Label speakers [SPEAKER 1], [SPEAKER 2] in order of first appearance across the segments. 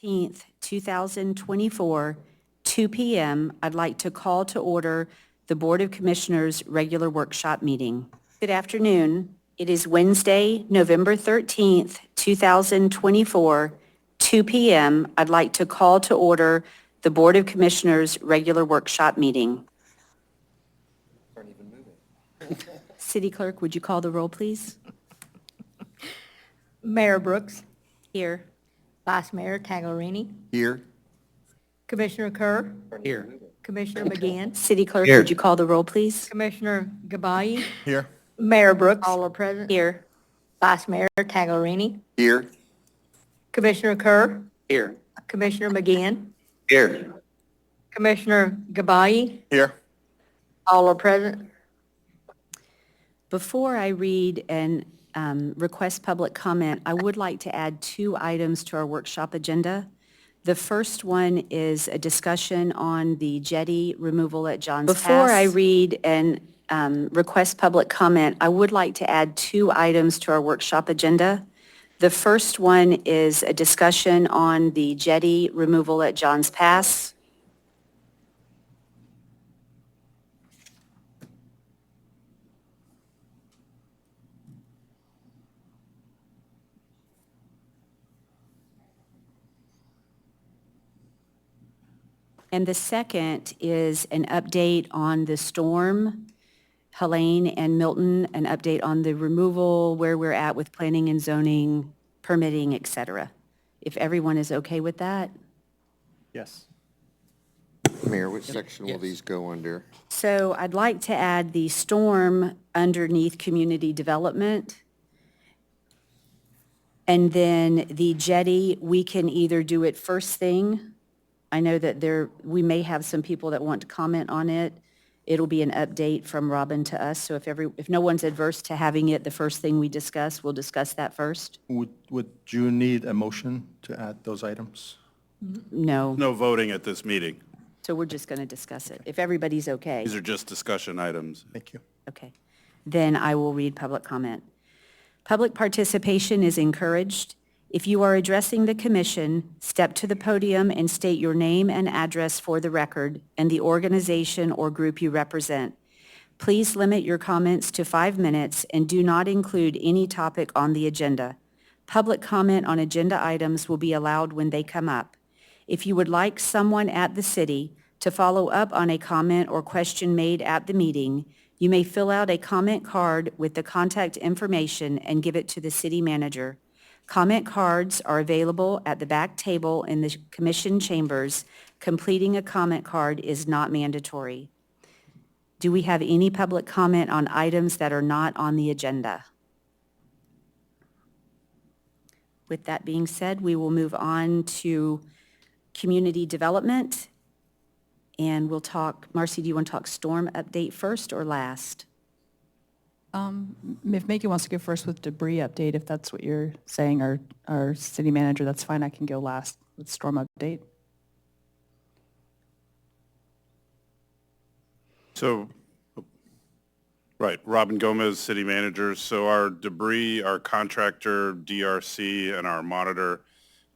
[SPEAKER 1] 13th, 2024, 2 p.m., I'd like to call to order the Board of Commissioners' regular workshop meeting. Good afternoon. It is Wednesday, November 13th, 2024, 2 p.m. I'd like to call to order the Board of Commissioners' regular workshop meeting.
[SPEAKER 2] Aren't even moving.
[SPEAKER 1] City Clerk, would you call the roll, please?
[SPEAKER 3] Mayor Brooks,
[SPEAKER 1] Here.
[SPEAKER 3] Vice Mayor Taglerini,
[SPEAKER 2] Here.
[SPEAKER 3] Commissioner Kerr,
[SPEAKER 2] Here.
[SPEAKER 3] Commissioner McGinn,
[SPEAKER 1] City Clerk,
[SPEAKER 2] Here.
[SPEAKER 1] would you call the roll, please?
[SPEAKER 3] Commissioner Gabai,
[SPEAKER 2] Here.
[SPEAKER 3] Mayor Brooks, all are present.
[SPEAKER 1] Here.
[SPEAKER 3] Vice Mayor Taglerini,
[SPEAKER 2] Here.
[SPEAKER 3] Commissioner Kerr,
[SPEAKER 2] Here.
[SPEAKER 3] Commissioner McGinn,
[SPEAKER 2] Here.
[SPEAKER 3] Commissioner Gabai,
[SPEAKER 2] Here.
[SPEAKER 3] all are present.
[SPEAKER 1] Before I read and request public comment, I would like to add 2 items to our workshop agenda. The first one is a discussion on the jetty removal at Johns Pass. Before I read and request public comment, I would like to add 2 items to our workshop agenda. The first one is a discussion on the jetty removal at Johns Pass. And the second is an update on the storm, Helene and Milton, an update on the removal, where we're at with planning and zoning, permitting, et cetera. If everyone is okay with that.
[SPEAKER 4] Yes.
[SPEAKER 2] Mayor, which section will these go under?
[SPEAKER 1] So I'd like to add the storm underneath community development. And then the jetty, we can either do it first thing. I know that we may have some people that want to comment on it. It'll be an update from Robin to us. So if no one's adverse to having it the first thing we discuss, we'll discuss that first.
[SPEAKER 4] Would you need a motion to add those items?
[SPEAKER 1] No.
[SPEAKER 5] No voting at this meeting.
[SPEAKER 1] So we're just going to discuss it. If everybody's okay.
[SPEAKER 5] These are just discussion items.
[SPEAKER 4] Thank you.
[SPEAKER 1] Okay. Then I will read public comment. Public participation is encouraged. If you are addressing the commission, step to the podium and state your name and address for the record and the organization or group you represent. Please limit your comments to 5 minutes and do not include any topic on the agenda. Public comment on agenda items will be allowed when they come up. If you would like someone at the city to follow up on a comment or question made at the meeting, you may fill out a comment card with the contact information and give it to the city manager. Comment cards are available at the back table in the commission chambers. Completing a comment card is not mandatory. Do we have any public comment on items that are not on the agenda? With that being said, we will move on to community development. And we'll talk, Marcy, do you want to talk storm update first or last?
[SPEAKER 6] If Maggie wants to go first with debris update, if that's what you're saying, or our city manager, that's fine. I can go last with storm update.
[SPEAKER 5] So, right, Robin Gomez, city manager. So our debris, our contractor, DRC, and our monitor,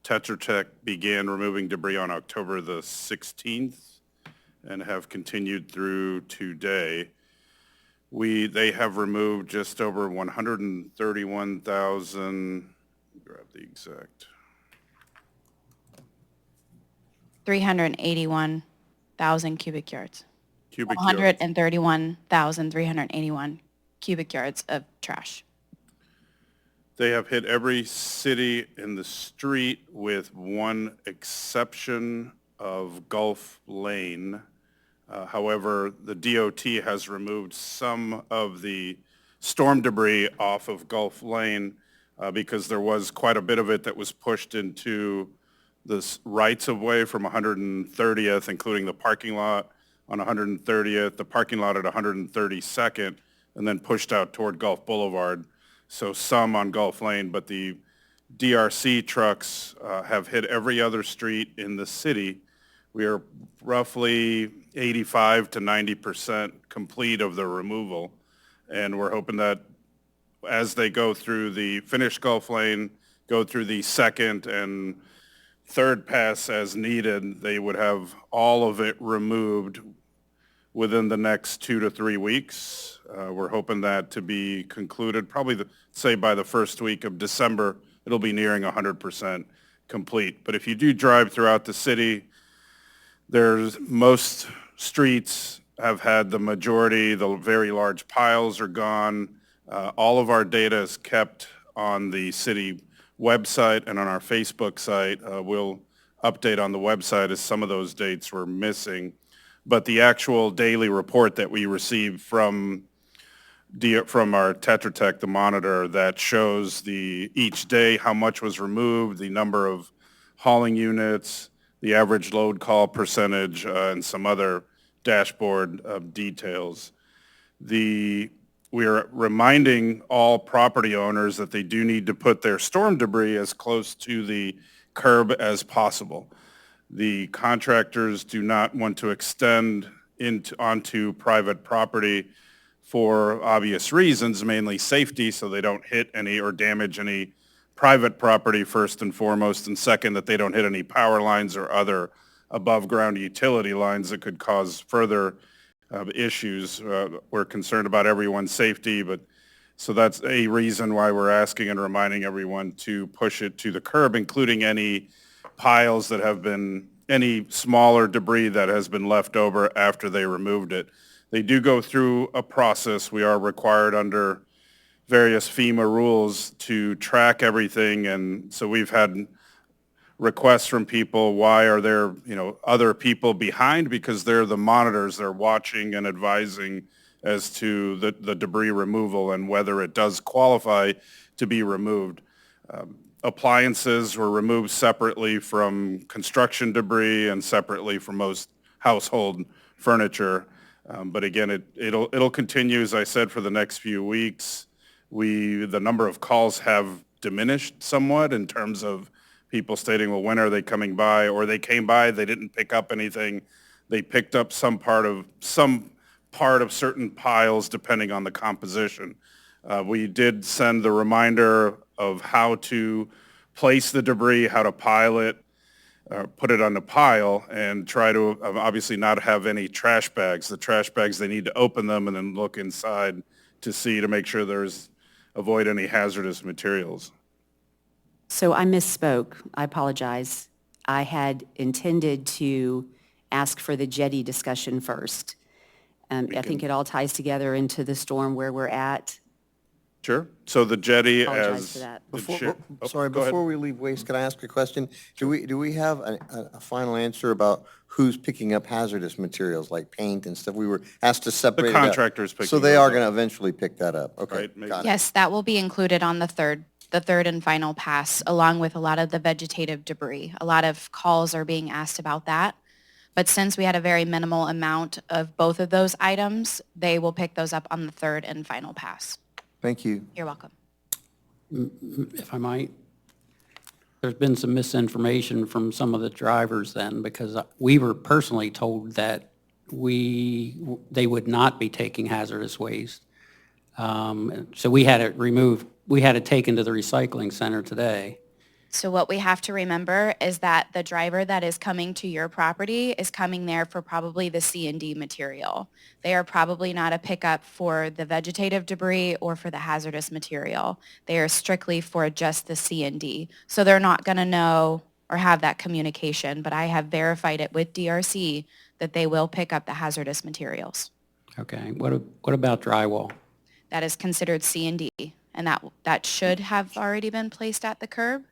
[SPEAKER 5] Tetra Tech, began removing debris on October the 16th and have continued through today. They have removed just over 131,000, grab the exact.
[SPEAKER 7] 381,000 cubic yards.
[SPEAKER 5] Cubic yards.
[SPEAKER 7] 131,381 cubic yards of trash.
[SPEAKER 5] They have hit every city in the street with one exception of Gulf Lane. However, the DOT has removed some of the storm debris off of Gulf Lane because there was quite a bit of it that was pushed into this rights-of-way from 130th, including the parking lot on 130th, the parking lot at 132nd, and then pushed out toward Gulf Boulevard. So some on Gulf Lane, but the DRC trucks have hit every other street in the city. We are roughly 85 to 90% complete of the removal, and we're hoping that as they go through the finished Gulf Lane, go through the second and third pass as needed. They would have all of it removed within the next 2 to 3 weeks. We're hoping that to be concluded probably, say, by the first week of December. It'll be nearing 100% complete. But if you do drive throughout the city, most streets have had the majority, the very large piles are gone. All of our data is kept on the city website and on our Facebook site. We'll update on the website as some of those dates were missing. But the actual daily report that we receive from our Tetra Tech, the monitor, that shows each day how much was removed, the number of hauling units, the average load call percentage, and some other dashboard details. We are reminding all property owners that they do need to put their storm debris as close to the curb as possible. The contractors do not want to extend onto private property for obvious reasons, mainly safety, so they don't hit any or damage any private property first and foremost, and second, that they don't hit any power lines or other above-ground utility lines that could cause further issues. We're concerned about everyone's safety, so that's a reason why we're asking and reminding everyone to push it to the curb, including any piles that have been, any smaller debris that has been left over after they removed it. They do go through a process. We are required under various FEMA rules to track everything, and so we've had requests from people, why are there, other people behind? Because they're the monitors, they're watching and advising as to the debris removal and whether it does qualify to be removed. Appliances were removed separately from construction debris and separately from most household furniture. But again, it'll continue, as I said, for the next few weeks. The number of calls have diminished somewhat in terms of people stating, well, when are they coming by? Or they came by, they didn't pick up anything. They picked up some part of certain piles depending on the composition. We did send the reminder of how to place the debris, how to pile it, put it on the pile, and try to obviously not have any trash bags. The trash bags, they need to open them and then look inside to make sure avoid any hazardous materials.
[SPEAKER 1] So I misspoke. I apologize. I had intended to ask for the jetty discussion first. I think it all ties together into the storm where we're at.
[SPEAKER 5] Sure. So the jetty
[SPEAKER 1] Apologize for that.
[SPEAKER 2] Before we leave waste, can I ask a question? Do we have a final answer about who's picking up hazardous materials like paint and stuff? We were asked to separate it up.
[SPEAKER 5] contractors picking
[SPEAKER 2] So they
[SPEAKER 5] those
[SPEAKER 2] are
[SPEAKER 5] up.
[SPEAKER 2] going to eventually pick that up. Okay,
[SPEAKER 5] Right, maybe.
[SPEAKER 2] got it.
[SPEAKER 7] Yes, that will be included on the third and final pass, along with a lot of the vegetative debris. A lot of calls are being asked about that. But since we had a very minimal amount of both of those items, they will pick those up on the third and final pass.
[SPEAKER 2] Thank you.
[SPEAKER 7] You're welcome.
[SPEAKER 8] If I might, there's been some misinformation from some of the drivers then, because we were personally told that they would not be taking hazardous waste. So we had it removed. We had it taken to the recycling center today.
[SPEAKER 7] So what we have to remember is that the driver that is coming to your property is coming there for probably the C&D material. They are probably not a pickup for the vegetative debris or for the hazardous material. They are strictly for just the C&D. So they're not going to know or have that communication, but I have verified it with DRC that they will pick up the hazardous materials.
[SPEAKER 8] Okay. What about drywall?
[SPEAKER 7] That is considered C&D, and that should have already been placed at the curb.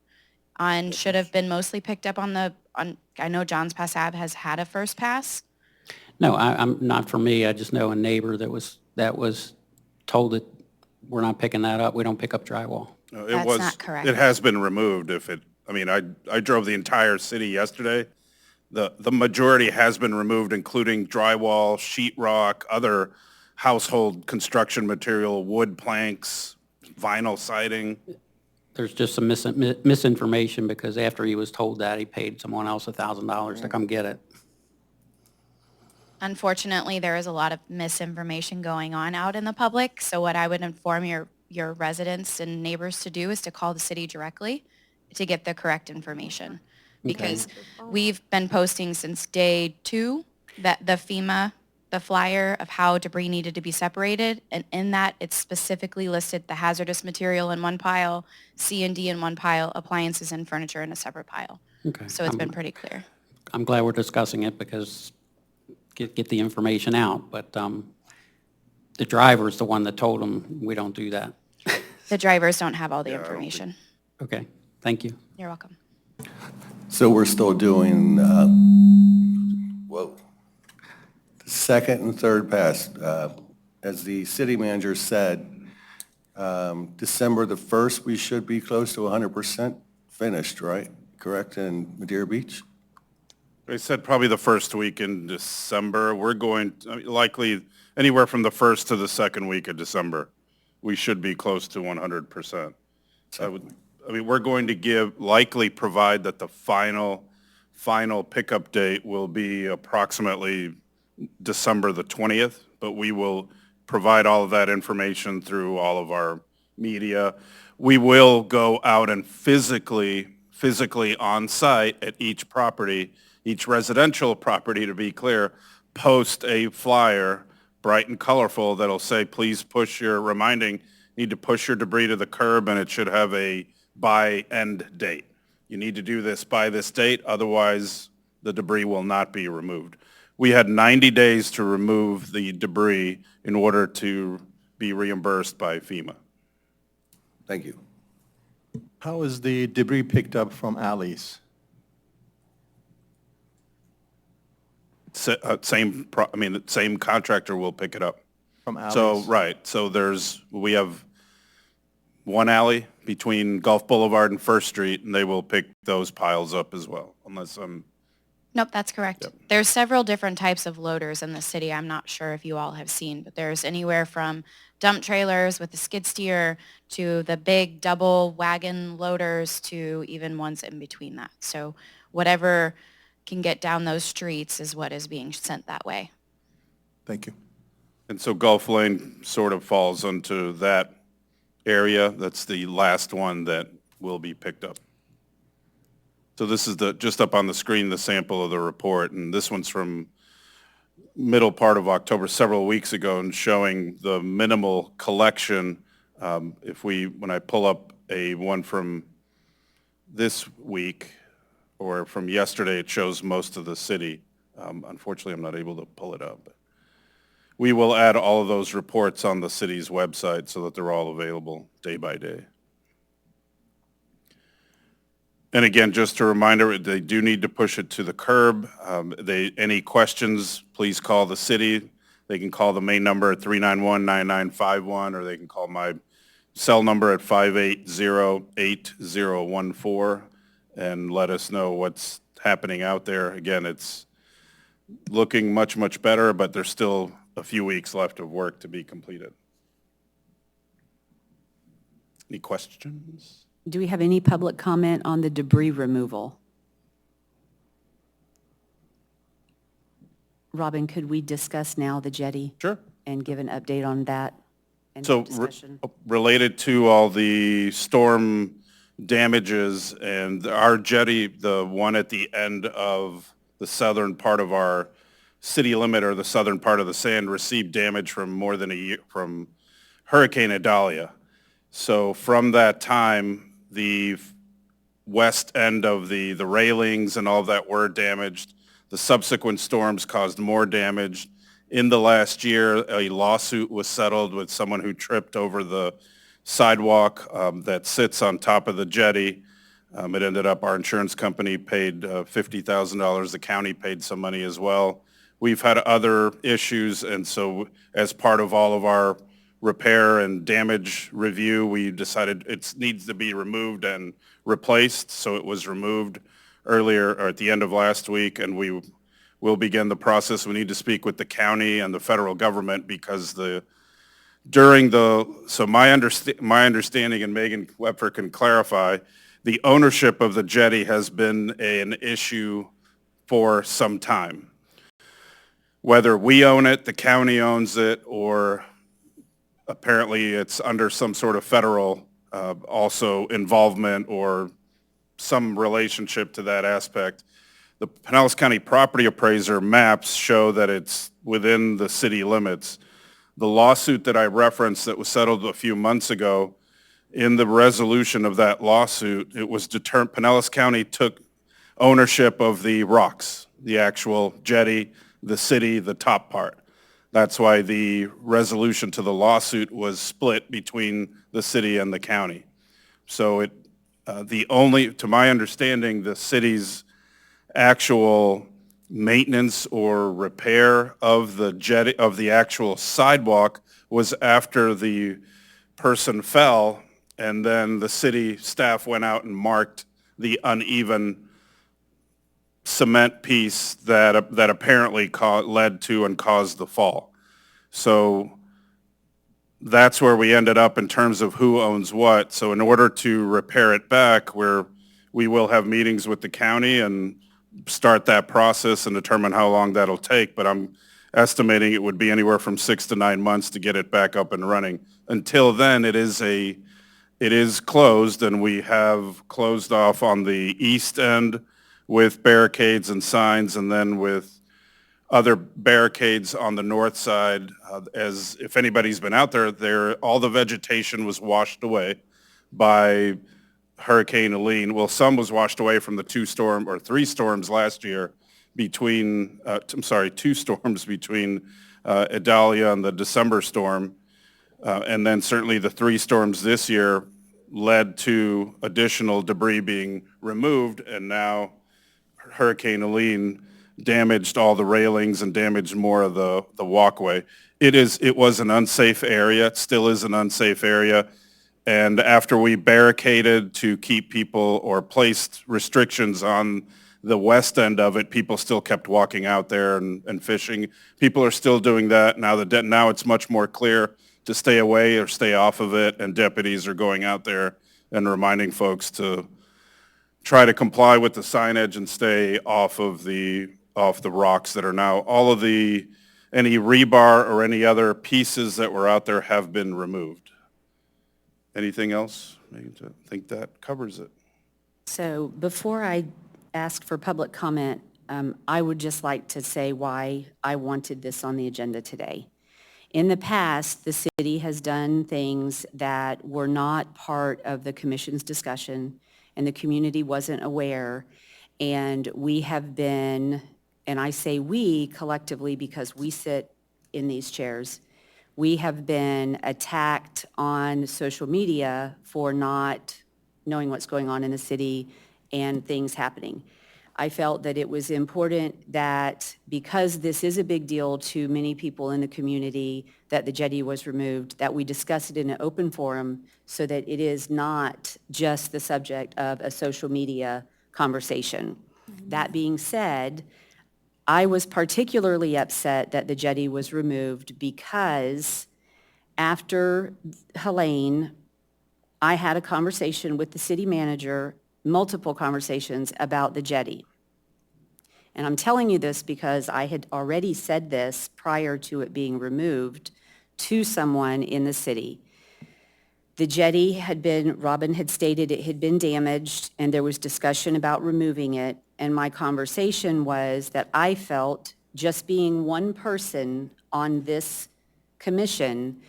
[SPEAKER 7] And should have been mostly picked up I know Johns Pass Ave has had a first pass.
[SPEAKER 8] No, I'm not for me. I just know a neighbor that was told that we're not picking that up. We don't pick up drywall.
[SPEAKER 5] No,
[SPEAKER 7] That's not correct.
[SPEAKER 5] It has been removed. I drove the entire city yesterday. The majority has been removed, including drywall, sheetrock, other household construction material, wood planks, vinyl siding.
[SPEAKER 8] There's just some misinformation, because after he was told that, he paid someone else $1,000 to come get it.
[SPEAKER 7] Unfortunately, there is a lot of misinformation going on out in the public. So what I would inform your residents and neighbors to do is to call the city directly to get the correct information. because we've been posting since day 2 that the FEMA, the flyer of how debris needed to be separated, and in that it's specifically listed the hazardous material in one pile, C&D in one pile, appliances and furniture in a separate pile.
[SPEAKER 8] Okay.
[SPEAKER 7] So it's been pretty clear.
[SPEAKER 8] I'm glad we're discussing it because get the information out, but the driver's the one that told them we don't do that.
[SPEAKER 7] The drivers don't have all the information.
[SPEAKER 8] Okay, thank you.
[SPEAKER 7] You're welcome.
[SPEAKER 9] So we're still doing, whoa, the second and third pass. As the city manager said, December the 1st, we should be close to 100% finished, right? Correct, in Madeira Beach?
[SPEAKER 5] I said probably the first week in December. We're going, likely anywhere from the first to the second week of December. We should be close to 100%. We're going to likely provide that the final pickup date will be approximately December the 20th, but we will provide all of that information through all of our media. We will go out and physically on site at each property, each residential property, to be clear, post a flyer, bright and colorful, that'll say, please need to push your debris to the curb, and it should have a by end date. You need to do this by this date, otherwise the debris will not be removed. We had 90 days to remove the debris in order to be reimbursed by FEMA.
[SPEAKER 9] Thank you.
[SPEAKER 4] How is the debris picked up from alleys?
[SPEAKER 5] The same contractor will pick it up.
[SPEAKER 4] From alleys?
[SPEAKER 5] So, right, so we have one alley between Gulf Boulevard and First Street, and they will pick those piles up as well, unless I'm...
[SPEAKER 7] Nope, that's correct.
[SPEAKER 5] Yep.
[SPEAKER 7] There's several different types of loaders in the city. I'm not sure if you all have seen, but there's anywhere from dump trailers with a skid steer to the big double wagon loaders to even ones in between that. So whatever can get down those streets is what is being sent that way.
[SPEAKER 4] Thank you.
[SPEAKER 5] And so Gulf Lane sort of falls into that area. That's the last one that will be picked up. So this is just up on the screen, the sample of the report, and this one's from middle part of October, several weeks ago, and showing the minimal collection. When I pull up one from this week or from yesterday, it shows most of the city. Unfortunately, I'm not able to pull it up. But we will add all of those reports on the city's website so that they're all available day by day. And again, just a reminder, they do need to push it to the curb. Any questions, please call the city. They can call the main number at 391-9951, or they can call my cell number at 580-8014 and let us know what's happening out there. Again, it's looking much, much better, but there's still a few weeks left of work to be completed. Any questions?
[SPEAKER 1] Do we have any public comment on the debris removal? Robin, could we discuss now the jetty?
[SPEAKER 5] Sure.
[SPEAKER 1] And give an update on that and
[SPEAKER 5] So
[SPEAKER 1] discussion?
[SPEAKER 5] related to all the storm damages and our jetty, the one at the end of the southern part of our city limit, or the southern part of the sand, received damage from more than a year from Hurricane Idalia. So from that time, the west end of the railings and all of that were damaged. The subsequent storms caused more damage. In the last year, a lawsuit was settled with someone who tripped over the sidewalk that sits on top of the jetty. It ended up our insurance company paid $50,000. The county paid some money as well. We've had other issues, and so as part of all of our repair and damage review, we decided it needs to be removed and replaced. So it was removed earlier, or at the end of last week, and we will begin the process. We need to speak with the county and the federal government because my understanding, and Megan Wepfer can clarify, the ownership of the jetty has been an issue for some time. Whether we own it, the county owns it, or apparently it's under some sort of federal also involvement or some relationship to that aspect. The Pinellas County property appraiser maps show that it's within the city limits. The lawsuit that I referenced that was settled a few months ago, in the resolution of that lawsuit, it was determined Pinellas County took ownership of the rocks, the actual jetty, the city, the top part. That's why the resolution to the lawsuit was split between the city and the county. So to my understanding, the city's actual maintenance or repair of the jetty, of the actual sidewalk, was after the person fell, and then the city staff went out and marked the uneven cement piece that apparently led to and caused the fall. So that's where we ended up in terms of who owns what. So in order to repair it back, we will have meetings with the county and start that process and determine how long that'll take. But I'm estimating it would be anywhere from 6 to 9 months to get it back up and running. Until then, it is closed, and we have closed off on the east end with barricades and signs, and then with other barricades on the north side. As if anybody's been out there, all the vegetation was washed away by Hurricane Helene. Well, some was washed away from the 3 storms last year between, 2 storms between Idalia and the December storm. And then certainly the 3 storms this year led to additional debris being removed, and now Hurricane Helene damaged all the railings and damaged more of the walkway. It was an unsafe area. It still is an unsafe area. And after we barricaded to keep people, or placed restrictions on the west end of it, people still kept walking out there and fishing. People are still doing that. Now it's much more clear to stay away or stay off of it, and deputies are going out there and reminding folks to try to comply with the signage and stay off the rocks that are now, any rebar or any other pieces that were out there have been removed. Anything else? I think that covers it.
[SPEAKER 1] So before I ask for public comment, I would just like to say why I wanted this on the agenda today. In the past, the city has done things that were not part of the commission's discussion, and the community wasn't aware. And we have been, and I say we collectively because we sit in these chairs, we have been attacked on social media for not knowing what's going on in the city and things happening. I felt that it was important that, because this is a big deal to many people in the community, that the jetty was removed, that we discuss it in an open forum so that it is not just the subject of a social media conversation. That being said, I was particularly upset that the jetty was removed because after Helene, I had a conversation with the city manager, multiple conversations about the jetty. And I'm telling you this because I had already said this prior to it being removed to someone in the city. The jetty Robin had stated it had been damaged, and there was discussion about removing it. And my conversation was that I felt, just being one person on this commission,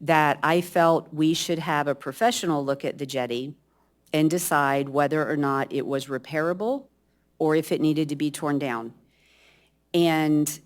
[SPEAKER 1] that I felt we should have a professional look at the jetty and decide whether or not it was repairable or if it needed to be torn down. And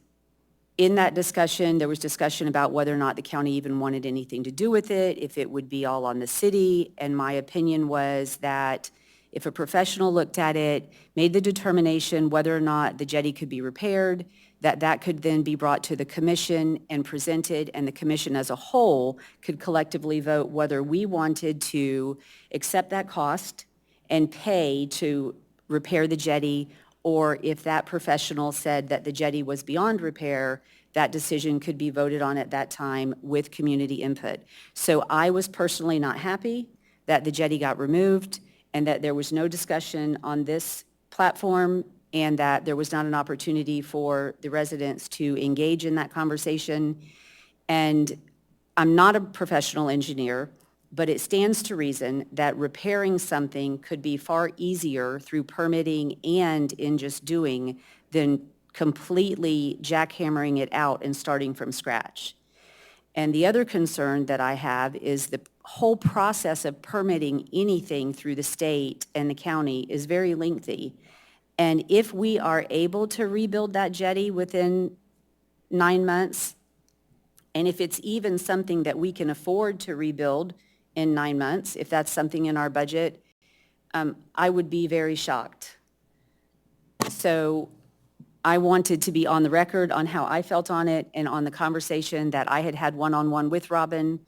[SPEAKER 1] in that discussion, there was discussion about whether or not the county even wanted anything to do with it, if it would be all on the city. And my opinion was that if a professional looked at it, made the determination whether or not the jetty could be repaired, that could then be brought to the commission and presented, and the commission as a whole could collectively vote whether we wanted to accept that cost and pay to repair the jetty, or if that professional said that the jetty was beyond repair, that decision could be voted on at that time with community input. So I was personally not happy that the jetty got removed and that there was no discussion on this platform, and that there was not an opportunity for the residents to engage in that conversation. And I'm not a professional engineer. but it stands to reason that repairing something could be far easier through permitting and in just doing than completely jackhammering it out and starting from scratch. And the other concern that I have is the whole process of permitting anything through the state and the county is very lengthy. And if we are able to rebuild that jetty within 9 months, and if it's even something that we can afford to rebuild in 9 months, if that's something in our budget, I would be very shocked. So I wanted to be on the record on how I felt on it and on the conversation that I had had one-on-one with Robin.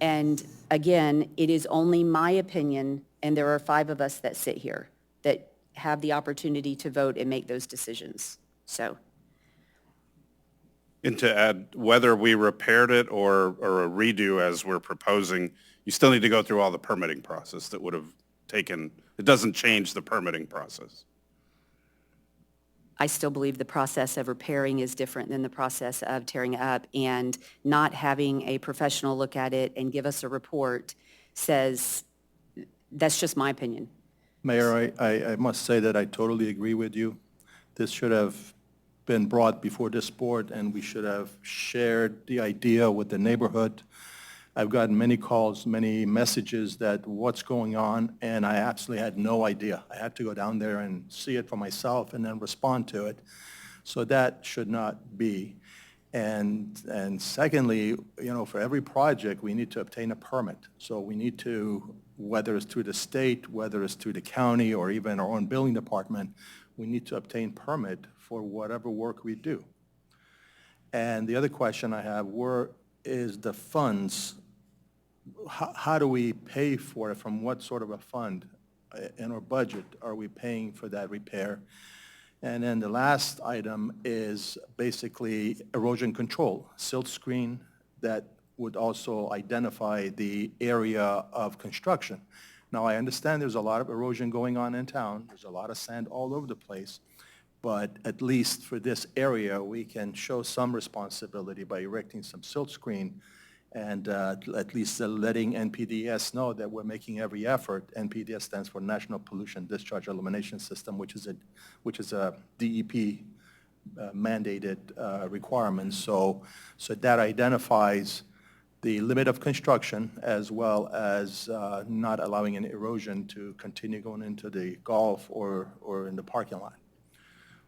[SPEAKER 1] And again, it is only my opinion, and there are 5 of us that sit here that have the opportunity to vote and make those decisions. So.
[SPEAKER 5] And to add, whether we repaired it or a redo as we're proposing, you still need to go through all the permitting process that would have taken, it doesn't change the permitting process.
[SPEAKER 1] I still believe the process of repairing is different than the process of tearing up, and not having a professional look at it and give us a report says, that's just my opinion.
[SPEAKER 4] Mayor, I must say that I totally agree with you. This should have been brought before this board, and we should have shared the idea with the neighborhood. I've gotten many calls, many messages that what's going on, and I absolutely had no idea. I had to go down there and see it for myself and then respond to it. So that should not be. And secondly, you know, for every project, we need to obtain a permit. So we need to, whether it's through the state, whether it's through the county, or even our own building department, we need to obtain permit for whatever work we do. And the other question I have, where is the funds? How do we pay for it? From what sort of a fund in our budget are we paying for that repair? And then the last item is basically erosion control, silt screen that would also identify the area of construction. Now, I understand there's a lot of erosion going on in town. There's a lot of sand all over the place. But at least for this area, we can show some responsibility by erecting some silt screen and at least letting NPDES know that we're making every effort. NPDES stands for National Pollution Discharge Elimination System, which is a DEP mandated requirement. So that identifies the limit of construction as well as not allowing any erosion to continue going into the Gulf or in the parking lot.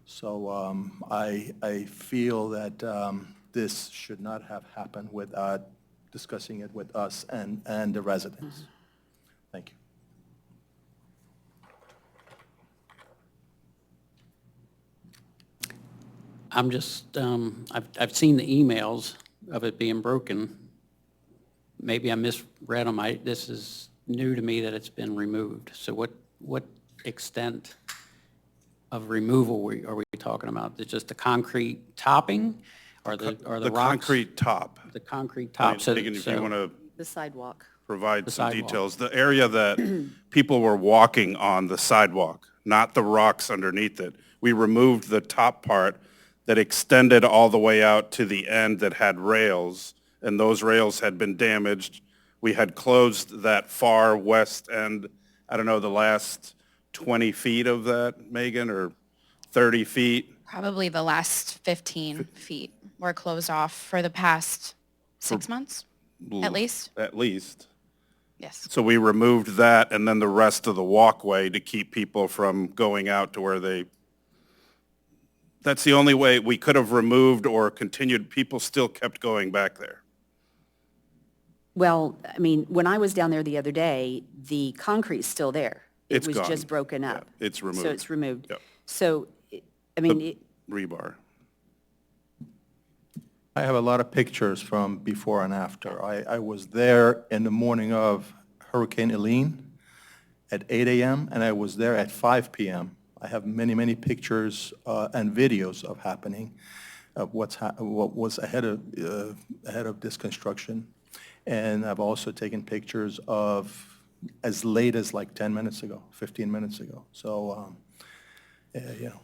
[SPEAKER 4] So I feel that this should not have happened without discussing it with us and the residents. Thank you.
[SPEAKER 8] I'm just, I've seen the emails of it being broken. Maybe I misread them. This is new to me that it's been removed. So what extent of removal are we talking about? Is it just the concrete topping or the rocks?
[SPEAKER 5] The concrete top.
[SPEAKER 8] The concrete top. So,
[SPEAKER 5] Megan, if you want to
[SPEAKER 1] The sidewalk.
[SPEAKER 5] provide
[SPEAKER 8] The
[SPEAKER 5] some
[SPEAKER 8] sidewalk.
[SPEAKER 5] details. The area that people were walking on, the sidewalk, not the rocks underneath it. We removed the top part that extended all the way out to the end that had rails, and those rails had been damaged. We had closed that far west end, I don't know, the last 20 feet of that, Megan, or 30 feet?
[SPEAKER 7] Probably the last 15 feet were closed off for the past 6 months, at least.
[SPEAKER 5] At least.
[SPEAKER 7] Yes.
[SPEAKER 5] So we removed that and then the rest of the walkway to keep people from going out to where they, that's the only way we could have removed or continued. People still kept going back there.
[SPEAKER 1] Well, I mean, when I was down there the other day, the concrete's still there.
[SPEAKER 5] It's
[SPEAKER 1] It was
[SPEAKER 5] gone.
[SPEAKER 1] just broken up.
[SPEAKER 5] Yeah, it's removed.
[SPEAKER 1] So it's removed.
[SPEAKER 5] Yep.
[SPEAKER 1] So, I mean,
[SPEAKER 5] Rebar.
[SPEAKER 4] I have a lot of pictures from before and after. I was there in the morning of Hurricane Helene at 8 a.m., and I was there at 5 p.m. I have many, many pictures and videos of happening, of what was ahead of this construction. And I've also taken pictures of as late as like 10 minutes ago, 15 minutes ago. So, you know.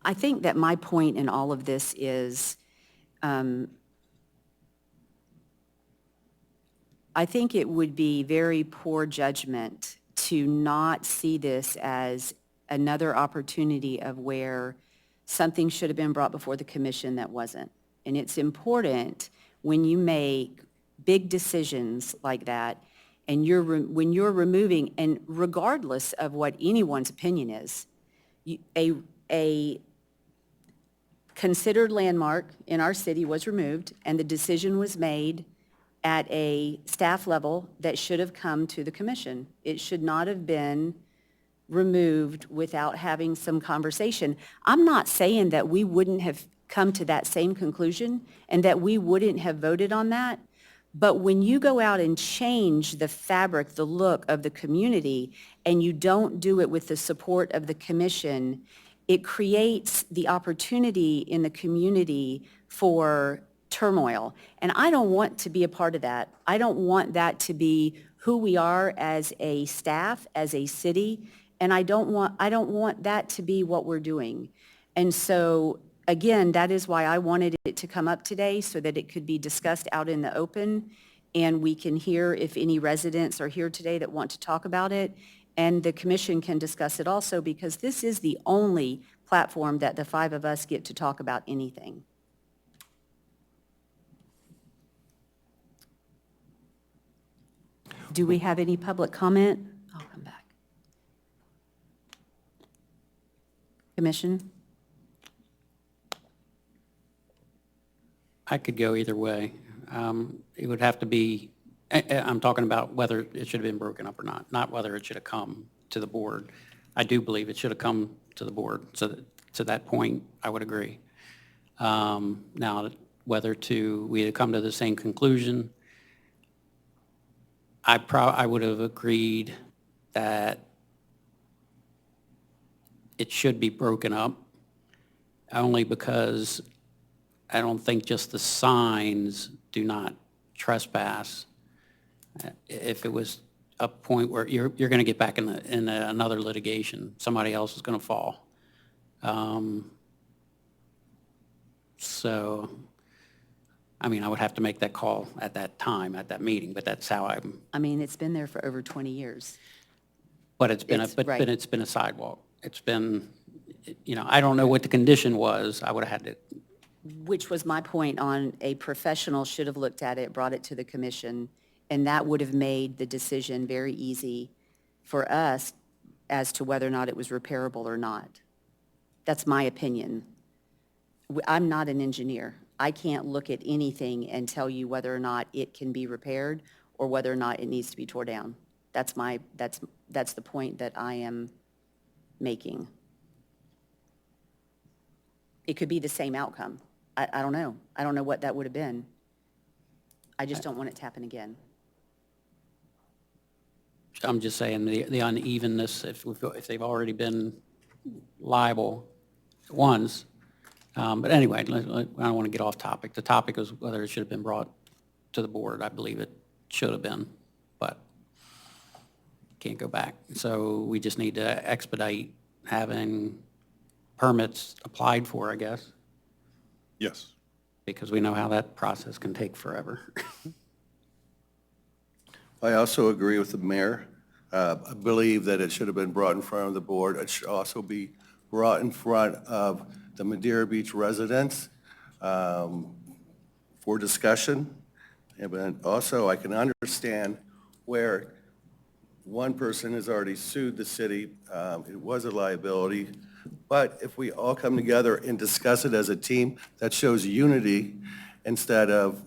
[SPEAKER 1] I think that my point in all of this is, I think it would be very poor judgment to not see this as another opportunity of where something should have been brought before the commission that wasn't. And it's important when you make big decisions like that, and when you're removing, and regardless of what anyone's opinion is, a considered landmark in our city was removed, and the decision was made at a staff level that should have come to the commission. It should not have been removed without having some conversation. I'm not saying that we wouldn't have come to that same conclusion and that we wouldn't have voted on that, but when you go out and change the fabric, the look of the community, and you don't do it with the support of the commission, it creates the opportunity in the community for turmoil. And I don't want to be a part of that. I don't want that to be who we are as a staff, as a city, and I don't want that to be what we're doing. And so, again, that is why I wanted it to come up today, so that it could be discussed out in the open, and we can hear if any residents are here today that want to talk about it, and the commission can discuss it also, because this is the only platform that the five of us get to talk about anything. Do we have any public comment? I'll come back. Commission?
[SPEAKER 8] I could go either way. It would have to be, I'm talking about whether it should have been broken up or not whether it should have come to the board. I do believe it should have come to the board. So to that point, I would agree. Now, whether we had come to the same conclusion, I would have agreed that it should be broken up, only because I don't think just the signs do not trespass. If it was a point where you're going to get back in another litigation, somebody else is going to fall. So, I mean, I would have to make that call at that time, at that meeting, but that's how
[SPEAKER 1] I mean, it's been there for over 20 years.
[SPEAKER 8] But it's been
[SPEAKER 1] Right.
[SPEAKER 8] it's been a sidewalk. It's been, I don't know what the condition was. I would have had to.
[SPEAKER 1] Which was my point on a professional should have looked at it, brought it to the commission, and that would have made the decision very easy for us as to whether or not it was repairable or not. That's my opinion. I'm not an engineer. I can't look at anything and tell you whether or not it can be repaired or whether or not it needs to be tore down. That's the point that I am making. It could be the same outcome. I don't know. I don't know what that would have been. I just don't want it to happen again.
[SPEAKER 8] I'm just saying the unevenness, if they've already been liable once. But anyway, I don't want to get off topic. The topic is whether it should have been brought to the board. I believe it should have been, but can't go back. So we just need to expedite having permits applied for, I guess,
[SPEAKER 5] Yes.
[SPEAKER 8] because we know how that process can take forever.
[SPEAKER 9] I also agree with the mayor. I believe that it should have been brought in front of the board. It should also be brought in front of the Madeira Beach residents for discussion. But also, I can understand where one person has already sued the city. It was a liability. But if we all come together and discuss it as a team, that shows unity instead of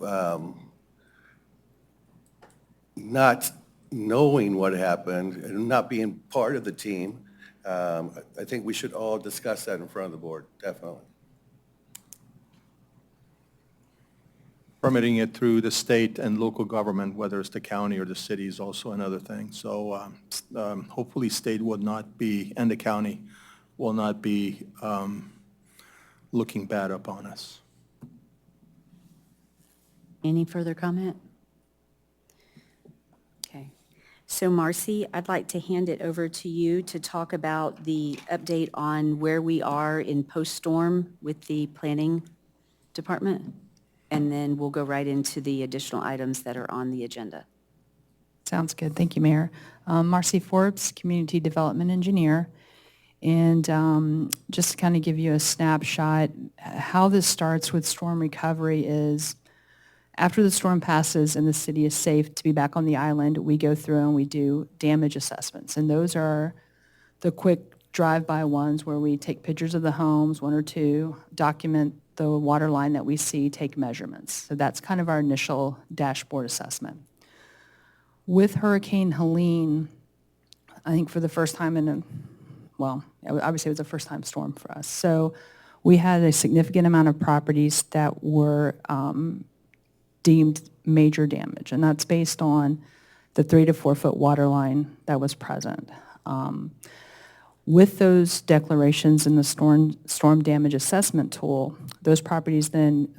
[SPEAKER 9] not knowing what happened and not being part of the team. I think we should all discuss that in front of the board, definitely.
[SPEAKER 4] Permitting it through the state and local government, whether it's the county or the city, is also another thing. So hopefully state will not be, and the county will not be looking bad upon us.
[SPEAKER 1] Any further comment? Okay. So Marcy, I'd like to hand it over to you to talk about the update on where we are in post-storm with the planning department, and then we'll go right into the additional items that are on the agenda.
[SPEAKER 6] Sounds good. Thank you, Mayor. Marcy Forbes, Community Development Engineer. And just to kind of give you a snapshot, how this starts with storm recovery is after the storm passes and the city is safe to be back on the island, we go through and we do damage assessments. And those are the quick drive-by ones where we take pictures of the homes, one or two, document the water line that we see, take measurements. So that's kind of our initial dashboard assessment. With Hurricane Helene, I think for the first time obviously it was a first-time storm for us. So we had a significant amount of properties that were deemed major damage, and that's based on the 3 to 4 foot water line that was present. With those declarations in the storm damage assessment tool, those properties then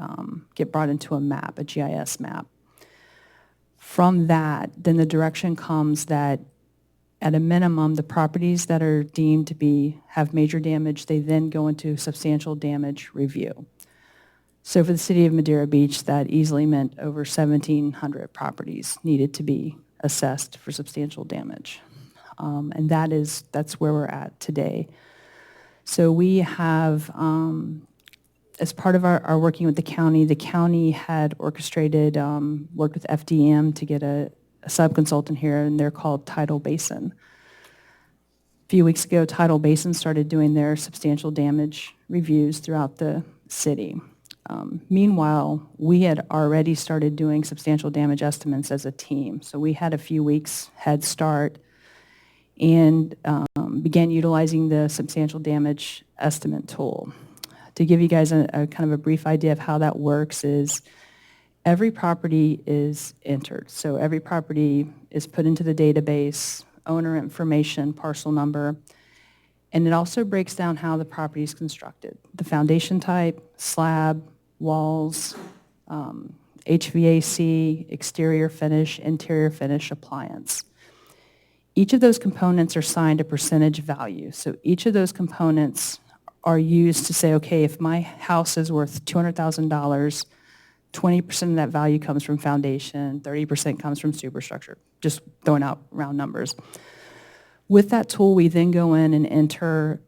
[SPEAKER 6] get brought into a map, a GIS map. From that, then the direction comes that at a minimum, the properties that are deemed to have major damage, they then go into substantial damage review. So for the city of Madeira Beach, that easily meant over 1,700 properties needed to be assessed for substantial damage. And that's where we're at today. So we have, as part of our working with the county had orchestrated, worked with FDM to get a sub-consultant here, and they're called Tidal Basin. A few weeks ago, Tidal Basin started doing their substantial damage reviews throughout the city. Meanwhile, we had already started doing substantial damage estimates as a team. So we had a few weeks head start and began utilizing the substantial damage estimate tool. To give you guys a kind of a brief idea of how that works is every property is entered. So every property is put into the database, owner information, parcel number, and it also breaks down how the property is constructed. The foundation type, slab, walls, HVAC, exterior finish, interior finish, appliance. Each of those components are assigned a percentage value. So each of those components are used to say, okay, if my house is worth $200,000, 20% of that value comes from foundation, 30% comes from superstructure, just throwing out round numbers. With that tool, we then go in and enter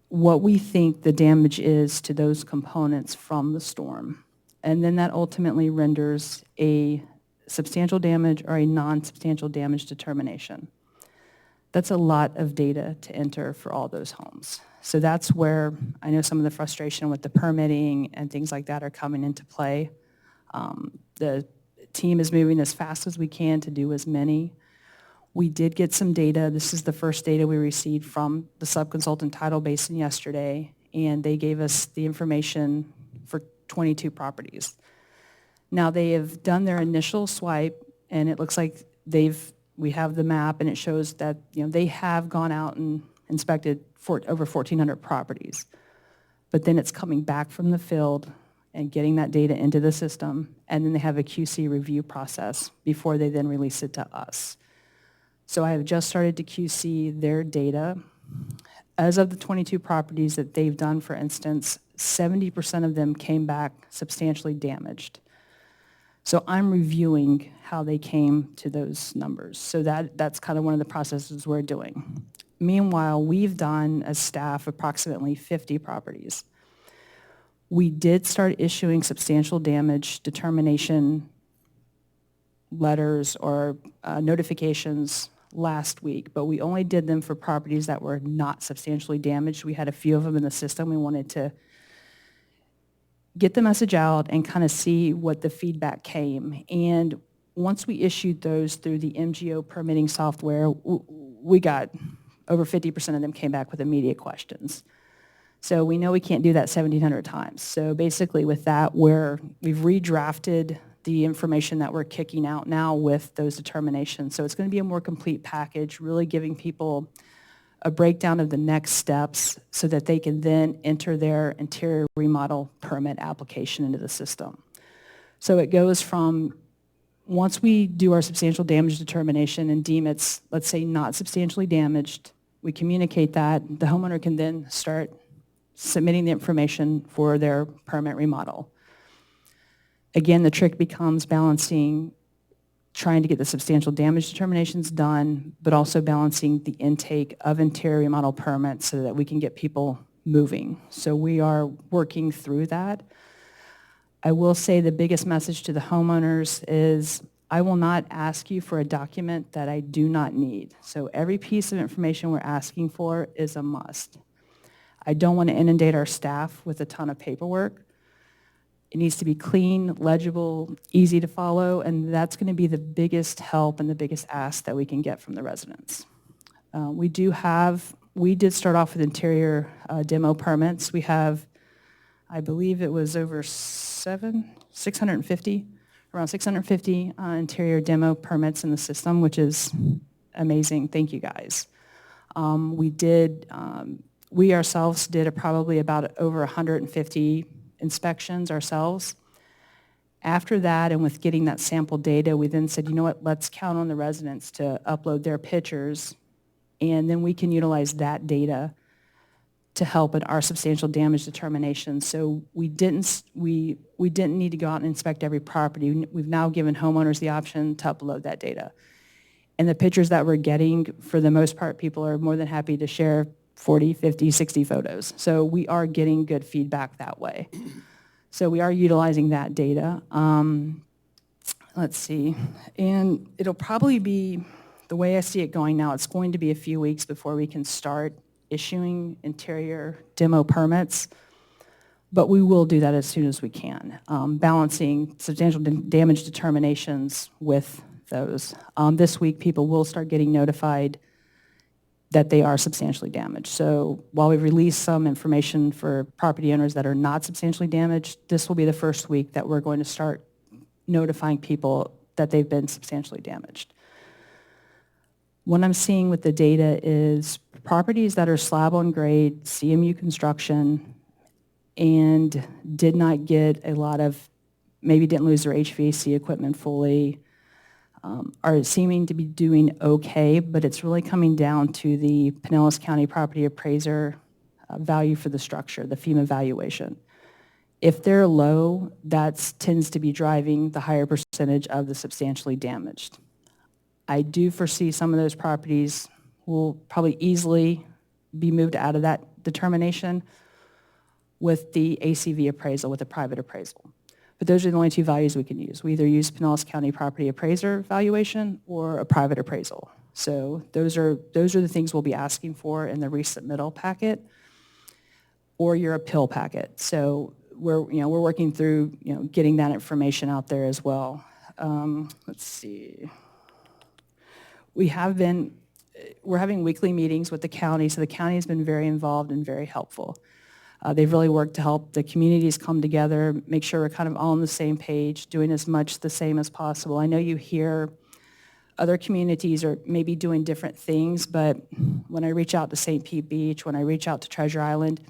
[SPEAKER 6] what we think the damage is to those components from the storm. And then that ultimately renders a substantial damage or a non-substantial damage determination. That's a lot of data to enter for all those homes. So that's where I know some of the frustration with the permitting and things like that are coming into play. The team is moving as fast as we can to do as many. We did get some data. This is the first data we received from the sub-consultant Tidal Basin yesterday, and they gave us the information for 22 properties. Now, they have done their initial swipe, and it looks like we have the map, and it shows that they have gone out and inspected over 1,400 properties. But then it's coming back from the field and getting that data into the system, and then they have a QC review process before they then release it to us. So I have just started to QC their data. As of the 22 properties that they've done, for instance, 70% of them came back substantially damaged. So I'm reviewing how they came to those numbers. So that's kind of one of the processes we're doing. Meanwhile, we've done, as staff, approximately 50 properties. We did start issuing substantial damage determination letters or notifications last week, but we only did them for properties that were not substantially damaged. We had a few of them in the system. We wanted to get the message out and kind of see what the feedback came. And once we issued those through the MGO permitting software, we got over 50% of them came back with immediate questions. So we know we can't do that 1,700 times. So basically with that, we've redrafted the information that we're kicking out now with those determinations. So it's going to be a more complete package, really giving people a breakdown of the next steps so that they can then enter their interior remodel permit application into the system. So it goes from once we do our substantial damage determination and deem it's, let's say, not substantially damaged, we communicate that. The homeowner can then start submitting the information for their permit remodel. Again, the trick becomes balancing trying to get the substantial damage determinations done, but also balancing the intake of interior remodel permits so that we can get people moving. So we are working through that. I will say the biggest message to the homeowners is I will not ask you for a document that I do not need. So every piece of information we're asking for is a must. I don't want to inundate our staff with a ton of paperwork. It needs to be clean, legible, easy to follow, and that's going to be the biggest help and the biggest ask that we can get from the residents. We did start off with interior demo permits. We have, I believe it was over 650, around 650 interior demo permits in the system, which is amazing. Thank you, guys. We ourselves did probably about over 150 inspections ourselves. After that, and with getting that sample data, we then said, you know what, let's count on the residents to upload their pictures, and then we can utilize that data to help in our substantial damage determination. So we didn't need to go out and inspect every property. We've now given homeowners the option to upload that data. And the pictures that we're getting, for the most part, people are more than happy to share 40, 50, 60 photos. So we are getting good feedback that way. So we are utilizing that data. Let's see. And it'll probably be, the way I see it going now, it's going to be a few weeks before we can start issuing interior demo permits. But we will do that as soon as we can, balancing substantial damage determinations with those. This week, people will start getting notified that they are substantially damaged. So while we release some information for property owners that are not substantially damaged, this will be the first week that we're going to start notifying people that they've been substantially damaged. What I'm seeing with the data is properties that are slab on grade, CMU construction, and did not get a lot of, maybe didn't lose their HVAC equipment fully, are seeming to be doing okay, but it's really coming down to the Pinellas County Property Appraiser value for the structure, the FEMA valuation. If they're low, that tends to be driving the higher percentage of the substantially damaged. I do foresee some of those properties will probably easily be moved out of that determination with the ACV appraisal, with a private appraisal. But those are the only two values we can use. We either use Pinellas County Property Appraiser valuation or a private appraisal. So those are the things we'll be asking for in the resubmittal packet or your appeal packet. So we're working through getting that information out there as well. Let's see. We're having weekly meetings with the county, so the county has been very involved and very helpful. They've really worked to help the communities come together, make sure we're kind of all on the same page, doing as much the same as possible. I know you hear other communities are maybe doing different things, but when I reach out to St. Pete Beach, when I reach out to Treasure Island,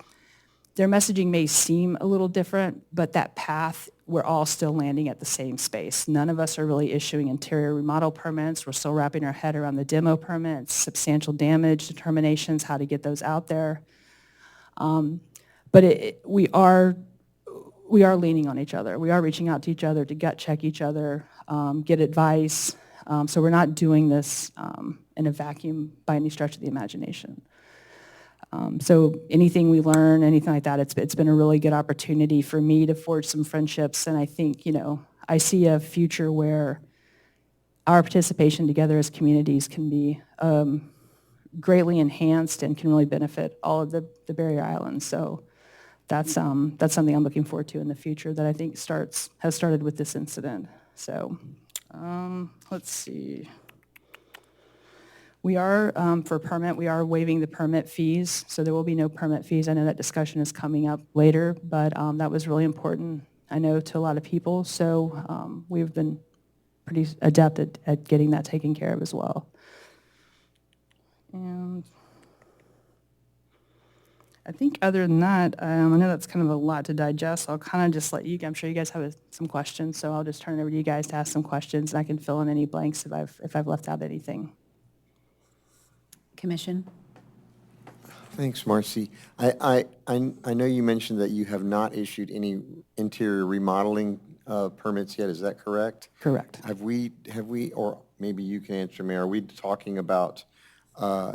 [SPEAKER 6] their messaging may seem a little different, but that path, we're all still landing at the same space. None of us are really issuing interior remodel permits. We're still wrapping our head around the demo permits, substantial damage determinations, how to get those out there. But we are leaning on each other. We are reaching out to each other to gut check each other, get advice. So we're not doing this in a vacuum by any stretch of the imagination. So anything we learn, anything like that, it's been a really good opportunity for me to forge some friendships. And I think, I see a future where our participation together as communities can be greatly enhanced and can really benefit all of the barrier islands. So that's something I'm looking forward to in the future that I think has started with this incident. So let's see. We are, for permit, we are waiving the permit fees, so there will be no permit fees. I know that discussion is coming up later, but that was really important, I know, to a lot of people. So we've been pretty adept at getting that taken care of as well. And I think other than that, I know that's kind of a lot to digest. I'll kind of just let you, I'm sure you guys have some questions, so I'll just turn it over to you guys to ask some questions, and I can fill in any blanks if I've left out anything.
[SPEAKER 1] Commission?
[SPEAKER 2] Thanks, Marcy. I know you mentioned that you have not issued any interior remodeling permits yet, is that correct?
[SPEAKER 6] Correct.
[SPEAKER 2] Have we, or maybe you can answer me, are we talking about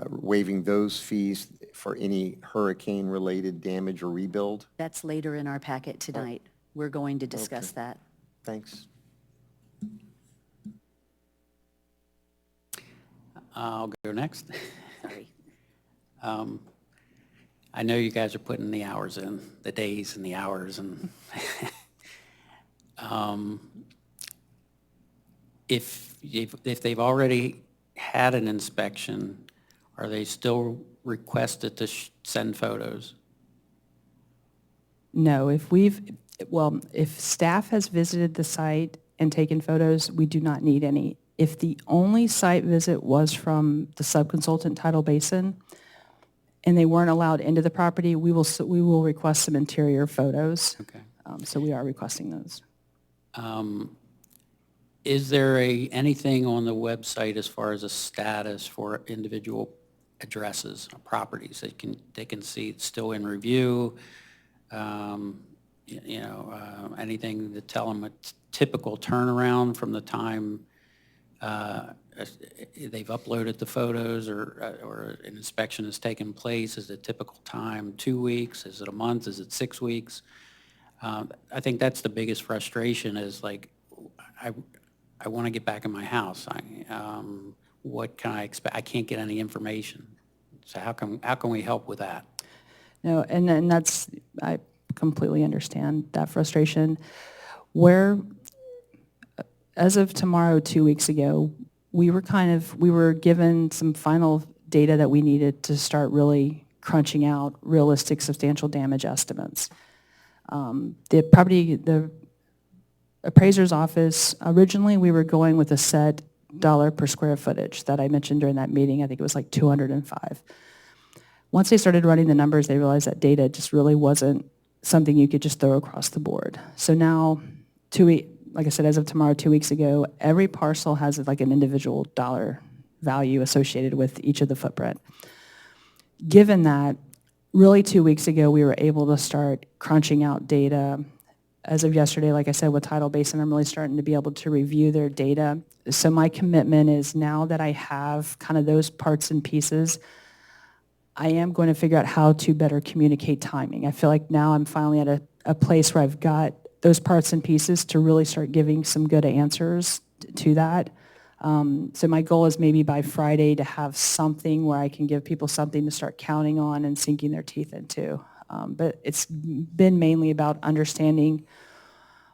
[SPEAKER 2] waiving those fees for any hurricane-related damage or rebuild?
[SPEAKER 1] That's later in our packet tonight. We're going to discuss
[SPEAKER 2] Okay.
[SPEAKER 1] that.
[SPEAKER 2] Thanks.
[SPEAKER 8] I'll go next.
[SPEAKER 1] Sorry.
[SPEAKER 8] I know you guys are putting the hours in, the days and the hours, and if they've already had an inspection, are they still requested to send photos?
[SPEAKER 6] No, if staff has visited the site and taken photos, we do not need any. If the only site visit was from the subconsultant Tidal Basin and they weren't allowed into the property, we will request some interior photos.
[SPEAKER 8] Okay.
[SPEAKER 6] So we are requesting those.
[SPEAKER 8] Is there anything on the website as far as a status for individual addresses or properties? They can see it's still in review, anything to tell them a typical turnaround from the time they've uploaded the photos or an inspection has taken place? Is it typical time 2 weeks? Is it a month? Is it 6 weeks? I think that's the biggest frustration is like, I want to get back in my house. What can I expect? I can't get any information. So how can we help with that?
[SPEAKER 6] No, and I completely understand that frustration. As of tomorrow, 2 weeks ago, we were given some final data that we needed to start really crunching out realistic substantial damage estimates. The appraiser's office, originally we were going with a set dollar per square footage that I mentioned during that meeting. I think it was like 205. Once they started running the numbers, they realized that data just really wasn't something you could just throw across the board. So now, like I said, as of tomorrow, 2 weeks ago, every parcel has like an individual dollar value associated with each of the footprint. Given that, really 2 weeks ago, we were able to start crunching out data. As of yesterday, like I said, with Tidal Basin, I'm really starting to be able to review their data. So my commitment is now that I have kind of those parts and pieces, I am going to figure out how to better communicate timing. I feel like now I'm finally at a place where I've got those parts and pieces to really start giving some good answers to that. So my goal is maybe by Friday to have something where I can give people something to start counting on and sinking their teeth into. But it's been mainly about understanding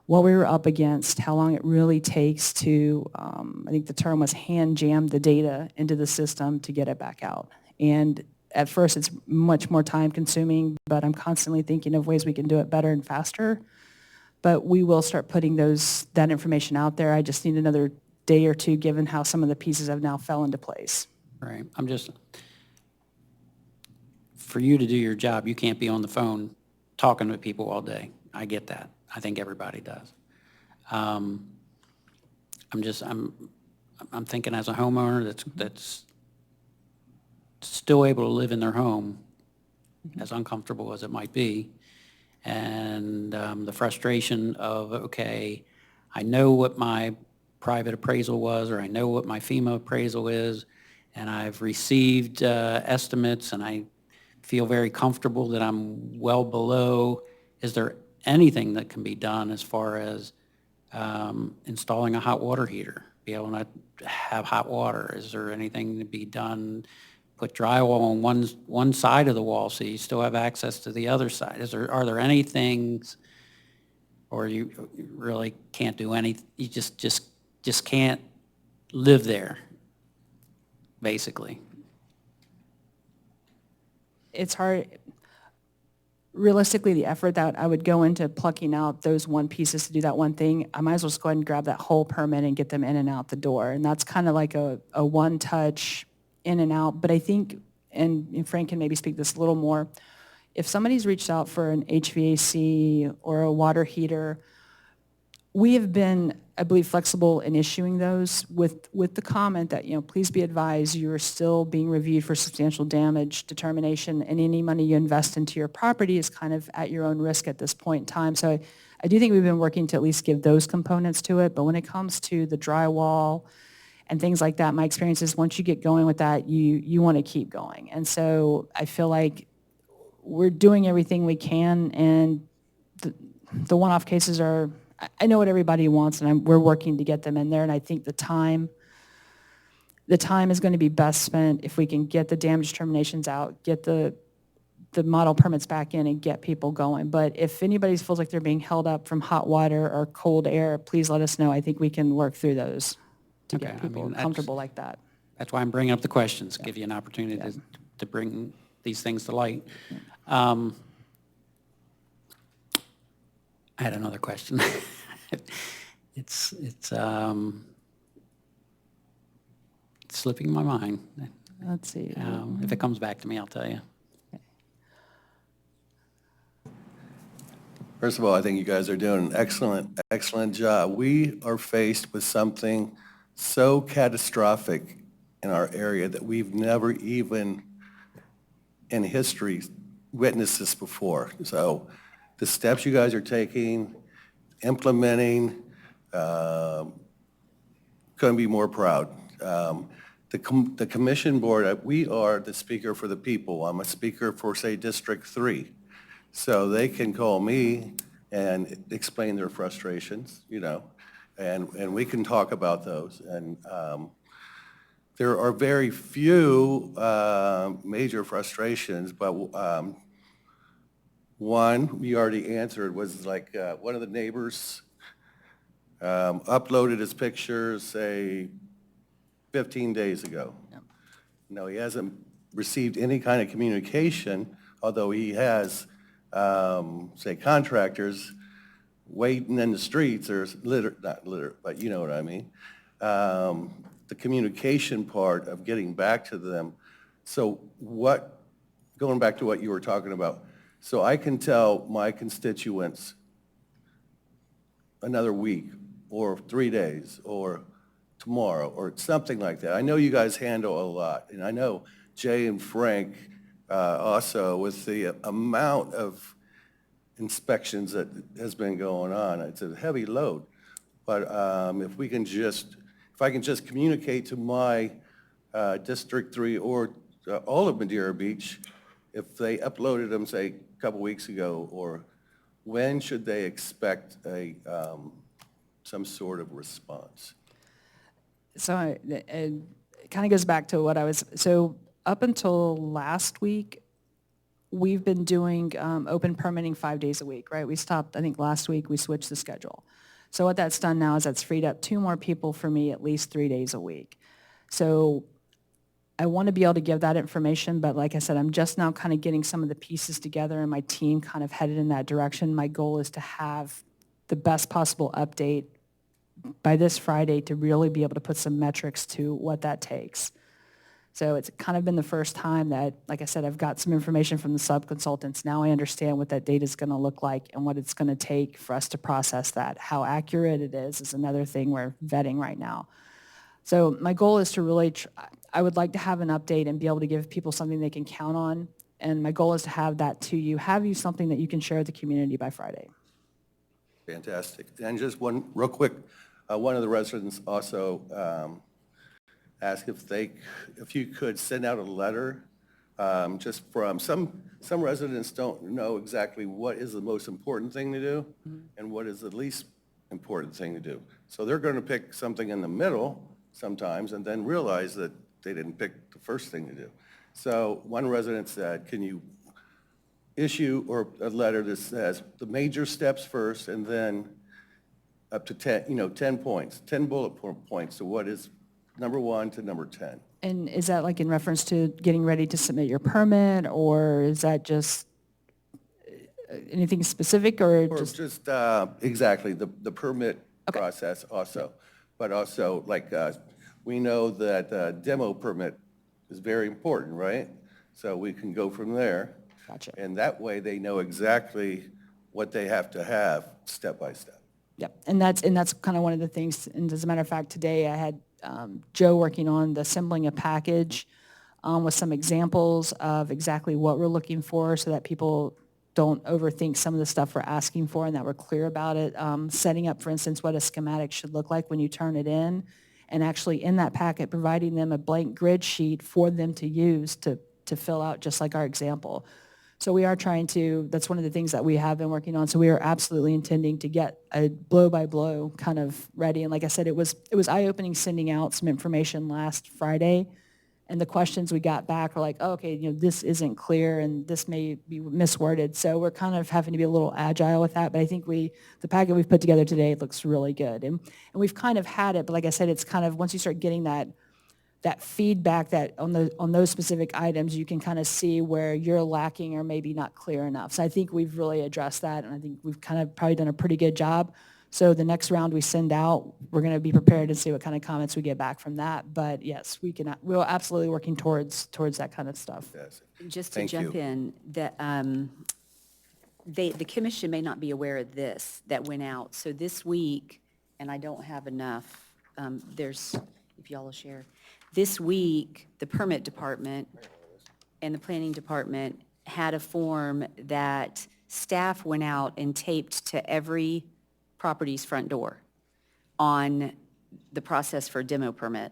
[SPEAKER 6] what we were up against, how long it really takes to, I think the term was hand jam the data into the system to get it back out. And at first it's much more time consuming, but I'm constantly thinking of ways we can do it better and faster. But we will start putting that information out there. I just need another day or two given how some of the pieces have now fell into place.
[SPEAKER 8] Right. For you to do your job, you can't be on the phone talking to people all day. I get that. I think everybody does. I'm thinking as a homeowner that's still able to live in their home, as uncomfortable as it might be, and the frustration of, okay, I know what my private appraisal was, or I know what my FEMA appraisal is, and I've received estimates, and I feel very comfortable that I'm well below. Is there anything that can be done as far as installing a hot water heater, be able to have hot water? Is there anything to be done, put drywall on one side of the wall so you still have access to the other side? Are there any things, or you really can't do anything, you just can't live there, basically?
[SPEAKER 6] It's hard. Realistically, the effort that I would go into plucking out those one pieces to do that one thing, I might as well just go ahead and grab that whole permit and get them in and out the door. And that's kind of like a one-touch in and out. But I think, and Frank can maybe speak this a little more, if somebody's reached out for an HVAC or a water heater, we have been, I believe, flexible in issuing those with the comment that, please be advised, you are still being reviewed for substantial damage determination, and any money you invest into your property is kind of at your own risk at this point in time. So I do think we've been working to at least give those components to it, but when it comes to the drywall and things like that, my experience is once you get going with that, you want to keep going. And so I feel like we're doing everything we can, and the one-off cases are, I know what everybody wants, and we're working to get them in there, and I think the time is going to be best spent if we can get the damage determinations out, get the model permits back in, and get people going. But if anybody feels like they're being held up from hot water or cold air, please let us know. I think we can work through those to
[SPEAKER 8] Okay,
[SPEAKER 6] get
[SPEAKER 8] I
[SPEAKER 6] people
[SPEAKER 8] mean, that's-
[SPEAKER 6] comfortable like that.
[SPEAKER 8] That's why I'm bringing up the questions, give you an opportunity to bring these things to light. I had another question. It's slipping my mind.
[SPEAKER 6] Let's see.
[SPEAKER 8] If it comes back to me, I'll tell you.
[SPEAKER 9] First of all, I think you guys are doing an excellent, excellent job. We are faced with something so catastrophic in our area that we've never even in history witnessed this before. So the steps you guys are taking, implementing, couldn't be more proud. The commission board, we are the speaker for the people. I'm a speaker for, say, District 3. So they can call me and explain their frustrations, and we can talk about those. And there are very few major frustrations, but one we already answered was like one of the neighbors uploaded his pictures, say, 15 days ago. No, he hasn't received any kind of communication, although he has, say, contractors waiting in the streets, or not litter, but you know what I mean. The communication part of getting back to them. So going back to what you were talking about, so I can tell my constituents another week, or 3 days, or tomorrow, or something like that. I know you guys handle a lot, and I know Jay and Frank also, with the amount of inspections that has been going on, it's a heavy load. But if I can just communicate to my District 3 or all of Madeira Beach, if they uploaded them, say, a couple weeks ago, or when should they expect some sort of response?
[SPEAKER 6] So it kind of goes back to what so up until last week, we've been doing open permitting 5 days a week, right? We stopped, I think last week we switched the schedule. So what that's done now is that's freed up 2 more people for me at least 3 days a week. So I want to be able to give that information, but like I said, I'm just now kind of getting some of the pieces together, and my team kind of headed in that direction. My goal is to have the best possible update by this Friday to really be able to put some metrics to what that takes. So it's kind of been the first time that, like I said, I've got some information from the sub-consultants. Now I understand what that data is going to look like and what it's going to take for us to process that. How accurate it is another thing we're vetting right now. So my goal is to really, I would like to have an update and be able to give people something they can count on. And my goal is to have that to you, have you something that you can share with the community by Friday.
[SPEAKER 9] Fantastic. And just one real quick, one of the residents also asked if you could send out a letter, just from some residents don't know exactly what is the most important thing to do and what is the least important thing to do. So they're going to pick something in the middle sometimes and then realize that they didn't pick the first thing to do. So one resident said, can you issue a letter that says the major steps first and then up to 10 points, 10 bullet points to what is number 1 to number 10.
[SPEAKER 6] And is that like in reference to getting ready to submit your permit, or is that just anything specific, or just?
[SPEAKER 9] Exactly, the permit process also. But also, like, we know that demo permit is very important, right? So we can go from there.
[SPEAKER 6] Gotcha.
[SPEAKER 9] And that way they know exactly what they have to have step by step.
[SPEAKER 6] Yep, and that's kind of one of the things, and as a matter of fact, today I had Joe working on the assembling a package with some examples of exactly what we're looking for so that people don't overthink some of the stuff we're asking for and that we're clear about it. Setting up, for instance, what a schematic should look like when you turn it in, and actually in that packet, providing them a blank grid sheet for them to use to fill out, just like our example. So we are trying to, that's one of the things that we have been working on. So we are absolutely intending to get a blow-by-blow kind of ready. And like I said, it was eye-opening sending out some information last Friday. And the questions we got back were like, oh, okay, this isn't clear and this may be misworded. So we're kind of having to be a little agile with that. But I think the packet we've put together today looks really good. And we've kind of had it, but like I said, it's kind of, once you start getting that feedback that on those specific items, you can kind of see where you're lacking or maybe not clear enough. So I think we've really addressed that, and I think we've kind of probably done a pretty good job. So the next round we send out, we're going to be prepared to see what kind of comments we get back from that. But yes, we're absolutely working towards that kind of stuff.
[SPEAKER 9] Yes.
[SPEAKER 1] Just to
[SPEAKER 9] Thank
[SPEAKER 1] jump
[SPEAKER 9] you.
[SPEAKER 1] in, that the commission may not be aware of this that went out. So this week, and I don't have enough, if y'all will share. This week, the permit department and the planning department had a form that staff went out and taped to every property's front door on the process for a demo permit.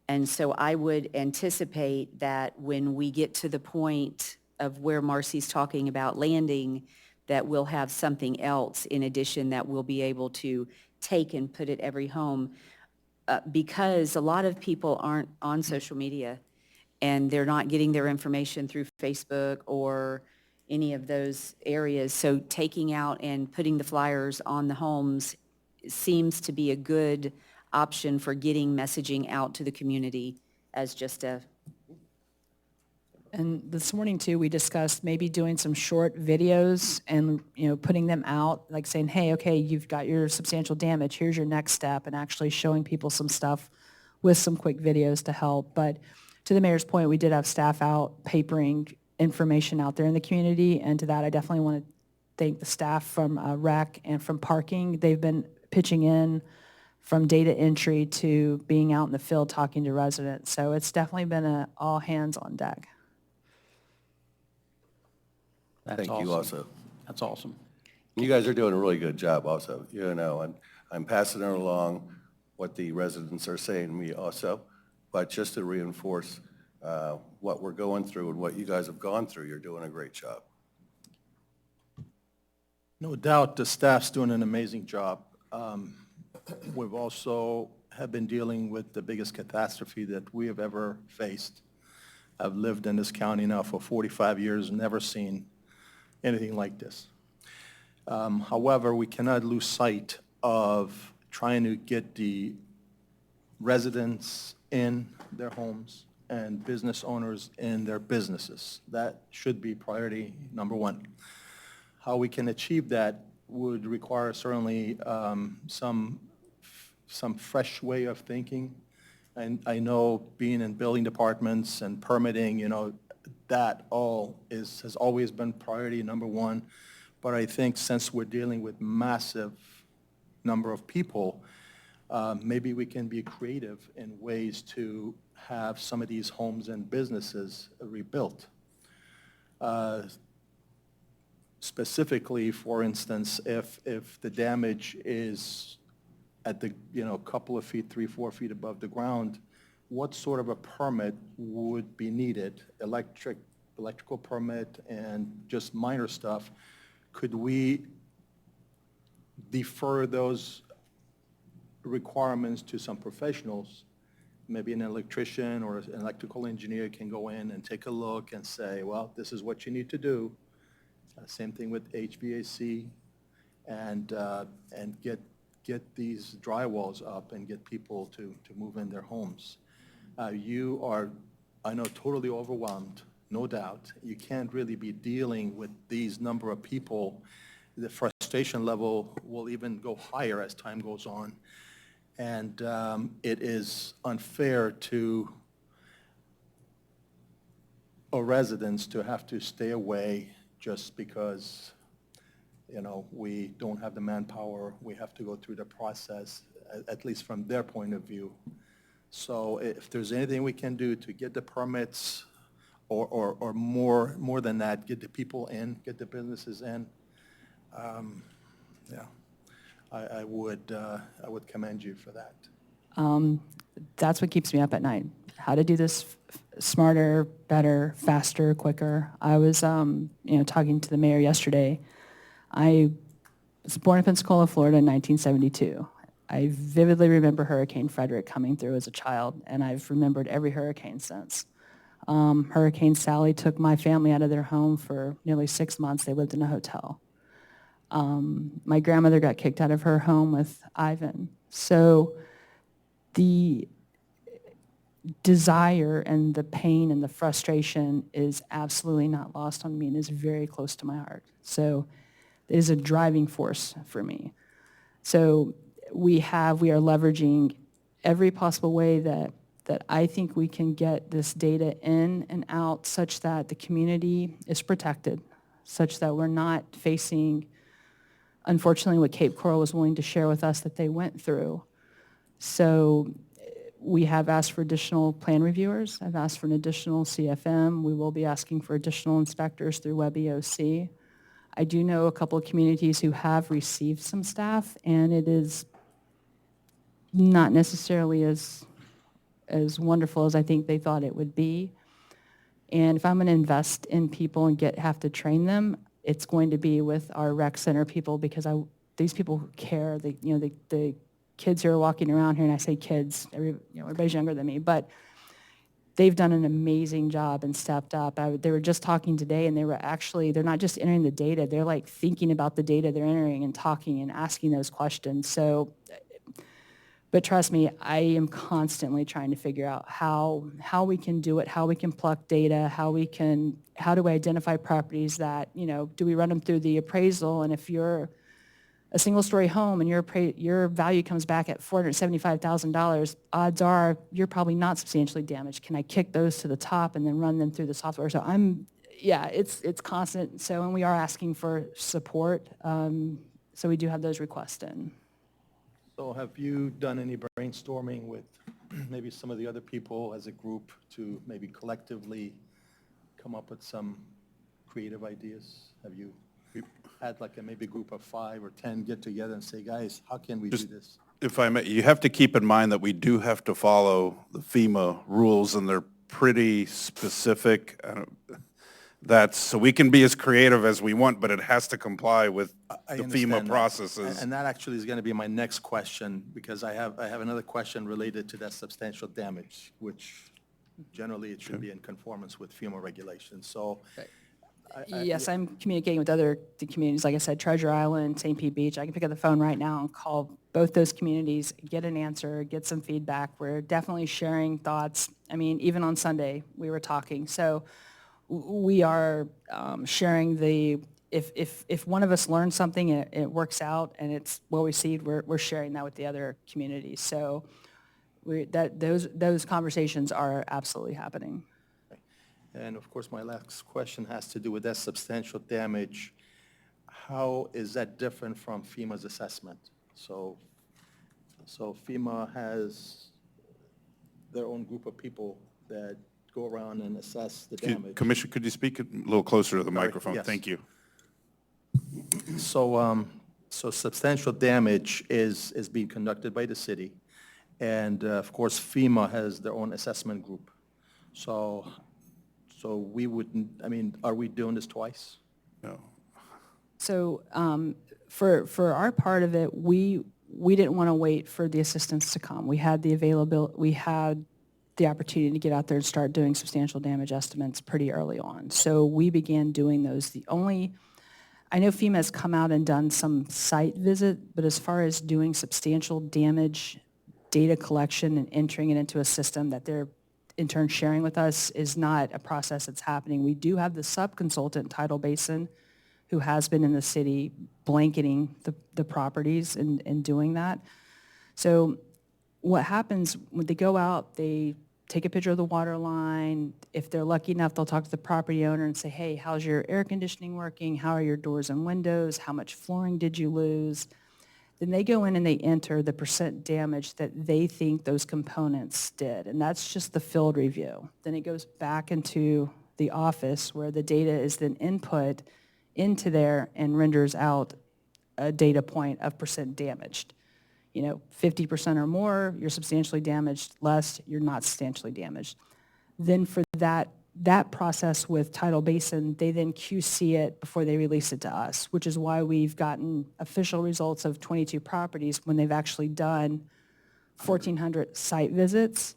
[SPEAKER 1] And so I would anticipate that when we get to the point of where Marcy's talking about landing, that we'll have something else in addition that we'll be able to take and put at every home. Because a lot of people aren't on social media and they're not getting their information through Facebook or any of those areas. So taking out and putting the flyers on the homes seems to be a good option for getting messaging out to the community as just a.
[SPEAKER 6] And this morning too, we discussed maybe doing some short videos and, putting them out, like saying, hey, okay, you've got your substantial damage, here's your next step, and actually showing people some stuff with some quick videos to help. But to the mayor's point, we did have staff out papering information out there in the community, and to that, I definitely want to thank the staff from rec and from parking. They've been pitching in from data entry to being out in the field talking to residents. So it's definitely been all hands on deck.
[SPEAKER 8] That's
[SPEAKER 9] Thank you
[SPEAKER 8] awesome.
[SPEAKER 9] also.
[SPEAKER 8] That's awesome.
[SPEAKER 9] You guys are doing a really good job also, and I'm passing it along what the residents are saying to me also, but just to reinforce what we're going through and what you guys have gone through, you're doing a great job.
[SPEAKER 4] No doubt, the staff's doing an amazing job. We've also have been dealing with the biggest catastrophe that we have ever faced. I've lived in this county now for 45 years, never seen anything like this. However, we cannot lose sight of trying to get the residents in their homes and business owners in their businesses. That should be priority number one. How we can achieve that would require certainly some fresh way of thinking. And I know being in building departments and permitting, that all has always been priority number one. But I think since we're dealing with massive number of people, maybe we can be creative in ways to have some of these homes and businesses rebuilt. Specifically, for instance, if the damage is at the, couple of feet, 3-4 feet above the ground, what sort of a permit would be needed? Electrical permit and just minor stuff. Could we defer those requirements to some professionals? Maybe an electrician or an electrical engineer can go in and take a look and say, well, this is what you need to do. Same thing with HVAC, and get these drywalls up and get people to move in their homes. You are, I know, totally overwhelmed, no doubt. You can't really be dealing with these number of people. The frustration level will even go higher as time goes on. And it is unfair to our residents to have to stay away just because we don't have the manpower, we have to go through the process, at least from their point of view. So if there's anything we can do to get the permits, or more than that, get the people in, get the businesses in, yeah, I would commend you for that.
[SPEAKER 6] That's what keeps me up at night. How to do this smarter, better, faster, quicker. I was, talking to the mayor yesterday. I was born in Pensacola, Florida in 1972. I vividly remember Hurricane Frederick coming through as a child, and I've remembered every hurricane since. Hurricane Sally took my family out of their home for nearly 6 months. They lived in a hotel. My grandmother got kicked out of her home with Ivan. So the desire and the pain and the frustration is absolutely not lost on me and is very close to my heart. So it is a driving force for me. So we are leveraging every possible way that I think we can get this data in and out such that the community is protected, such that we're not facing, unfortunately, what Cape Coral was willing to share with us that they went through. So we have asked for additional plan reviewers. I've asked for an additional CFM. We will be asking for additional inspectors through BOC. I do know a couple of communities who have received some staff, and it is not necessarily as wonderful as I think they thought it would be. And if I'm going to invest in people and have to train them, it's going to be with our rec center people, because these people care. The kids who are walking around here, and I say kids, everybody's younger than me, but they've done an amazing job and stepped up. They were just talking today, and they're not just entering the data, they're like thinking about the data they're entering and talking and asking those questions. So, but trust me, I am constantly trying to figure out how we can do it, how we can pluck data, how do we identify properties that, do we run them through the appraisal, and if you're a single-story home and your value comes back at $475,000, odds are you're probably not substantially damaged. Can I kick those to the top and then run them through the software? So it's constant. So, and we are asking for support. So we do have those requests in.
[SPEAKER 4] So have you done any brainstorming with maybe some of the other people as a group to maybe collectively come up with some creative ideas? Have you had like a maybe group of 5 or 10 get together and say, guys, how can we do this?
[SPEAKER 5] If I may, you have to keep in mind that we do have to follow the FEMA rules, and they're pretty specific. So we can be as creative as we want, but it has to comply with
[SPEAKER 4] I
[SPEAKER 5] the
[SPEAKER 4] understand
[SPEAKER 5] FEMA
[SPEAKER 4] that.
[SPEAKER 5] processes.
[SPEAKER 4] And that actually is going to be my next question, because I have another question related to that substantial damage, which generally it should be in conformance with FEMA regulations. So
[SPEAKER 6] Yes, I'm communicating with the communities, like I said, Treasure Island, St. Pete Beach. I can pick up the phone right now and call both those communities, get an answer, get some feedback. We're definitely sharing thoughts. I mean, even on Sunday, we were talking. So we are sharing if one of us learns something and it works out and it's well received, we're sharing that with the other communities. So those conversations are absolutely happening.
[SPEAKER 4] And of course, my last question has to do with that substantial damage. How is that different from FEMA's assessment? So FEMA has their own group of people that go around and assess the damage.
[SPEAKER 5] Commissioner, could you speak a little closer to the microphone?
[SPEAKER 4] yes.
[SPEAKER 5] Thank you.
[SPEAKER 4] So substantial damage is being conducted by the city. And of course, FEMA has their own assessment group. So we wouldn't, are we doing this twice?
[SPEAKER 5] No.
[SPEAKER 6] So for our part of it, we didn't want to wait for the assistance to come. We had the availability, we had the opportunity to get out there and start doing substantial damage estimates pretty early on. So we began doing those. I know FEMA has come out and done some site visit, but as far as doing substantial damage data collection and entering it into a system that they're in turn sharing with us is not a process that's happening. We do have the sub-consultant, Tidal Basin, who has been in the city blanketing the properties and doing that. So what happens when they go out, they take a picture of the water line. If they're lucky enough, they'll talk to the property owner and say, hey, how's your air conditioning working? How are your doors and windows? How much flooring did you lose? Then they go in and they enter the percent damage that they think those components did. And that's just the field review. Then it goes back into the office where the data is then input into there and renders out a data point of percent damaged. 50% or more, you're substantially damaged. Less, you're not substantially damaged. Then for that process with Tidal Basin, they then QC it before they release it to us, which is why we've gotten official results of 22 properties when they've actually done 1,400 site visits.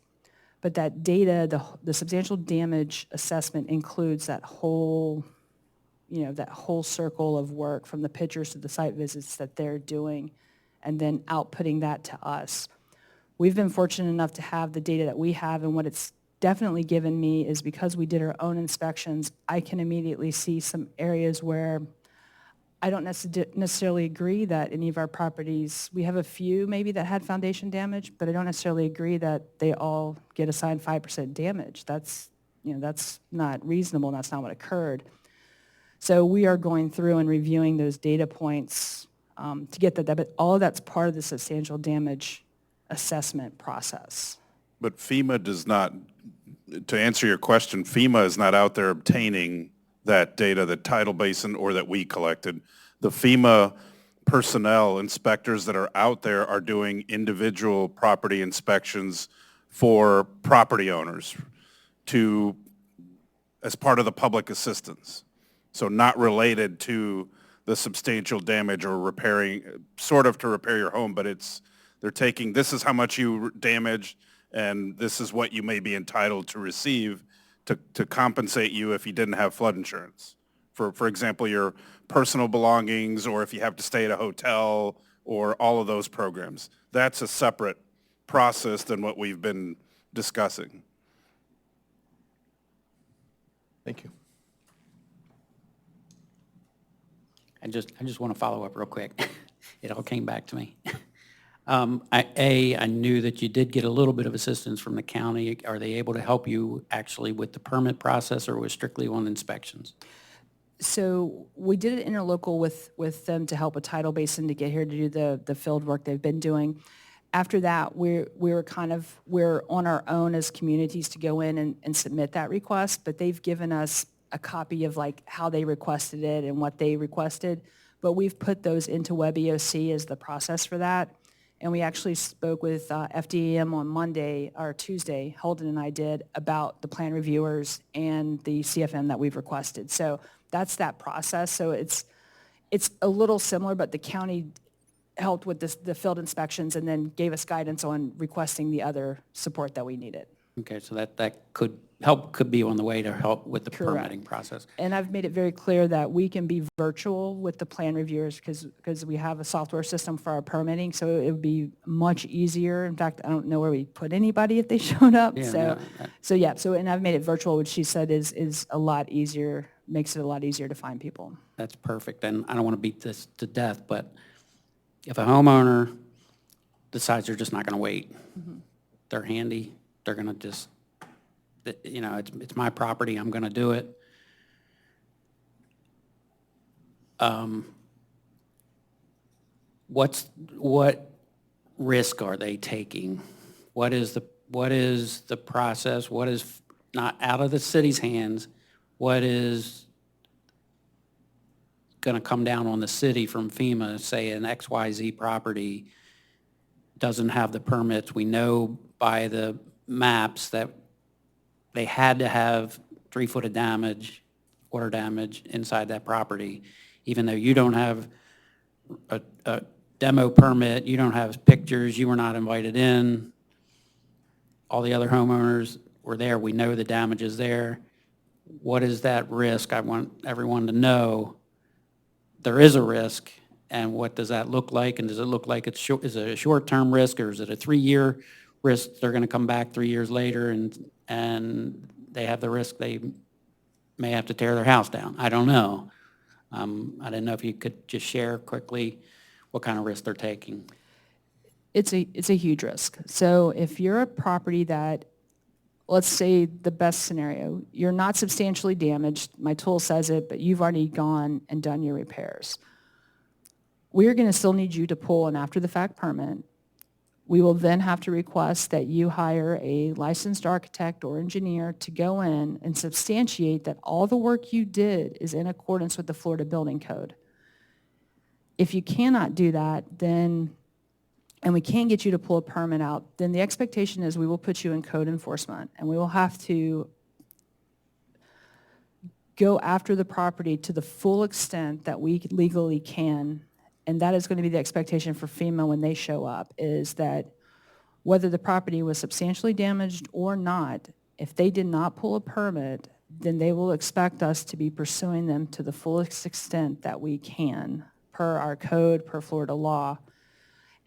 [SPEAKER 6] But that data, the substantial damage assessment includes that whole circle of work from the pictures to the site visits that they're doing and then outputting that to us. We've been fortunate enough to have the data that we have, and what it's definitely given me is because we did our own inspections, I can immediately see some areas where I don't necessarily agree that any of our properties, we have a few maybe that had foundation damage, but I don't necessarily agree that they all get assigned 5% damage. That's not reasonable, and that's not what occurred. So we are going through and reviewing those data points to get that, but all of that's part of the substantial damage assessment process.
[SPEAKER 5] But FEMA does not, to answer your question, FEMA is not out there obtaining that data, that Tidal Basin or that we collected. The FEMA personnel, inspectors that are out there are doing individual property inspections for property owners as part of the public assistance. So not related to the substantial damage or repairing, sort of to repair your home, but they're taking, this is how much you damaged, and this is what you may be entitled to receive to compensate you if you didn't have flood insurance. For example, your personal belongings, or if you have to stay at a hotel, or all of those programs. That's a separate process than what we've been discussing.
[SPEAKER 4] Thank you.
[SPEAKER 8] I just want to follow up real quick. It all came back to me. I knew that you did get a little bit of assistance from the county. Are they able to help you actually with the permit process, or was strictly on inspections?
[SPEAKER 6] So we did an interlocal with them to help with Tidal Basin to get here to do the field work they've been doing. After that, we're on our own as communities to go in and submit that request, but they've given us a copy of like how they requested it and what they requested, but we've put those into WebEOC as the process for that. And we actually spoke with FDEM on Monday or Tuesday, Holden and I did, about the plan reviewers and the CFM that we've requested. So that's that process. So it's a little similar, but the county helped with the field inspections and then gave us guidance on requesting the other support that we needed.
[SPEAKER 8] Okay, so that could be on the way to help with the permitting process.
[SPEAKER 6] And I've made it very clear that we can be virtual with the plan reviewers because we have a software system for our permitting, so it would be much easier. In fact, I don't know where we put anybody if they showed up.
[SPEAKER 8] Yeah,
[SPEAKER 6] And I've made it virtual, which she said is a lot easier, makes it a lot easier to find people.
[SPEAKER 8] That's perfect, and I don't want to beat this to death, but if a homeowner decides they're just not going to wait, they're handy, they're going to just, it's my property, I'm going to do it. What risk are they taking? What is the process? What is not out of the city's hands? What is going to come down on the city from FEMA, say an XYZ property doesn't have the permits? We know by the maps that they had to have 3 foot of damage, water damage inside that property, even though you don't have a demo permit, you don't have pictures, you were not invited in. All the other homeowners were there. We know the damage is there. What is that risk? I want everyone to know there is a risk, and what does that look like? And does it look like is it a short-term risk, or is it a 3-year risk? They're going to come back 3 years later and they have the risk they may have to tear their house down. I don't know. I didn't know if you could just share quickly what kind of risk they're taking.
[SPEAKER 6] It's a huge risk. So if you're a property that let's say the best scenario, you're not substantially damaged, my tool says it, but you've already gone and done your repairs. We're going to still need you to pull an after-the-fact permit. We will then have to request that you hire a licensed architect or engineer to go in and substantiate that all the work you did is in accordance with the Florida Building Code. If you cannot do that, then, and we can't get you to pull a permit out, then the expectation is we will put you in code enforcement, and we will have to go after the property to the full extent that we legally can. And that is going to be the expectation for FEMA when they show up, is that whether the property was substantially damaged or not, if they did not pull a permit, then they will expect us to be pursuing them to the fullest extent that we can, per our code, per Florida law.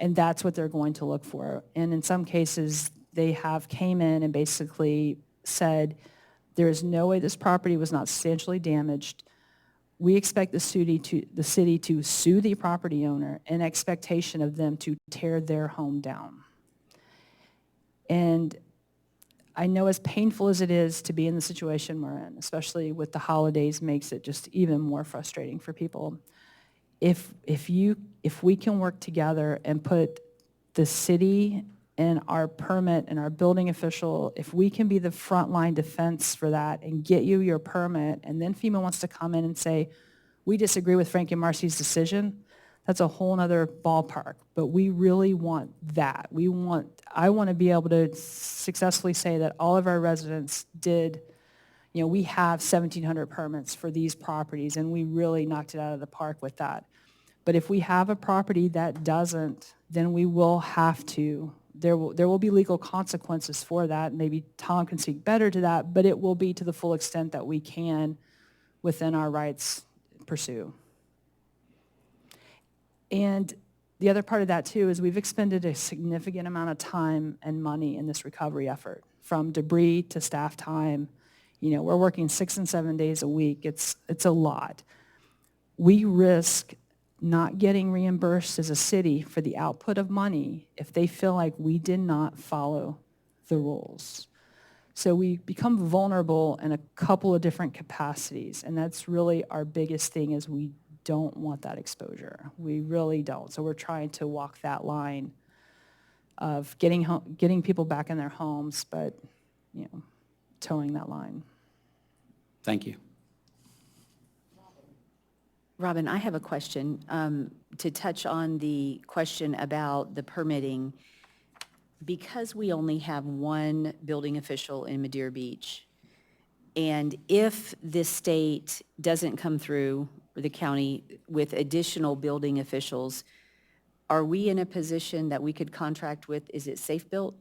[SPEAKER 6] And that's what they're going to look for. And in some cases, they have came in and basically said, there is no way this property was not substantially damaged. We expect the city to sue the property owner in expectation of them to tear their home down. And I know as painful as it is to be in the situation we're in, especially with the holidays, makes it just even more frustrating for people. If we can work together and put the city and our permit and our building official, if we can be the frontline defense for that and get you your permit, and then FEMA wants to come in and say, we disagree with Frank and Marcy's decision, that's a whole nother ballpark. But we really want that. I want to be able to successfully say that all of our residents did, we have 1,700 permits for these properties, and we really knocked it out of the park with that. But if we have a property that doesn't, then we will have to. There will be legal consequences for that. Maybe Tom can speak better to that, but it will be to the full extent that we can, within our rights, pursue. And the other part of that, too, is we've expended a significant amount of time and money in this recovery effort, from debris to staff time. We're working 6 and 7 days a week. It's a lot. We risk not getting reimbursed as a city for the output of money if they feel like we did not follow the rules. So we become vulnerable in a couple of different capacities, and that's really our biggest thing, is we don't want that exposure. We really don't. So we're trying to walk that line of getting people back in their homes, but, towing that line.
[SPEAKER 8] Thank you.
[SPEAKER 1] Robin, I have a question to touch on the question about the permitting. Because we only have one building official in Madeira Beach, and if the state doesn't come through, or the county, with additional building officials, are we in a position that we could contract with, is it Safe Built,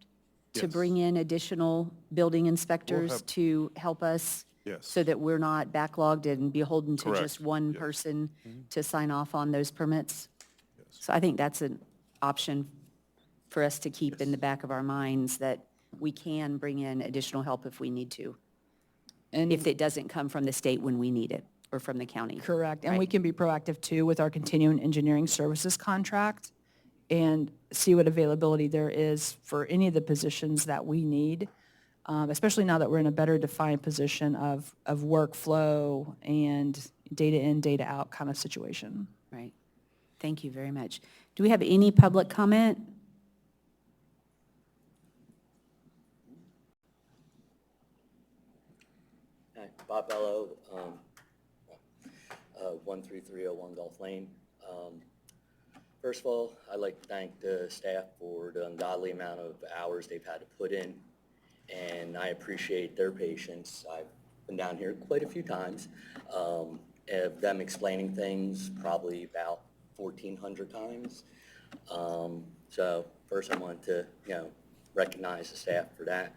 [SPEAKER 1] to
[SPEAKER 5] Yes.
[SPEAKER 1] bring in additional building inspectors
[SPEAKER 5] have-
[SPEAKER 1] to help us?
[SPEAKER 5] Yes.
[SPEAKER 1] So that we're not backlogged and beholden to
[SPEAKER 5] Correct.
[SPEAKER 1] just one
[SPEAKER 5] Yes.
[SPEAKER 1] person to sign off on those permits? So I think that's an option for us to keep in the back of our minds, that we can bring in additional help if we need to,
[SPEAKER 6] And
[SPEAKER 1] if it doesn't come from the state when we need it, or from the county.
[SPEAKER 6] correct. And we
[SPEAKER 1] Right.
[SPEAKER 6] can be proactive, too, with our continuing engineering services contract and see what availability there is for any of the positions that we need, especially now that we're in a better defined position of workflow and data in, data out kind of situation.
[SPEAKER 1] Right. Thank you very much. Do we have any public comment?
[SPEAKER 10] Hi, Bob Bello, 13301 Gulf Lane. First of all, I'd like to thank the staff for the ungodly amount of hours they've had to put in, and I appreciate their patience. I've been down here quite a few times, of them explaining things probably about 1,400 times. So first I want to, recognize the staff for that.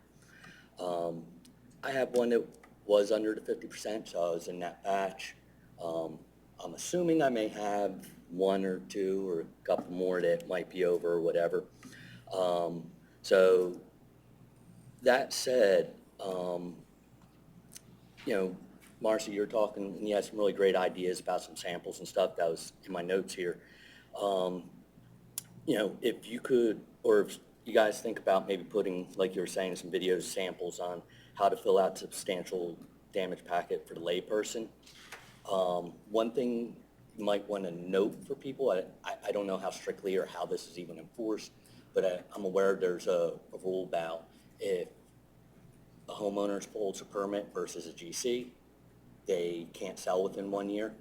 [SPEAKER 10] I have one that was under the 50%, so I was in that batch. I'm assuming I may have one or two or a couple more that might be over or whatever. So that said, Marcy, you're talking, and you had some really great ideas about some samples and stuff that was in my notes here. If you could, or if you guys think about maybe putting, like you were saying, some videos, samples on how to fill out substantial damage packet for the layperson. One thing you might want to note for people, I don't know how strictly or how this is even enforced, but I'm aware there's a rule about if a homeowner holds a permit versus a GC, they can't sell within 1 year.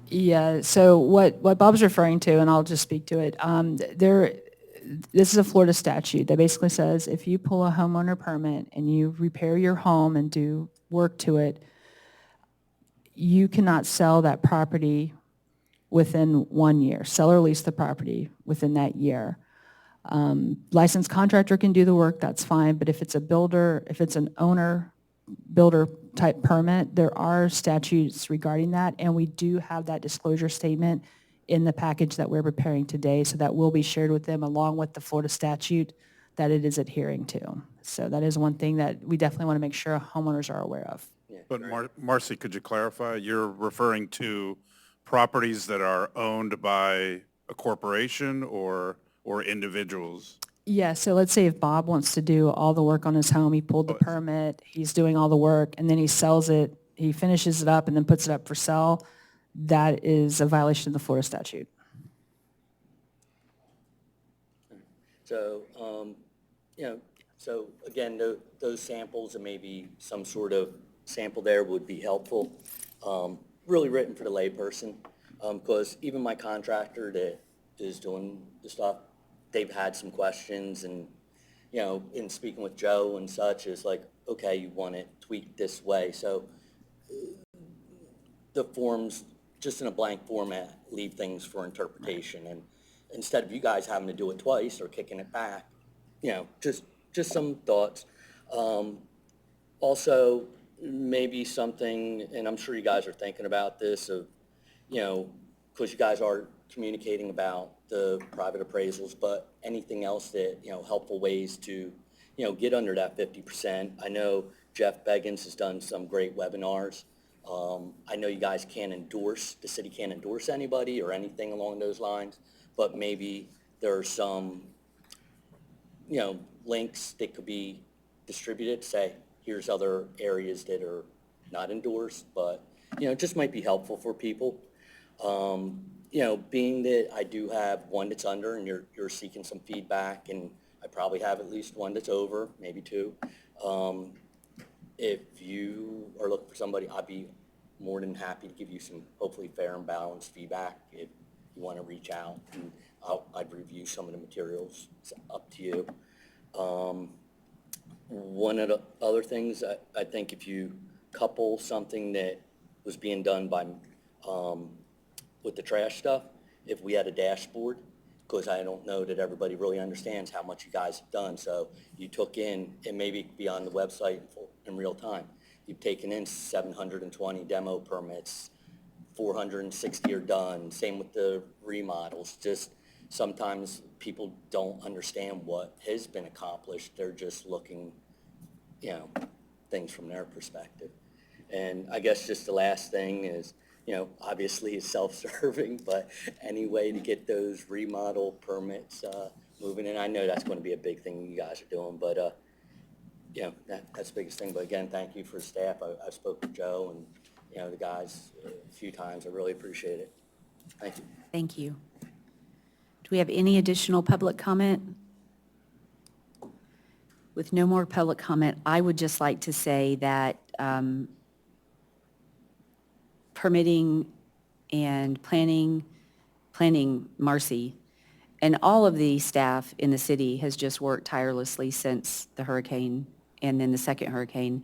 [SPEAKER 6] Yeah, so what Bob's referring to, and I'll just speak to it, this is a Florida statute that basically says if you pull a homeowner permit and you repair your home and do work to it, you cannot sell that property within 1 year. Sell or lease the property within that year. Licensed contractor can do the work, that's fine, but if it's a builder, if it's an owner, builder type permit, there are statutes regarding that, and we do have that disclosure statement in the package that we're preparing today, so that will be shared with them along with the Florida statute that it is adhering to. So that is one thing that we definitely want to make sure homeowners are aware of.
[SPEAKER 5] But Marcy, could you clarify? You're referring to properties that are owned by a corporation or individuals?
[SPEAKER 6] Yeah, so let's say if Bob wants to do all the work on his home, he pulled the permit, he's doing all the work, and then he sells it, he finishes it up and then puts it up for sale, that is a violation of the Florida statute.
[SPEAKER 10] So, so again, those samples and maybe some sort of sample there would be helpful. Really written for the layperson, because even my contractor that is doing the stuff, they've had some questions, and, in speaking with Joe and such, is like, okay, you want it tweaked this way. So the forms, just in a blank format, leave things for interpretation. And instead of you guys having to do it twice or kicking it back, just some thoughts. Also, maybe something, and I'm sure you guys are thinking about this, of, because you guys are communicating about the private appraisals, but anything else that, helpful ways to, get under that 50%. I know Jeff Beggins has done some great webinars. I know you guys can't endorse, the city can't endorse anybody or anything along those lines, but maybe there are some, links that could be distributed, say, here's other areas that are not endorsed, but, it just might be helpful for people. Being that I do have one that's under and you're seeking some feedback, and I probably have at least one that's over, maybe two. If you are looking for somebody, I'd be more than happy to give you some hopefully fair and balanced feedback if you want to reach out, and I'd review some of the materials. It's up to you. One of the other things, I think if you couple something that was being done by with the trash stuff, if we had a dashboard, because I don't know that everybody really understands how much you guys have done. So you took in, and maybe be on the website in real time, you've taken in 720 demo permits, 460 are done, same with the remodels. Just sometimes people don't understand what has been accomplished. They're just looking, things from their perspective. And I guess just the last thing is, obviously it's self-serving, but any way to get those remodel permits moving in. I know that's going to be a big thing you guys are doing, but, that's the biggest thing. But again, thank you for the staff. I spoke with Joe and, the guys a few times. I really appreciate it. Thank you.
[SPEAKER 1] Thank you. Do we have any additional public comment? With no more public comment, I would just like to say that permitting and planning, Marcy, and all of the staff in the city has just worked tirelessly since the hurricane and then the second hurricane.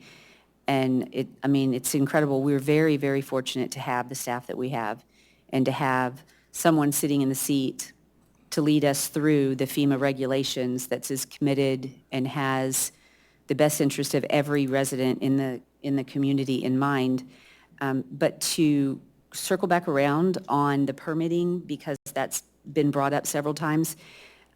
[SPEAKER 1] And it's incredible. We're very, very fortunate to have the staff that we have, and to have someone sitting in the seat to lead us through the FEMA regulations that's as committed and has the best interest of every resident in the community in mind. But to circle back around on the permitting, because that's been brought up several times,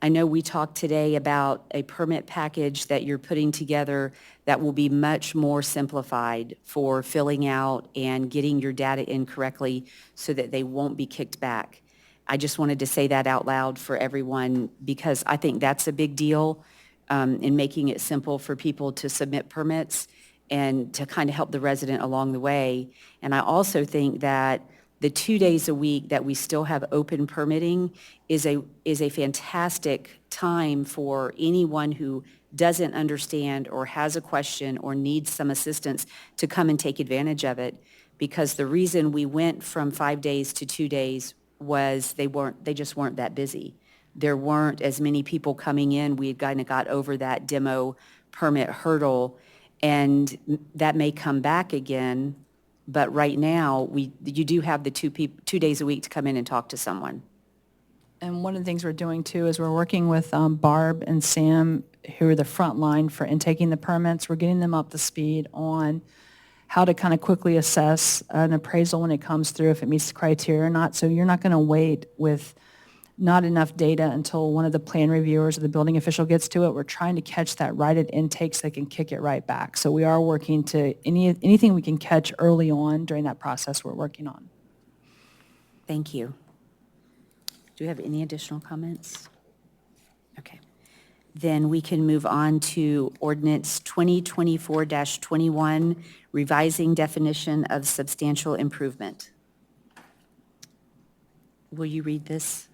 [SPEAKER 1] I know we talked today about a permit package that you're putting together that will be much more simplified for filling out and getting your data in correctly so that they won't be kicked back. I just wanted to say that out loud for everyone because I think that's a big deal in making it simple for people to submit permits and to kind of help the resident along the way. And I also think that the 2 days a week that we still have open permitting is a fantastic time for anyone who doesn't understand or has a question or needs some assistance to come and take advantage of it. Because the reason we went from 5 days to 2 days was they just weren't that busy. There weren't as many people coming in. We had kind of got over that demo permit hurdle, and that may come back again. But right now, you do have the 2 days a week to come in and talk to someone.
[SPEAKER 6] And one of the things we're doing too is we're working with Barb and Sam, who are the front line for intaking the permits. We're getting them up to speed on how to kind of quickly assess an appraisal when it comes through, if it meets the criteria or not. So you're not going to wait with not enough data until one of the plan reviewers or the building official gets to it. We're trying to catch that right at intake so they can kick it right back. So we are working to, anything we can catch early on during that process, we're working on.
[SPEAKER 1] Thank you. Do you have any additional comments? Okay. Then we can move on to ordinance 2024-21, revising definition of substantial improvement. Will you read this,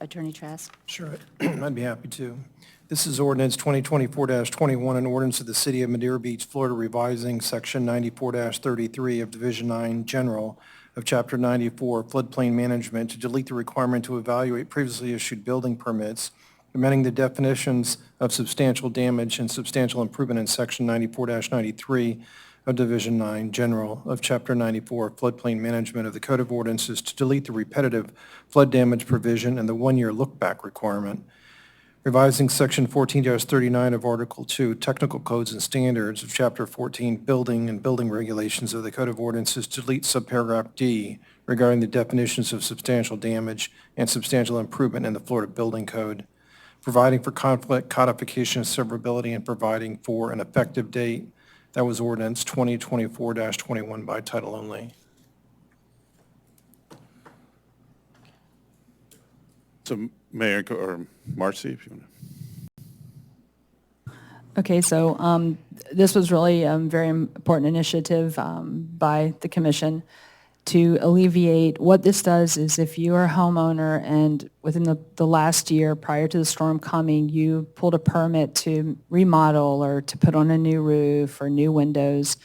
[SPEAKER 1] Attorney Trask?
[SPEAKER 11] Sure, I'd be happy to. This is ordinance 2024-21, an ordinance of the City of Madeira Beach, Florida, revising Section 94-33 of Division 9 General of Chapter 94 Floodplain Management to delete the requirement to evaluate previously issued building permits, amending the definitions of substantial damage and substantial improvement in Section 94-93 of Division 9 General of Chapter 94 Floodplain Management of the Code of Ordinances to delete the repetitive flood damage provision and the one-year look-back requirement, revising Section 14-39 of Article 2 Technical Codes and Standards of Chapter 14 Building and Building Regulations of the Code of Ordinances to delete subparagraph D regarding the definitions of substantial damage and substantial improvement in the Florida Building Code, providing for conflict codification and severability, and providing for an effective date. That was ordinance 2024-21 by title only.
[SPEAKER 5] So Mayor, or Marcy, if you want to.
[SPEAKER 6] Okay, so this was really a very important initiative by the commission to alleviate. What this does is if you are a homeowner and within the last year prior to the storm coming, you pulled a permit to remodel or to put on a new roof or new windows,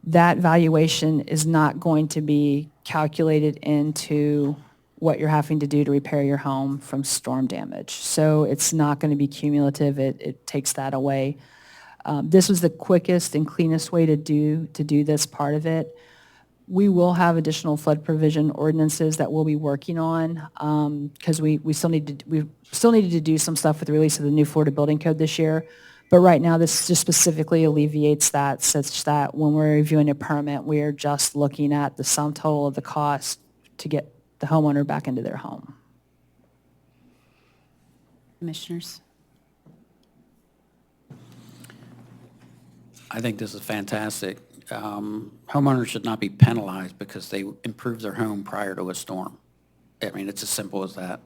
[SPEAKER 6] that valuation is not going to be calculated into what you're having to do to repair your home from storm damage. So it's not going to be cumulative. It takes that away. This was the quickest and cleanest way to do this part of it. We will have additional flood provision ordinances that we'll be working on because we still needed to do some stuff with the release of the new Florida Building Code this year. But right now, this just specifically alleviates that, such that when we're reviewing a permit, we are just looking at the sum total of the cost to get the homeowner back into their home.
[SPEAKER 1] Commissioners?
[SPEAKER 8] I think this is fantastic. Homeowners should not be penalized because they improved their home prior to a storm. I mean, it's as simple as that.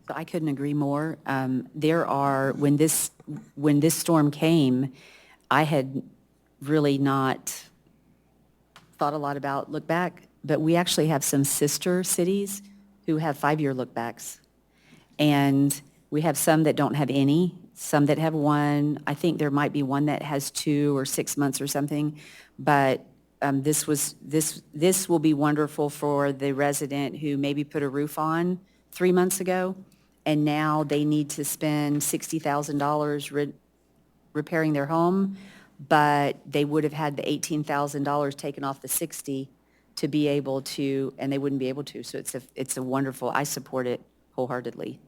[SPEAKER 1] So I couldn't agree more. When this storm came, I had really not thought a lot about look back, but we actually have some sister cities who have 5-year look backs. And we have some that don't have any, some that have 1. I think there might be one that has 2 or 6 months or something. But this will be wonderful for the resident who maybe put a roof on 3 months ago, and now they need to spend $60,000 repairing their home, but they would have had the $18,000 taken off the 60 to be able to, and they wouldn't be able to. So it's a wonderful, I support it wholeheartedly.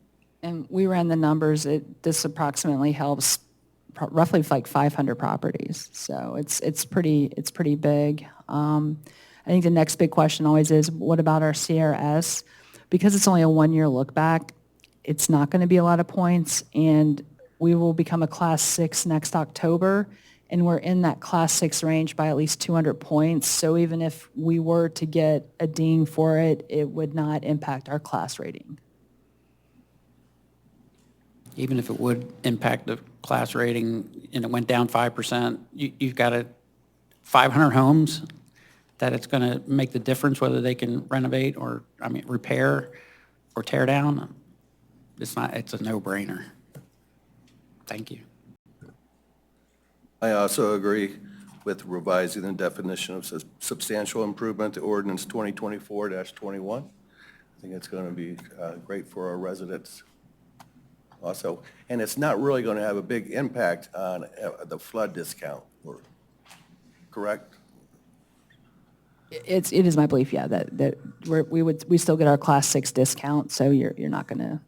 [SPEAKER 6] And we ran the numbers. This approximately helps roughly like 500 properties. So it's pretty big. I think the next big question always is, what about our CRS? Because it's only a 1-year look back, it's not going to be a lot of points, and we will become a Class 6 next October. and we're in that Class 6 range by at least 200 points. So even if we were to get a ding for it, it would not impact our class rating.
[SPEAKER 8] Even if it would impact the class rating and it went down 5%, you've got 500 homes that it's going to make the difference whether they can renovate or, repair or tear down. It's a no-brainer. Thank you.
[SPEAKER 9] I also agree with revising the definition of substantial improvement to ordinance 2024-21. I think it's going to be great for our residents also. And it's not really going to have a big impact on the flood discount, correct?
[SPEAKER 6] It is my belief, yeah, that we still get our Class 6 discount, so you're not going to,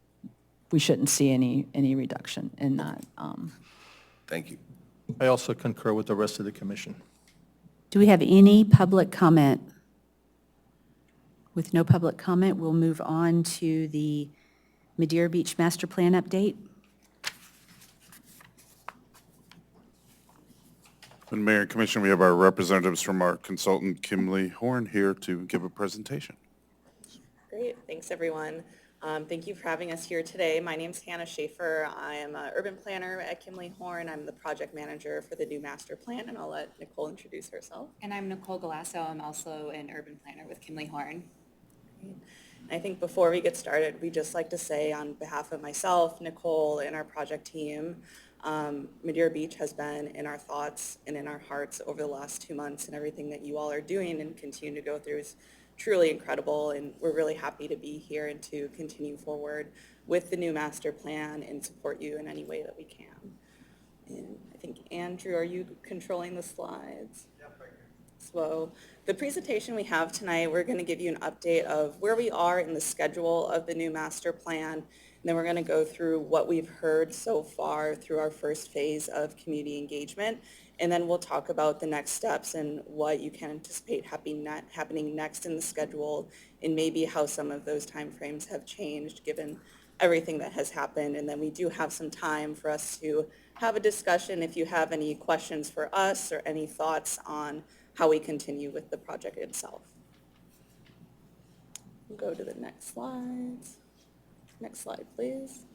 [SPEAKER 6] we shouldn't see any reduction in that.
[SPEAKER 9] Thank you.
[SPEAKER 4] I also concur with the rest of the commission.
[SPEAKER 1] Do we have any public comment? With no public comment, we'll move on to the Madeira Beach Master Plan update.
[SPEAKER 5] And Mayor and Commissioner, we have our representatives from our consultant, Kimley Horn, here to give a presentation.
[SPEAKER 12] Great, thanks everyone. Thank you for having us here today. My name's Hannah Schaefer. I am an urban planner at Kimley Horn. I'm the project manager for the new master plan, and I'll let Nicole introduce herself.
[SPEAKER 13] And I'm Nicole Galasso. I'm also an urban planner with Kimley Horn.
[SPEAKER 12] I think before we get started, we'd just like to say on behalf of myself, Nicole, and our project team, Madeira Beach has been in our thoughts and in our hearts over the last 2 months, and everything that you all are doing and continue to go through is truly incredible, and we're really happy to be here and to continue forward with the new master plan and support you in any way that we can. And I think, Andrew, are you controlling the slides? Yep, right here. So the presentation we have tonight, we're going to give you an update of where we are in the schedule of the new master plan, and then we're going to go through what we've heard so far through our first phase of community engagement. And then we'll talk about the next steps and what you can anticipate happening next in the schedule, and maybe how some of those timeframes have changed given everything that has happened. And then we do have some time for us to have a discussion if you have any questions for us or any thoughts on how we continue with the project itself. We'll go to the next slides. Next slide, please.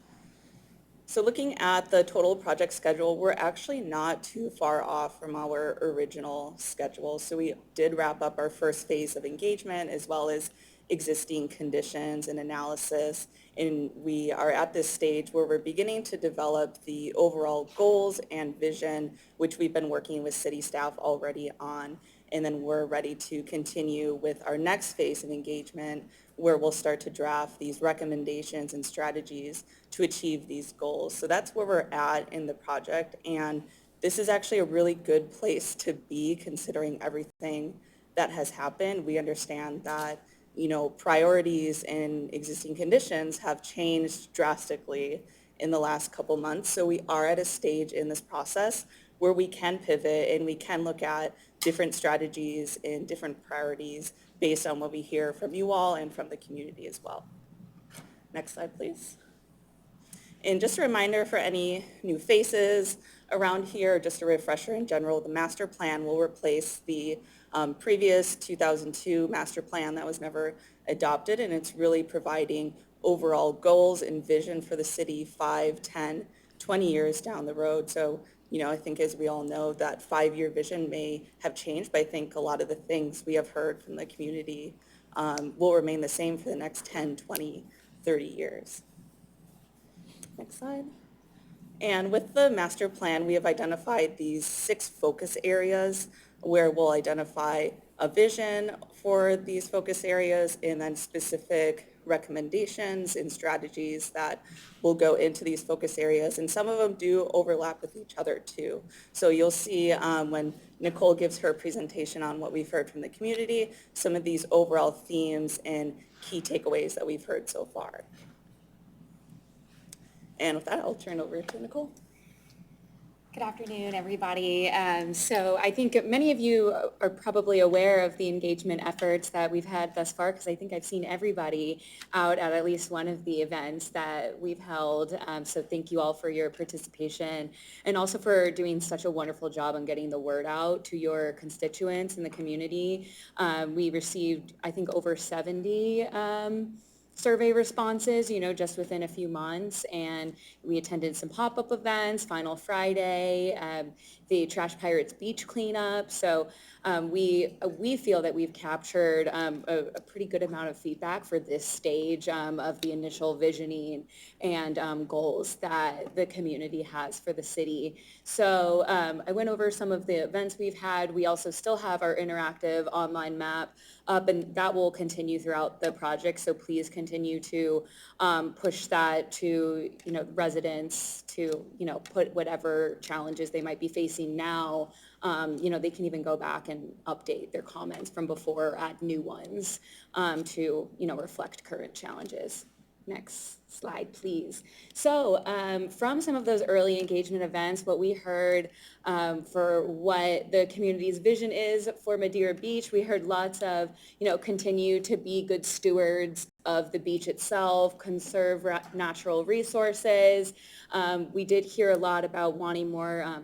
[SPEAKER 12] So looking at the total project schedule, we're actually not too far off from our original schedule. So we did wrap up our first phase of engagement as well as existing conditions and analysis. And we are at this stage where we're beginning to develop the overall goals and vision, which we've been working with city staff already on. And then we're ready to continue with our next phase of engagement, where we'll start to draft these recommendations and strategies to achieve these goals. So that's where we're at in the project, and this is actually a really good place to be considering everything that has happened. We understand that, priorities and existing conditions have changed drastically in the last couple months, so we are at a stage in this process where we can pivot and we can look at different strategies and different priorities based on what we hear from you all and from the community as well. Next slide, please. And just a reminder for any new faces around here, just a refresher in general, the master plan will replace the previous 2002 master plan that was never adopted, and it's really providing overall goals and vision for the city 5, 10, 20 years down the road. So I think, as we all know, that 5-year vision may have changed, but I think a lot of the things we have heard from the community will remain the same for the next 10, 20, 30 years. Next slide. And with the master plan, we have identified these 6 focus areas where we'll identify a vision for these focus areas and then specific recommendations and strategies that will go into these focus areas. And some of them do overlap with each other too. So you'll see when Nicole gives her presentation on what we've heard from the community, some of these overall themes and key takeaways that we've heard so far. And with that, I'll turn over to Nicole.
[SPEAKER 13] Good afternoon, everybody. So I think many of you are probably aware of the engagement efforts that we've had thus far, because I think I've seen everybody out at least one of the events that we've held. So thank you all for your participation and also for doing such a wonderful job on getting the word out to your constituents in the community. We received, I think, over 70 survey responses, just within a few months. And we attended some pop-up events, Final Friday, the Trash Pirates Beach cleanup. So we feel that we've captured a pretty good amount of feedback for this stage of the initial visioning and goals that the community has for the city. So I went over some of the events we've had. We also still have our interactive online map up, and that will continue throughout the project. So please continue to push that to residents to put whatever challenges they might be facing now. They can even go back and update their comments from before, add new ones to reflect current challenges. Next slide, please. So from some of those early engagement events, what we heard for what the community's vision is for Madeira Beach, we heard lots of, continue to be good stewards of the beach itself, conserve natural resources. We did hear a lot about wanting more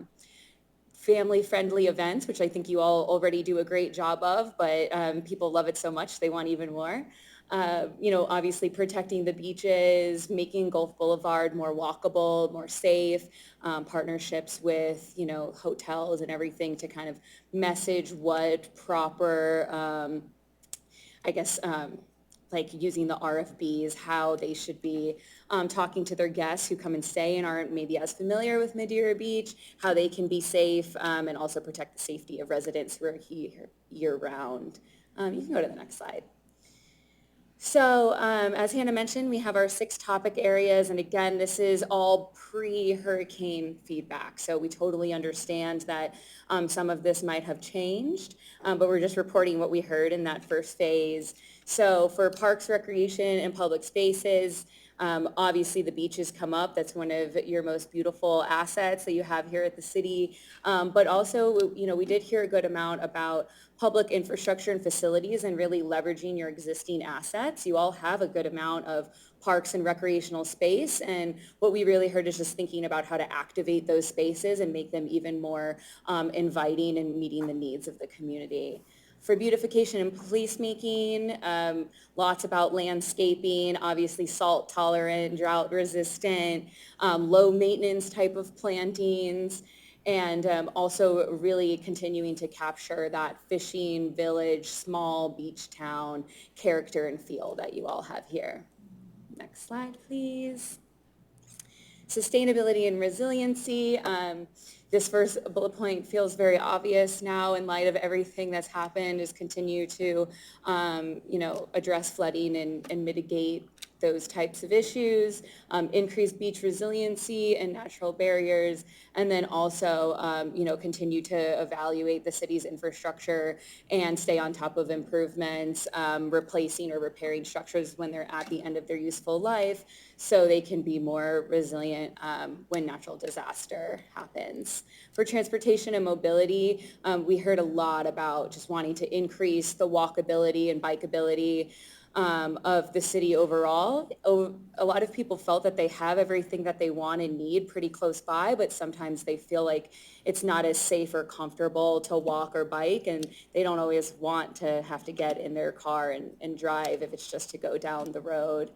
[SPEAKER 13] family-friendly events, which I think you all already do a great job of, but people love it so much they want even more. Obviously protecting the beaches, making Gulf Boulevard more walkable, more safe, partnerships with, hotels and everything to kind of message what proper, like using the RFBs, how they should be talking to their guests who come and stay and aren't maybe as familiar with Madeira Beach, how they can be safe and also protect the safety of residents who are here year-round. You can go to the next slide. So as Hannah mentioned, we have our 6 topic areas, and again, this is all pre-hurricane feedback. So we totally understand that some of this might have changed, but we're just reporting what we heard in that first phase. So for parks, recreation, and public spaces, obviously the beaches come up. That's one of your most beautiful assets that you have here at the city. But also, we did hear a good amount about public infrastructure and facilities and really leveraging your existing assets. You all have a good amount of parks and recreational space, and what we really heard is just thinking about how to activate those spaces and make them even more inviting and meeting the needs of the community. For beautification and placemaking, lots about landscaping, obviously salt tolerant, drought resistant, low maintenance type of plantings, and also really continuing to capture that fishing village, small beach town character and feel that you all have here. Next slide, please. Sustainability and resiliency. This first bullet point feels very obvious now in light of everything that's happened, is continue to, address flooding and mitigate those types of issues, increase beach resiliency and natural barriers, and then also, continue to evaluate the city's infrastructure and stay on top of improvements, replacing or repairing structures when they're at the end of their useful life so they can be more resilient when natural disaster happens. For transportation and mobility, we heard a lot about just wanting to increase the walkability and bikeability of the city overall. A lot of people felt that they have everything that they want and need pretty close by, but sometimes they feel like it's not as safe or comfortable to walk or bike, and they don't always want to have to get in their car and drive if it's just to go down the road.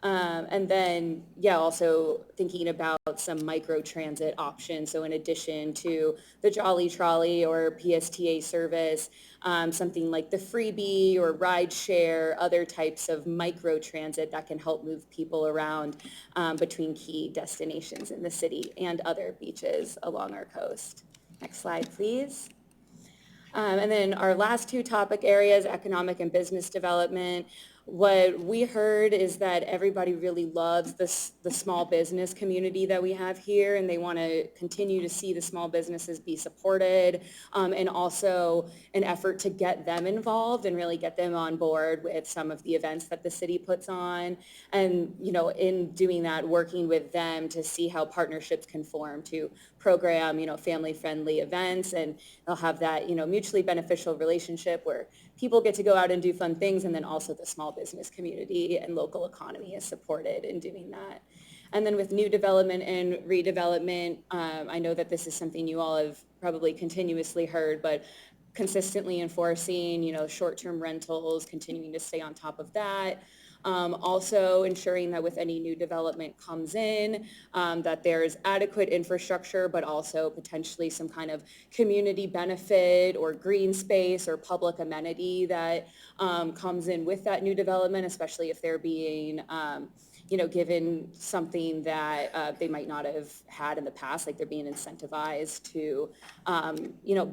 [SPEAKER 13] And then, also thinking about some micro-transit options. So in addition to the Jolly Trolley or PSTA service, something like the Freebie or Ride Share, other types of micro-transit that can help move people around between key destinations in the city and other beaches along our coast. Next slide, please. And then our last 2 topic areas, economic and business development. What we heard is that everybody really loves the small business community that we have here, and they want to continue to see the small businesses be supported, and also an effort to get them involved and really get them on board with some of the events that the city puts on. And, in doing that, working with them to see how partnerships can form to program, family-friendly events, and they'll have that, mutually beneficial relationship where people get to go out and do fun things, and then also the small business community and local economy is supported in doing that. And then with new development and redevelopment, I know that this is something you all have probably continuously heard, but consistently enforcing, short-term rentals, continuing to stay on top of that. Also ensuring that with any new development comes in, that there's adequate infrastructure, but also potentially some kind of community benefit or green space or public amenity that comes in with that new development, especially if they're being given something that they might not have had in the past, like they're being incentivized to,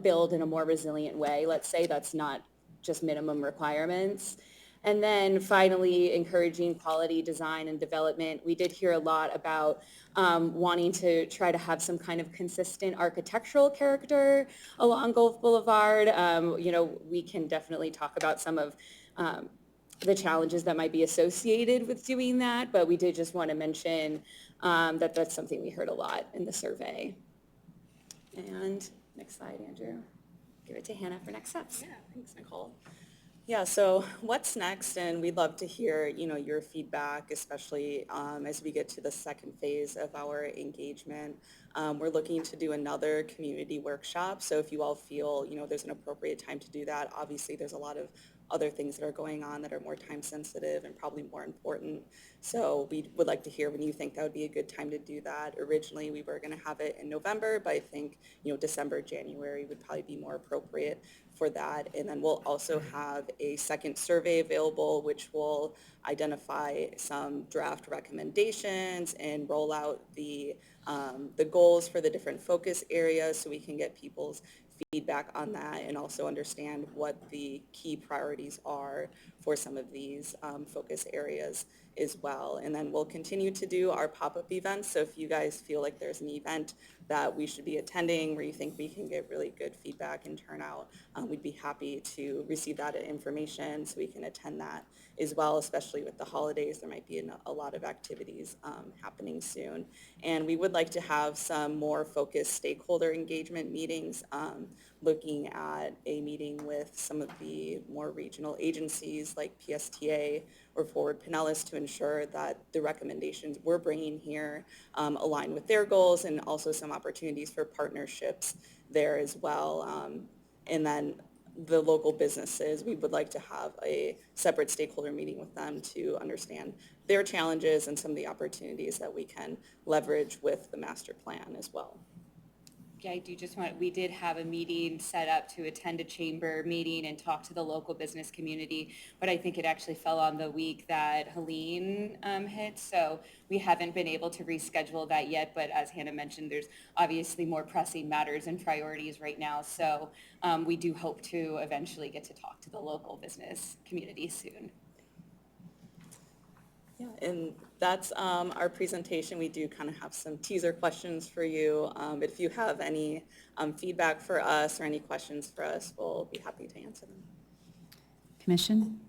[SPEAKER 13] build in a more resilient way. Let's say that's not just minimum requirements. And then finally, encouraging quality design and development. We did hear a lot about wanting to try to have some kind of consistent architectural character along Gulf Boulevard. We can definitely talk about some of the challenges that might be associated with doing that, but we did just want to mention that that's something we heard a lot in the survey. And next slide, Andrew. Give it to Hannah for next steps.
[SPEAKER 12] Yeah, thanks, Nicole. Yeah, so what's next? And we'd love to hear, your feedback, especially as we get to the second phase of our engagement. We're looking to do another community workshop. So if you all feel, there's an appropriate time to do that, obviously there's a lot of other things that are going on that are more time sensitive and probably more important. So we would like to hear when you think that would be a good time to do that. Originally, we were going to have it in November, but I think, December, January would probably be more appropriate for that. And then we'll also have a second survey available, which will identify some draft recommendations and roll out the goals for the different focus areas so we can get people's feedback on that and also understand what the key priorities are for some of these focus areas as well. And then we'll continue to do our pop-up events. So if you guys feel like there's an event that we should be attending where you think we can get really good feedback and turnout, we'd be happy to receive that information so we can attend that as well, especially with the holidays. There might be a lot of activities happening soon. And we would like to have some more focused stakeholder engagement meetings, looking at a meeting with some of the more regional agencies like PSTA or Forward Pinellas to ensure that the recommendations we're bringing here align with their goals, and also some opportunities for partnerships there as well. And then the local businesses, we would like to have a separate stakeholder meeting with them to understand their challenges and some of the opportunities that we can leverage with the master plan as well.
[SPEAKER 13] Yeah, I do just we did have a meeting set up to attend a chamber meeting and talk to the local business community, but I think it actually fell on the week that Helene hit, so we haven't been able to reschedule that yet, but as Hannah mentioned, there's obviously more pressing matters and priorities right now, so we do hope to eventually get to talk to the local business community soon.
[SPEAKER 12] Yeah, and that's our presentation. We do kind of have some teaser questions for you. If you have any feedback for us or any questions for us, we'll be happy to answer them.
[SPEAKER 1] Commission?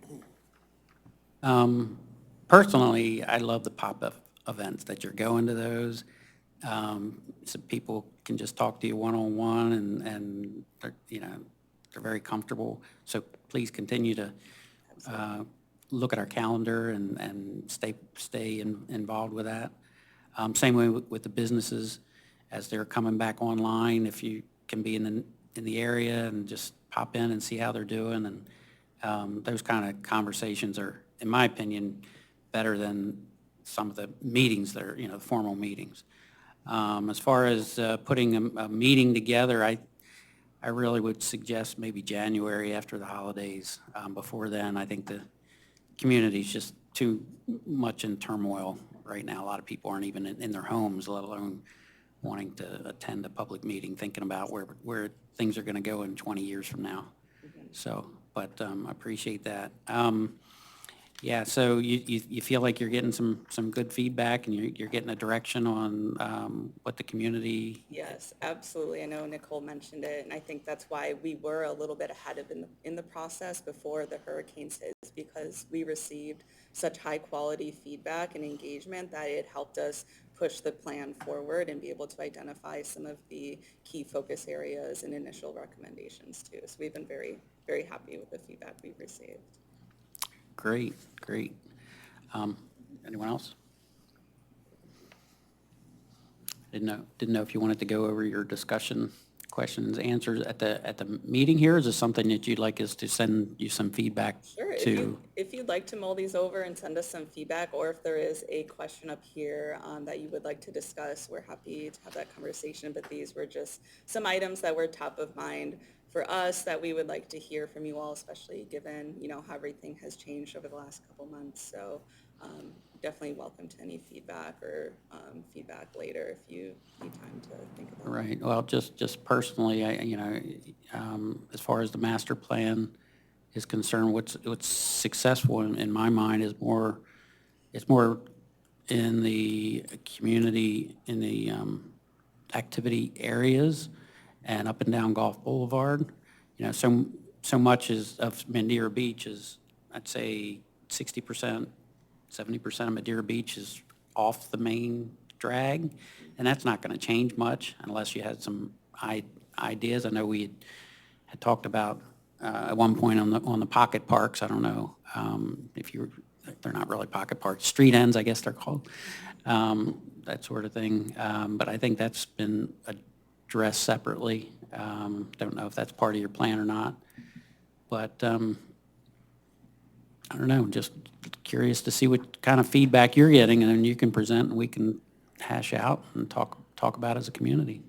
[SPEAKER 8] Personally, I love the pop-up events, that you're going to those. So people can just talk to you one-on-one, and they're, they're very comfortable. So please continue to look at our calendar and stay involved with that. Same way with the businesses as they're coming back online. If you can be in the area and just pop in and see how they're doing, and those kind of conversations are, in my opinion, better than some of the meetings that are, the formal meetings. As far as putting a meeting together, I really would suggest maybe January after the holidays. Before then, I think the community's just too much in turmoil right now. A lot of people aren't even in their homes, let alone wanting to attend a public meeting, thinking about where things are going to go in 20 years from now. So, but I appreciate that. Yeah, so you feel like you're getting some good feedback and you're getting a direction on what the community,
[SPEAKER 12] Yes, absolutely. I know Nicole mentioned it, and I think that's why we were a little bit ahead of in the process before the hurricanes hit, is because we received such high quality feedback and engagement that it helped us push the plan forward and be able to identify some of the key focus areas and initial recommendations too. So we've been very, very happy with the feedback we've received.
[SPEAKER 8] great, great. Anyone else? Didn't know if you wanted to go over your discussion, questions, answers at the meeting here. Is this something that you'd like us to send you some feedback
[SPEAKER 12] Sure.
[SPEAKER 8] to?
[SPEAKER 12] If you'd like to mull these over and send us some feedback, or if there is a question up here that you would like to discuss, we're happy to have that conversation. But these were just some items that were top of mind for us that we would like to hear from you all, especially given, how everything has changed over the last couple months. So definitely welcome to any feedback or feedback later if you need time to think about it.
[SPEAKER 8] Right, well, just personally, as far as the master plan is concerned, what's successful in my mind is it's more in the community, in the activity areas and up and down Gulf Boulevard. So much of Madeira Beach is, I'd say 60%, 70% of Madeira Beach is off the main drag, and that's not going to change much unless you had some ideas. I know we had talked about at one point on the pocket parks. I don't know they're not really pocket parks, street ends, I guess they're called, that sort of thing. But I think that's been addressed separately. Don't know if that's part of your plan or not, but I don't know, just curious to see what kind of feedback you're getting, and then you can present and we can hash out and talk about as a community.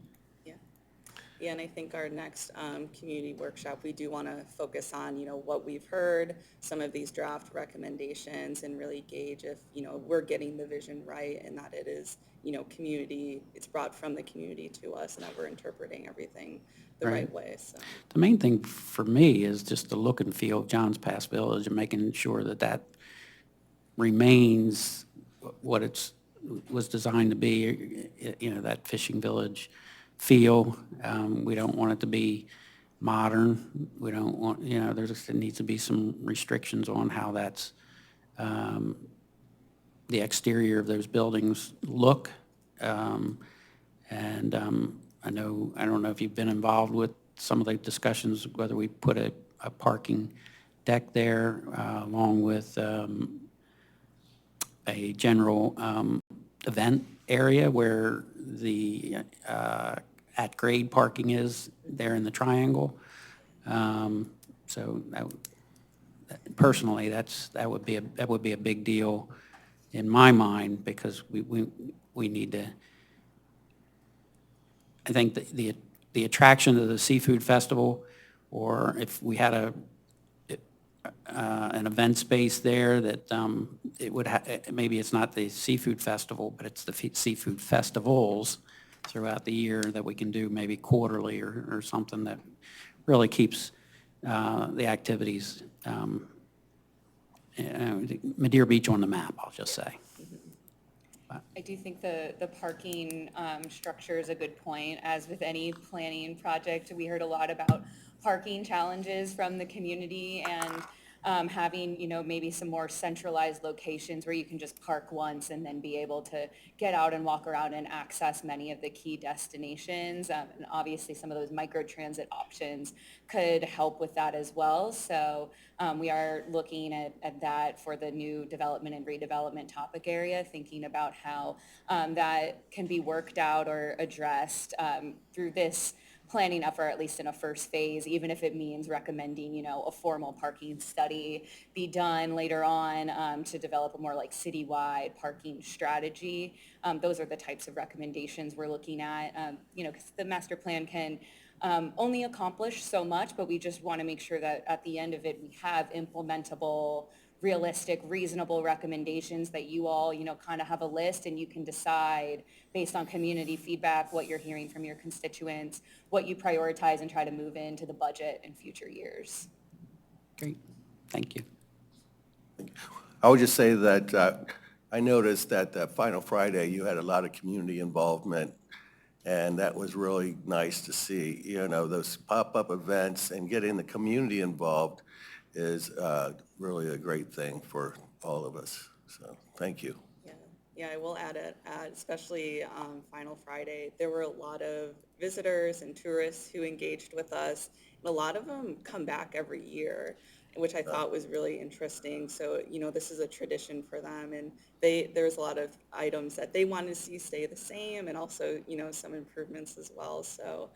[SPEAKER 12] Yeah, and I think our next community workshop, we do want to focus on, what we've heard, some of these draft recommendations, and really gauge if, we're getting the vision right and that it is, community, it's brought from the community to us and that we're interpreting everything the right way. So
[SPEAKER 8] The main thing for me is just the look and feel of John's Pass Village and making sure that remains what it was designed to be, that fishing village feel. We don't want it to be modern. We don't want, there needs to be some restrictions on how that's, the exterior of those buildings look. I don't know if you've been involved with some of the discussions, whether we put a parking deck there along with a general event area where the at-grade parking is there in the triangle. So personally, that would be a big deal in my mind, because we need to. I think the attraction of the seafood festival, or if we had an event space there that it would maybe it's not the seafood festival, but it's the seafood festivals throughout the year that we can do maybe quarterly or something that really keeps the activities, Madeira Beach on the map, I'll just say.
[SPEAKER 13] I do think the parking structure is a good point. As with any planning project, we heard a lot about parking challenges from the community, and having, maybe some more centralized locations where you can just park once and then be able to get out and walk around and access many of the key destinations. And obviously some of those microtransit options could help with that as well. So we are looking at that for the new development and redevelopment topic area, thinking about how that can be worked out or addressed through this planning effort, at least in a first phase, even if it means recommending, a formal parking study be done later on to develop a more like citywide parking strategy. Those are the types of recommendations we're looking at, because the master plan can only accomplish so much, but we just want to make sure that at the end of it, we have implementable, realistic, reasonable recommendations that you all, kind of have a list, and you can decide based on community feedback, what you're hearing from your constituents, what you prioritize and try to move into the budget in future years.
[SPEAKER 8] Great, thank you.
[SPEAKER 9] I would just say that I noticed that Final Friday, you had a lot of community involvement, and that was really nice to see. You know, those pop-up events and getting the community involved is really a great thing for all of us. So, thank you.
[SPEAKER 12] Yeah, I will add it, especially Final Friday. There were a lot of visitors and tourists who engaged with us. And a lot of them come back every year, which I thought was really interesting. So, you know, this is a tradition for them. And there's a lot of items that they want to see stay the same, and also, you know, some improvements as well. So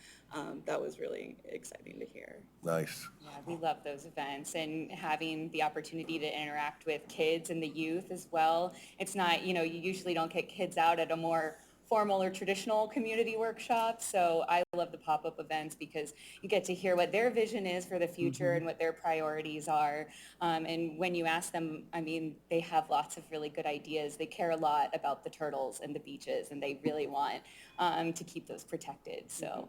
[SPEAKER 12] that was really exciting to hear.
[SPEAKER 9] Nice.
[SPEAKER 13] Yeah, we love those events and having the opportunity to interact with kids and the youth as well. It's not, you know, you usually don't get kids out at a more formal or traditional community workshop. So I love the pop-up events because you get to hear what their vision is for the future and what their priorities are. And when you ask them, I mean, they have lots of really good ideas. They care a lot about the turtles and the beaches, and they really want to keep those protected. So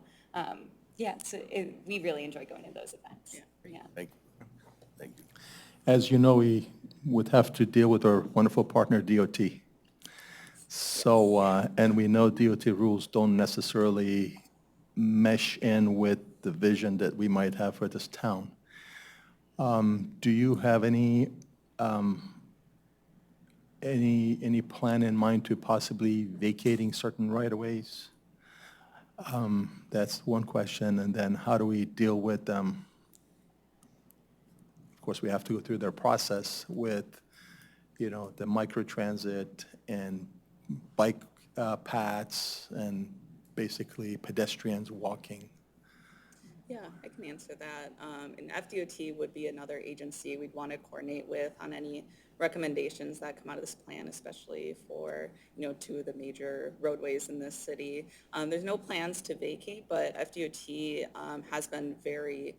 [SPEAKER 13] yeah, so we really enjoy going to those events. Yeah.
[SPEAKER 9] Thank you. Thank you.
[SPEAKER 4] As you know, we would have to deal with our wonderful partner, DOT. So, and we know DOT rules don't necessarily mesh in with the vision that we might have for this town. Do you have any plan in mind to possibly vacating certain right-of-ways? That's one question, and then how do we deal with them? Of course, we have to go through their process with, you know, the microtransit and bike paths and basically pedestrians walking.
[SPEAKER 12] Yeah, I can answer that. And FDOT would be another agency we'd want to coordinate with on any recommendations that come out of this plan, especially for, you know, two of the major roadways in this city. There's no plans to vacate, but FDOT has been very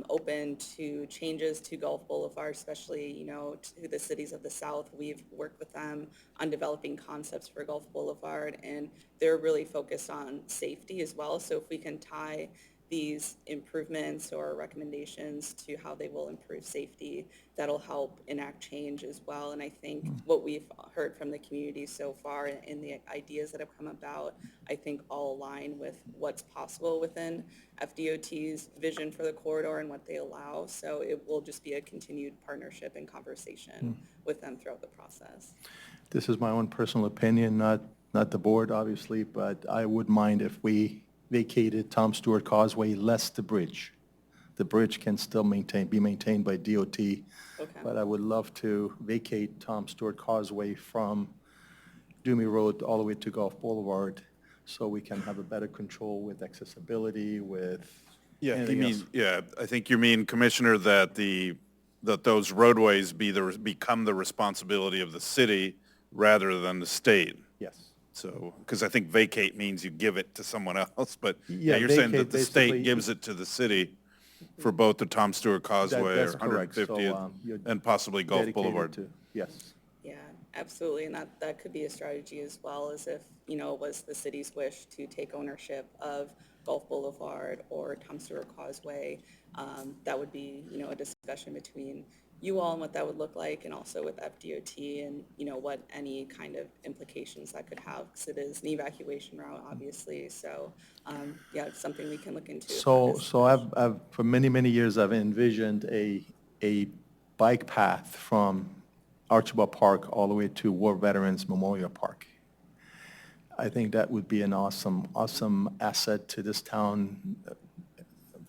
[SPEAKER 12] open to changes to Gulf Boulevard, especially, you know, to the cities of the South. We've worked with them on developing concepts for Gulf Boulevard, and they're really focused on safety as well. So if we can tie these improvements or recommendations to how they will improve safety, that'll help enact change as well. And I think what we've heard from the community so far and the ideas that have come about, I think all align with what's possible within FDOT's vision for the corridor and what they allow. So it will just be a continued partnership and conversation with them throughout the process.
[SPEAKER 4] This is my own personal opinion, not the board, obviously, but I would mind if we vacated Tom Stewart Causeway, less the bridge. The bridge can still be maintained by DOT, but I would love to vacate Tom Stewart Causeway from Doomy Road all the way to Gulf Boulevard, so we can have a better control with accessibility, with anything else.
[SPEAKER 5] I think you mean, Commissioner, that those roadways become the responsibility of the city rather than the state.
[SPEAKER 4] Yes.
[SPEAKER 5] So, because I think vacate means you give it to someone else, but
[SPEAKER 4] Yeah,
[SPEAKER 5] you're saying that
[SPEAKER 4] vacate
[SPEAKER 5] the
[SPEAKER 4] basically-
[SPEAKER 5] state gives it to the city for both the Tom Stewart Causeway or
[SPEAKER 4] That's correct. So,
[SPEAKER 5] 150th
[SPEAKER 4] you're
[SPEAKER 5] and possibly Gulf
[SPEAKER 4] dedicated
[SPEAKER 5] Boulevard.
[SPEAKER 4] to- Yes.
[SPEAKER 12] Yeah, absolutely, and that could be a strategy as well, as if, you know, it was the city's wish to take ownership of Gulf Boulevard or Tom Stewart Causeway. That would be, you know, a discussion between you all and what that would look like, and also with FDOT and, you know, what any kind of implications that could have, because it is an evacuation route, obviously. So, yeah, it's something we can look into.
[SPEAKER 4] So I've for many years, I've envisioned a bike path from Archibald Park all the way to War Veterans Memorial Park. I think that would be an awesome asset to this town,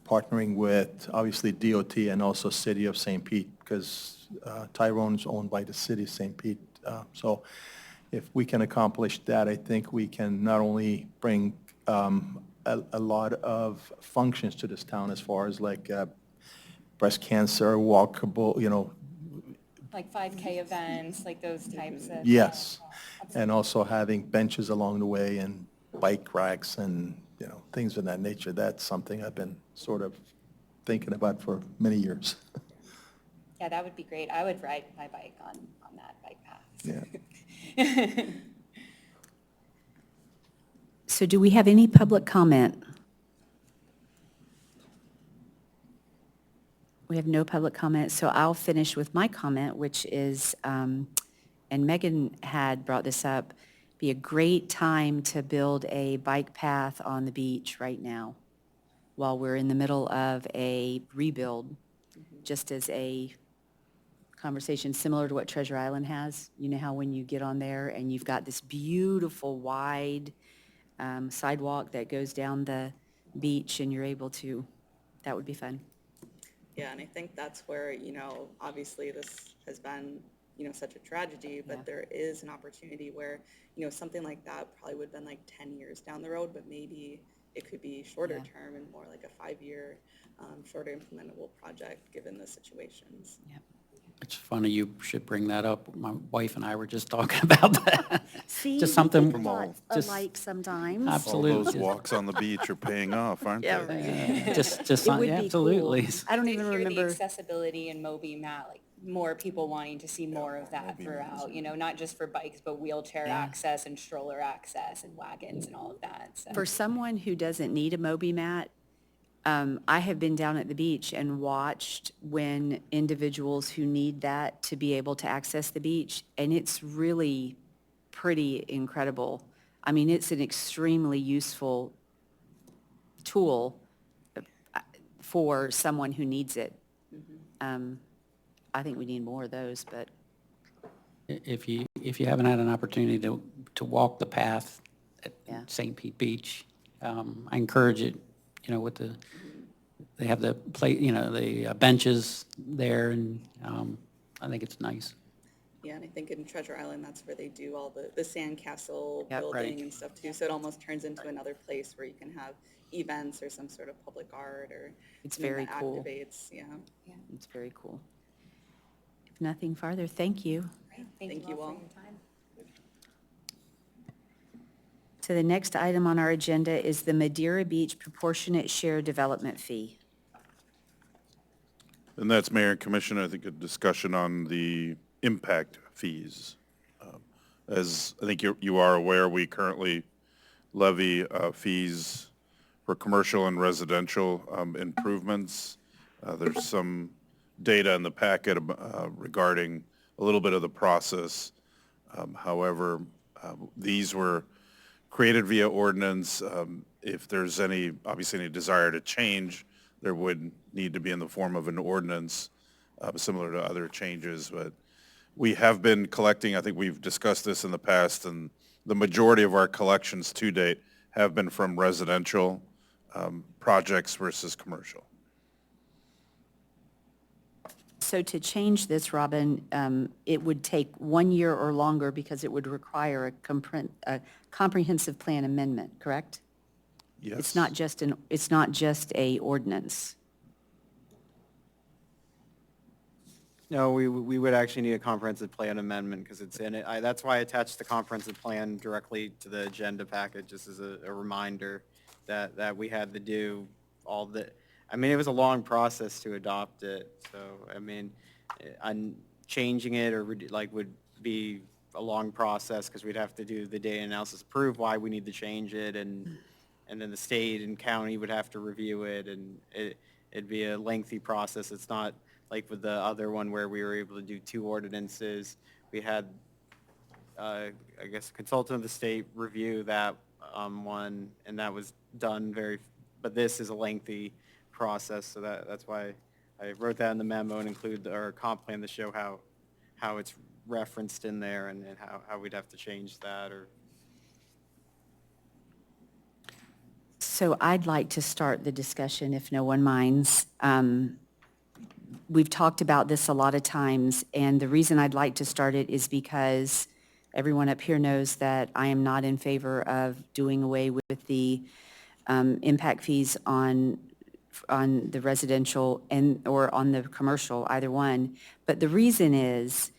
[SPEAKER 4] partnering with, obviously, DOT and also City of St. Pete, because Tyrone's owned by the city of St. Pete. So if we can accomplish that, I think we can not only bring a lot of functions to this town as far as like breast cancer, walkable, you know.
[SPEAKER 13] Like 5K events, like those types of.
[SPEAKER 4] Yes, and also having benches along the way and bike racks and, you know, things of that nature. That's something I've been sort of thinking about for many years.
[SPEAKER 13] Yeah, that would be great. I would ride my bike on that bike path.
[SPEAKER 4] Yeah.
[SPEAKER 1] So do we have any public comment? We have no public comment, so I'll finish with my comment, which is, and Megan had brought this up, be a great time to build a bike path on the beach right now while we're in the middle of a rebuild, just as a conversation similar to what Treasure Island has. You know how when you get on there and you've got this beautiful wide sidewalk that goes down the beach and you're able to, that would be fun.
[SPEAKER 12] Yeah, and I think that's where, obviously this has been, such a tragedy, but
[SPEAKER 1] Yeah.
[SPEAKER 12] there is an opportunity where, something like that probably would have been like 10 years down the road, but maybe it could be shorter
[SPEAKER 1] Yeah.
[SPEAKER 12] term and more like a 5-year, shorter implementable project, given the situations.
[SPEAKER 1] Yep.
[SPEAKER 8] It's funny you should bring that up. My wife and I were just talking about that.
[SPEAKER 1] See,
[SPEAKER 8] Just
[SPEAKER 1] we
[SPEAKER 8] something,
[SPEAKER 1] think thoughts
[SPEAKER 8] just-
[SPEAKER 1] alike sometimes.
[SPEAKER 5] All
[SPEAKER 8] Absolutely.
[SPEAKER 5] those walks on the beach are paying off, aren't
[SPEAKER 1] Yeah,
[SPEAKER 5] they?
[SPEAKER 1] right.
[SPEAKER 8] just,
[SPEAKER 1] It would
[SPEAKER 8] yeah,
[SPEAKER 1] be
[SPEAKER 8] absolutely.
[SPEAKER 1] cool. I don't even
[SPEAKER 13] hear the
[SPEAKER 1] remember.
[SPEAKER 13] accessibility and Moby Mat, like more people wanting to see more of that throughout, not just for bikes, but wheelchair
[SPEAKER 1] Yeah.
[SPEAKER 13] access and stroller access and wagons and all of that, so.
[SPEAKER 1] For someone who doesn't need a Moby mat, I have been down at the beach and watched when individuals who need that to be able to access the beach, and it's really pretty incredible. I mean, it's an extremely useful tool for someone who needs it. I think we need more of those, but
[SPEAKER 8] If you haven't had an opportunity to walk the path
[SPEAKER 1] Yeah.
[SPEAKER 8] at St. Pete Beach, I encourage it, with they have the the benches there, and I think it's nice.
[SPEAKER 12] Yeah, and I think in Treasure Island, that's where they do all the sandcastle
[SPEAKER 1] Yep.
[SPEAKER 12] building
[SPEAKER 8] Right.
[SPEAKER 12] and stuff too. So it almost turns into another place where you can have events or some sort of public art or
[SPEAKER 1] It's
[SPEAKER 12] something
[SPEAKER 1] very
[SPEAKER 12] that
[SPEAKER 1] cool.
[SPEAKER 12] activates, yeah.
[SPEAKER 1] it's very cool. If nothing farther, thank you.
[SPEAKER 12] Thank you all.
[SPEAKER 13] For your time.
[SPEAKER 1] So the next item on our agenda is the Madeira Beach Proportionate Share Development Fee.
[SPEAKER 5] And that's, Mayor and Commissioner, I think a discussion on the impact fees. As I think you are aware, we currently levy fees for commercial and residential improvements. There's some data in the packet regarding a little bit of the process. However, these were created via ordinance. If there's obviously any desire to change, there would need to be in the form of an ordinance, similar to other changes. But we have been collecting, I think we've discussed this in the past, and the majority of our collections to date have been from residential projects versus commercial.
[SPEAKER 1] So to change this, Robin, it would take 1 year or longer because it would require a comprehensive plan amendment, correct?
[SPEAKER 5] Yes.
[SPEAKER 1] It's not just a ordinance.
[SPEAKER 14] No, we would actually need a comprehensive plan amendment because it's in it. That's why I attached the comprehensive plan directly to the agenda package, just as a reminder that we had to do all the, it was a long process to adopt it. So, changing it or would be a long process because we'd have to do the data analysis, prove why we need to change it, and then the state and county would have to review it, and it'd be a lengthy process. It's not like with the other one where we were able to do 2 ordinances. We had, a consultant of the state review that one, and that was done but this is a lengthy process, so that's why I wrote that in the memo and include our comp plan to show how it's referenced in there and how we'd have to change that or.
[SPEAKER 1] So I'd like to start the discussion, if no one minds. We've talked about this a lot of times, and the reason I'd like to start it is because everyone up here knows that I am not in favor of doing away with the impact fees on the residential or on the commercial, either one. But the reason is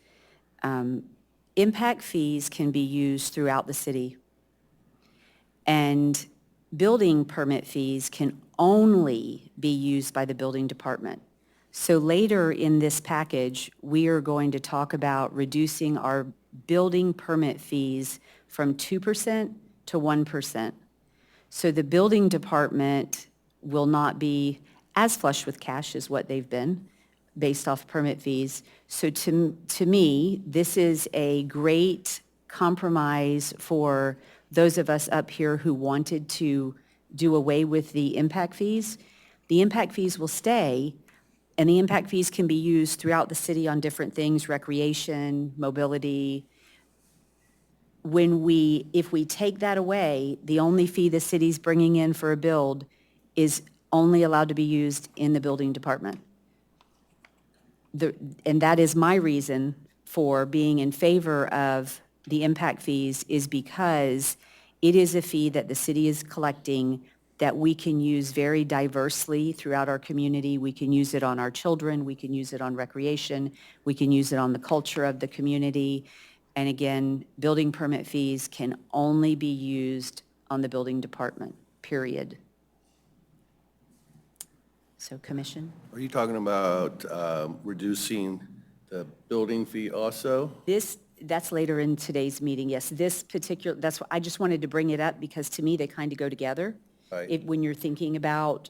[SPEAKER 1] impact fees can be used throughout the city. And building permit fees can only be used by the building department. So later in this package, we are going to talk about reducing our building permit fees from 2% to 1%. So the building department will not be as flush with cash as what they've been, based off permit fees. So to me, this is a great compromise for those of us up here who wanted to do away with the impact fees. The impact fees will stay, and the impact fees can be used throughout the city on different things, recreation, mobility. If we take that away, the only fee the city's bringing in for a build is only allowed to be used in the building department. And that is my reason for being in favor of the impact fees, is because it is a fee that the city is collecting that we can use very diversely throughout our community. We can use it on our children, we can use it on recreation, we can use it on the culture of the community. And again, building permit fees can only be used on the building department, period. So, Commission?
[SPEAKER 9] Are you talking about reducing the building fee also?
[SPEAKER 1] That's later in today's meeting, yes. This particular, that's what, I just wanted to bring it up because to me, they kind of go together.
[SPEAKER 9] Right.
[SPEAKER 1] When you're thinking about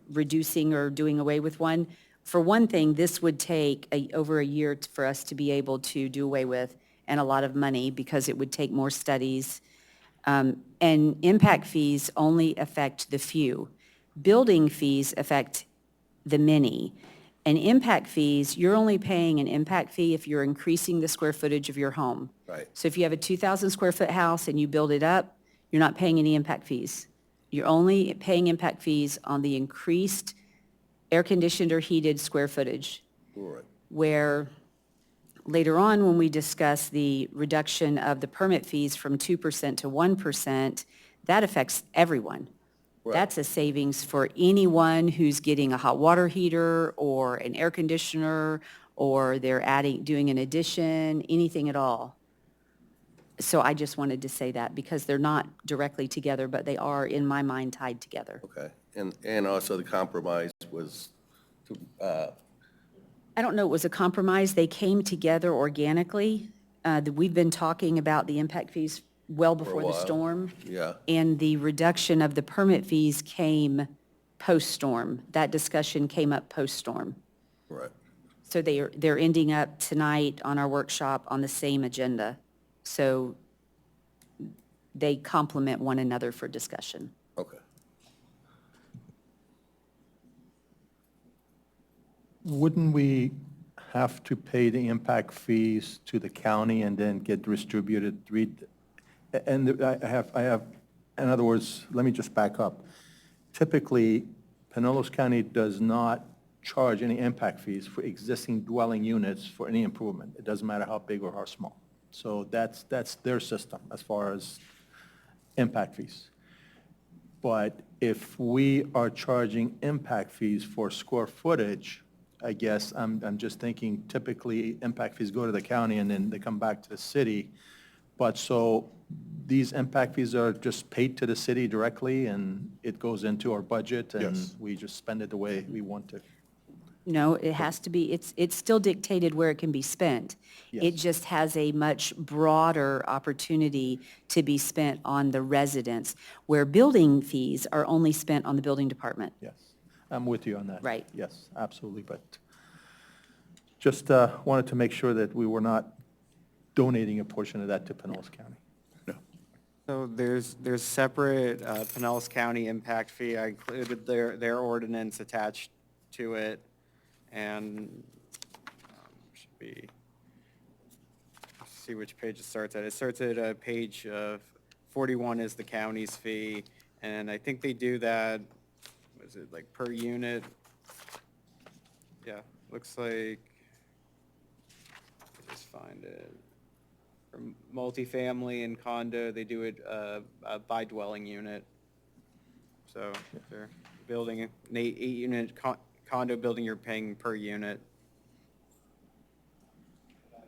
[SPEAKER 1] reducing or doing away with one. For one thing, this would take over a year for us to be able to do away with, and a lot of money because it would take more studies. And impact fees only affect the few. Building fees affect the many. And impact fees, you're only paying an impact fee if you're increasing the square footage of your home.
[SPEAKER 9] Right.
[SPEAKER 1] So if you have a 2,000 square foot house and you build it up, you're not paying any impact fees. You're only paying impact fees on the increased air-conditioned or heated square footage.
[SPEAKER 9] Right.
[SPEAKER 1] Where later on, when we discuss the reduction of the permit fees from 2% to 1%, that affects everyone.
[SPEAKER 9] Right.
[SPEAKER 1] That's a savings for anyone who's getting a hot water heater or an air conditioner, or they're doing an addition, anything at all. So I just wanted to say that because they're not directly together, but they are, in my mind, tied together.
[SPEAKER 9] Okay. And also the compromise was to,
[SPEAKER 1] I don't know, it was a compromise. They came together organically. We've been talking about the impact fees well before the
[SPEAKER 9] while.
[SPEAKER 1] storm.
[SPEAKER 9] yeah.
[SPEAKER 1] And the reduction of the permit fees came post-storm. That discussion came up post-storm.
[SPEAKER 9] Right.
[SPEAKER 1] So they're ending up tonight on our workshop on the same agenda. So they complement one another for discussion.
[SPEAKER 9] Okay.
[SPEAKER 4] Wouldn't we have to pay the impact fees to the county and then get distributed? And I have, in other words, let me just back up. Typically, Pinellas County does not charge any impact fees for existing dwelling units for any improvement. It doesn't matter how big or how small. So that's their system as far as impact fees. But if we are charging impact fees for square footage, I guess I'm just thinking typically impact fees go to the county and then they come back to the city. But so these impact fees are just paid to the city directly and it goes into our budget and
[SPEAKER 5] Yes.
[SPEAKER 4] we just spend it the way we want to?
[SPEAKER 1] No, it has to be, it's still dictated where it can be spent. It
[SPEAKER 4] Yes.
[SPEAKER 1] just has a much broader opportunity to be spent on the residents, where building fees are only spent on the building department.
[SPEAKER 4] Yes, I'm with you on that.
[SPEAKER 1] Right.
[SPEAKER 4] Yes, absolutely, but just wanted to make sure that we were not donating a portion of that to Pinellas County.
[SPEAKER 14] So there's separate Pinellas County impact fee. I included their ordinance attached to it, and should be, let's see which page it starts at. It starts at page 41 is the county's fee, and I think they do that, what is it, like per unit? Yeah, looks like, just find it. For multifamily and condo, they do it by dwelling unit. So if they're building an 8-unit condo building, you're paying per unit.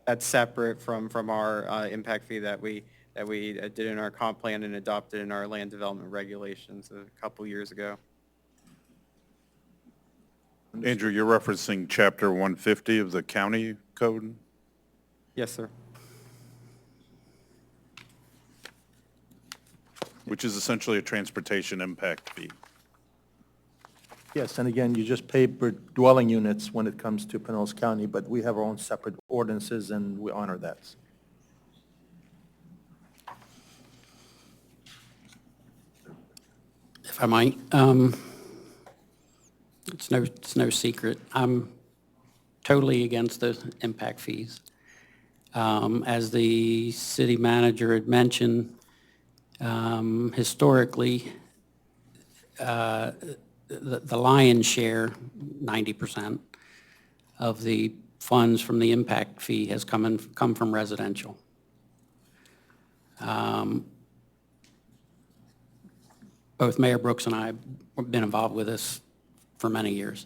[SPEAKER 14] That's separate from our impact fee that we did in our comp plan and adopted in our land development regulations a couple years ago.
[SPEAKER 5] Andrew, you're referencing Chapter 150 of the county code?
[SPEAKER 14] Yes, sir.
[SPEAKER 5] Which is essentially a transportation impact fee.
[SPEAKER 4] Yes, and again, you just pay per dwelling units when it comes to Pinellas County, but we have our own separate ordinances, and we honor that.
[SPEAKER 8] If I might, it's no secret. I'm totally against the impact fees. As the city manager had mentioned, historically, the lion's share, 90% of the funds from the impact fee has come from residential. Both Mayor Brooks and I have been involved with this for many years.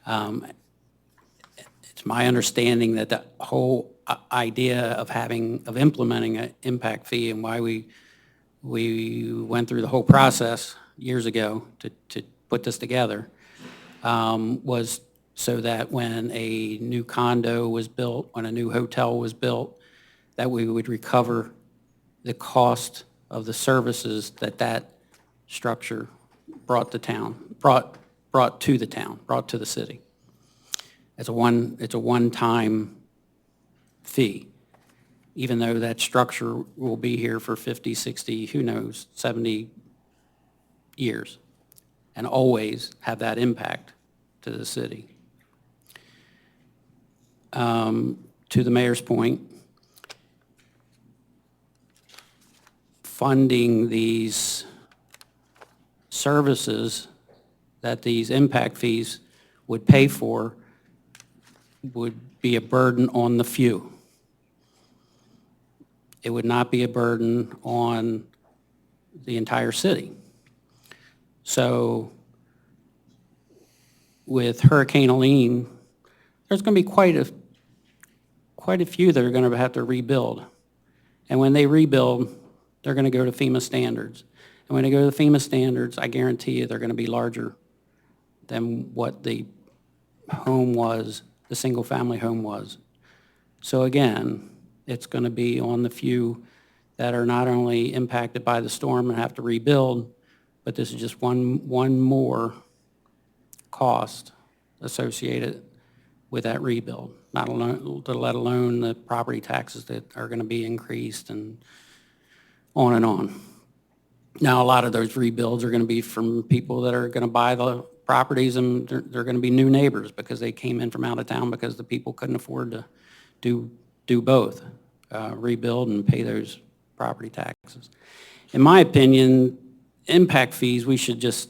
[SPEAKER 8] It's my understanding that the whole idea of implementing an impact fee and why we went through the whole process years ago to put this together was so that when a new condo was built, when a new hotel was built, that we would recover the cost of the services that structure brought to the town, brought to the city. It's a one-time fee, even though that structure will be here for 50, 60, who knows, 70 years, and always have that impact to the city. To the mayor's point, funding these services that these impact fees would pay for would be a burden on the few. It would not be a burden on the entire city. So with Hurricane Helene, there's going to be quite a few that are going to have to rebuild. And when they rebuild, they're going to go to FEMA standards. And when they go to the FEMA standards, I guarantee you they're going to be larger than what the home was, the single-family home was. So again, it's going to be on the few that are not only impacted by the storm and have to rebuild, but this is just one more cost associated with that rebuild, not alone, let alone the property taxes that are going to be increased and on and on. Now, a lot of those rebuilds are going to be from people that are going to buy the properties, and they're going to be new neighbors because they came in from out of town because the people couldn't afford to do both, rebuild and pay those property taxes. In my opinion, impact fees, we should just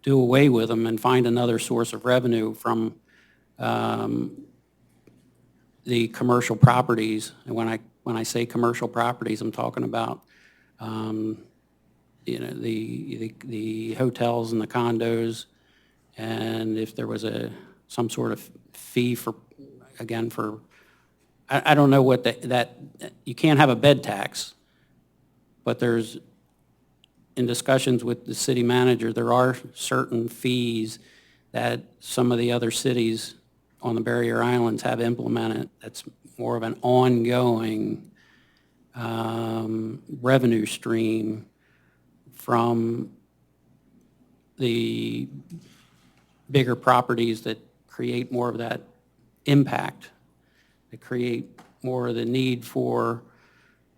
[SPEAKER 8] do away with them and find another source of revenue from the commercial properties. And when I say commercial properties, I'm talking about the hotels and the condos, and if there was some sort of fee for I don't know what that you can't have a bed tax, but there's, in discussions with the city manager, there are certain fees that some of the other cities on the barrier islands have implemented that's more of an ongoing revenue stream from the bigger properties that create more of that impact, that create more of the need for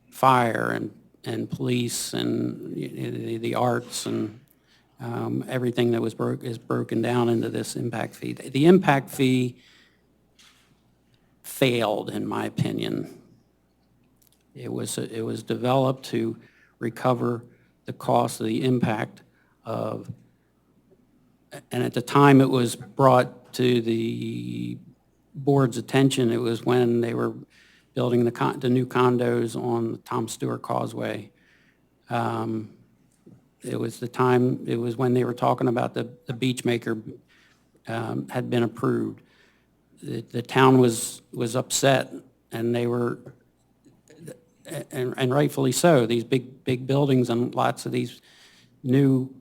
[SPEAKER 8] fire and police and the arts and everything that is broken down into this impact fee. The impact fee failed, in my opinion. It was developed to recover the cost of the impact of, and at the time it was brought to the board's attention, it was when they were building the new condos on the Tom Stewart Causeway. It was when they were talking about the Beachmaker had been approved. The town was upset, and they were, and rightfully so, these big buildings and lots of these new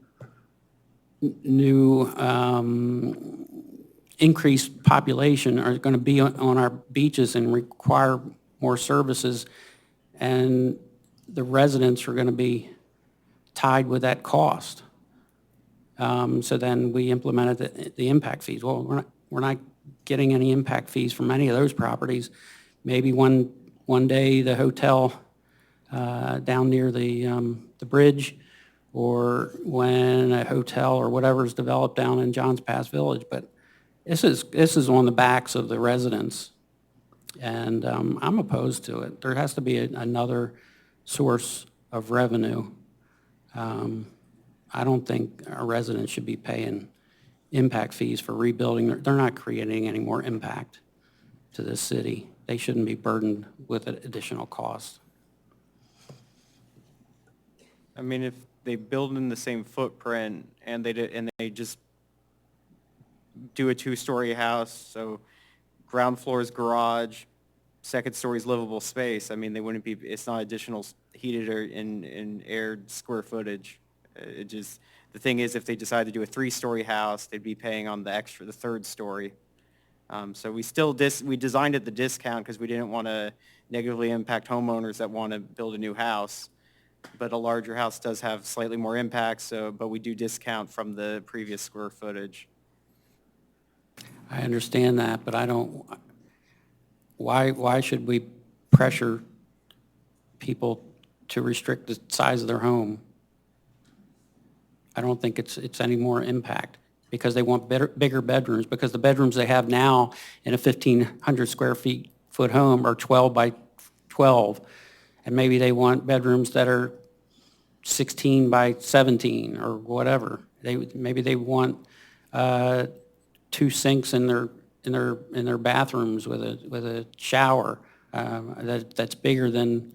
[SPEAKER 8] increased population are going to be on our beaches and require more services, and the residents are going to be tied with that cost. So then we implemented the impact fees. Well, we're not getting any impact fees from any of those properties. Maybe one day the hotel down near the bridge, or when a hotel or whatever is developed down in Johns Pass Village. But this is on the backs of the residents, and I'm opposed to it. There has to be another source of revenue. I don't think our residents should be paying impact fees for rebuilding. They're not creating any more impact to this city. They shouldn't be burdened with additional costs.
[SPEAKER 14] I mean, if they build in the same footprint and they just do a 2-story house, so ground floor is garage, second story is livable space, I mean, it's not additional heated or in aired square footage. The thing is, if they decide to do a 3-story house, they'd be paying on the 3rd story. So we designed it the discount because we didn't want to negatively impact homeowners that want to build a new house. But a larger house does have slightly more impact, but we do discount from the previous square footage.
[SPEAKER 8] I understand that, but I don't, why should we pressure people to restrict the size of their home? I don't think it's any more impact because they want bigger bedrooms, because the bedrooms they have now in a 1,500 square foot home are 12 by 12. And maybe they want bedrooms that are 16 by 17 or whatever. Maybe they want 2 sinks in their bathrooms with a shower that's bigger than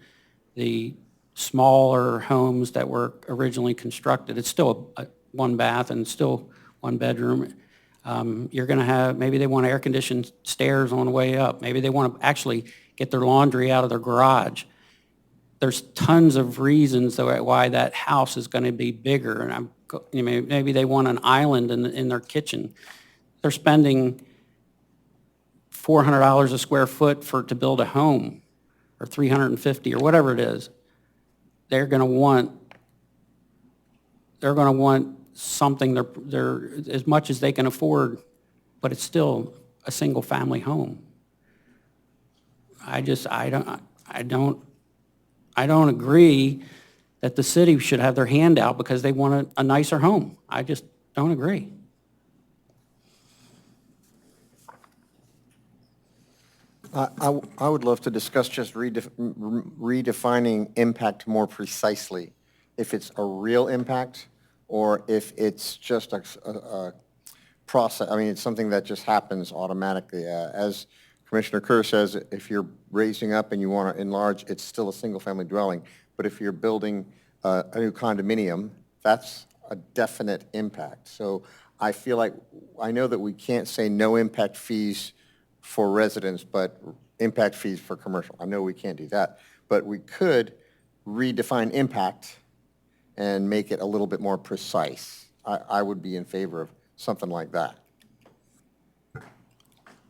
[SPEAKER 8] the smaller homes that were originally constructed. It's still a 1 bath and still 1 bedroom. You're going to have, maybe they want air-conditioned stairs on the way up. Maybe they want to actually get their laundry out of their garage. There's tons of reasons why that house is going to be bigger, and maybe they want an island in their kitchen. They're spending $400 a square foot to build a home, or $350 or whatever it is. They're going to want something they're as much as they can afford, but it's still a single family home. I don't agree that the city should have their hand out because they want a nicer home. I just don't agree.
[SPEAKER 2] I would love to discuss just redefining impact more precisely. If it's a real impact or if it's just a process. I mean, it's something that just happens automatically. As Commissioner Kerr says, if you're raising up and you want to enlarge, it's still a single-family dwelling. But if you're building a new condominium, that's a definite impact. So I feel like, I know that we can't say no impact fees for residents, but impact fees for commercial. I know we can't do that. But we could redefine impact and make it a little bit more precise. I would be in favor of something like that.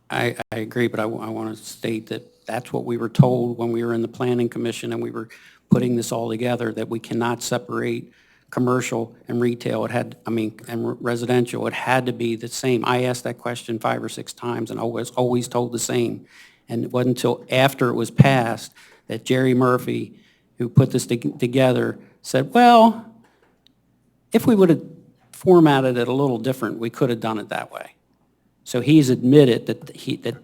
[SPEAKER 8] I agree, but I want to state that that's what we were told when we were in the Planning Commission and we were putting this all together, that we cannot separate commercial and retail. And residential. It had to be the same. I asked that question 5 or 6 times and I was always told the same. And it wasn't until after it was passed that Jerry Murphy, who put this together, said, well, if we would have formatted it a little different, we could have done it that way. So he's admitted that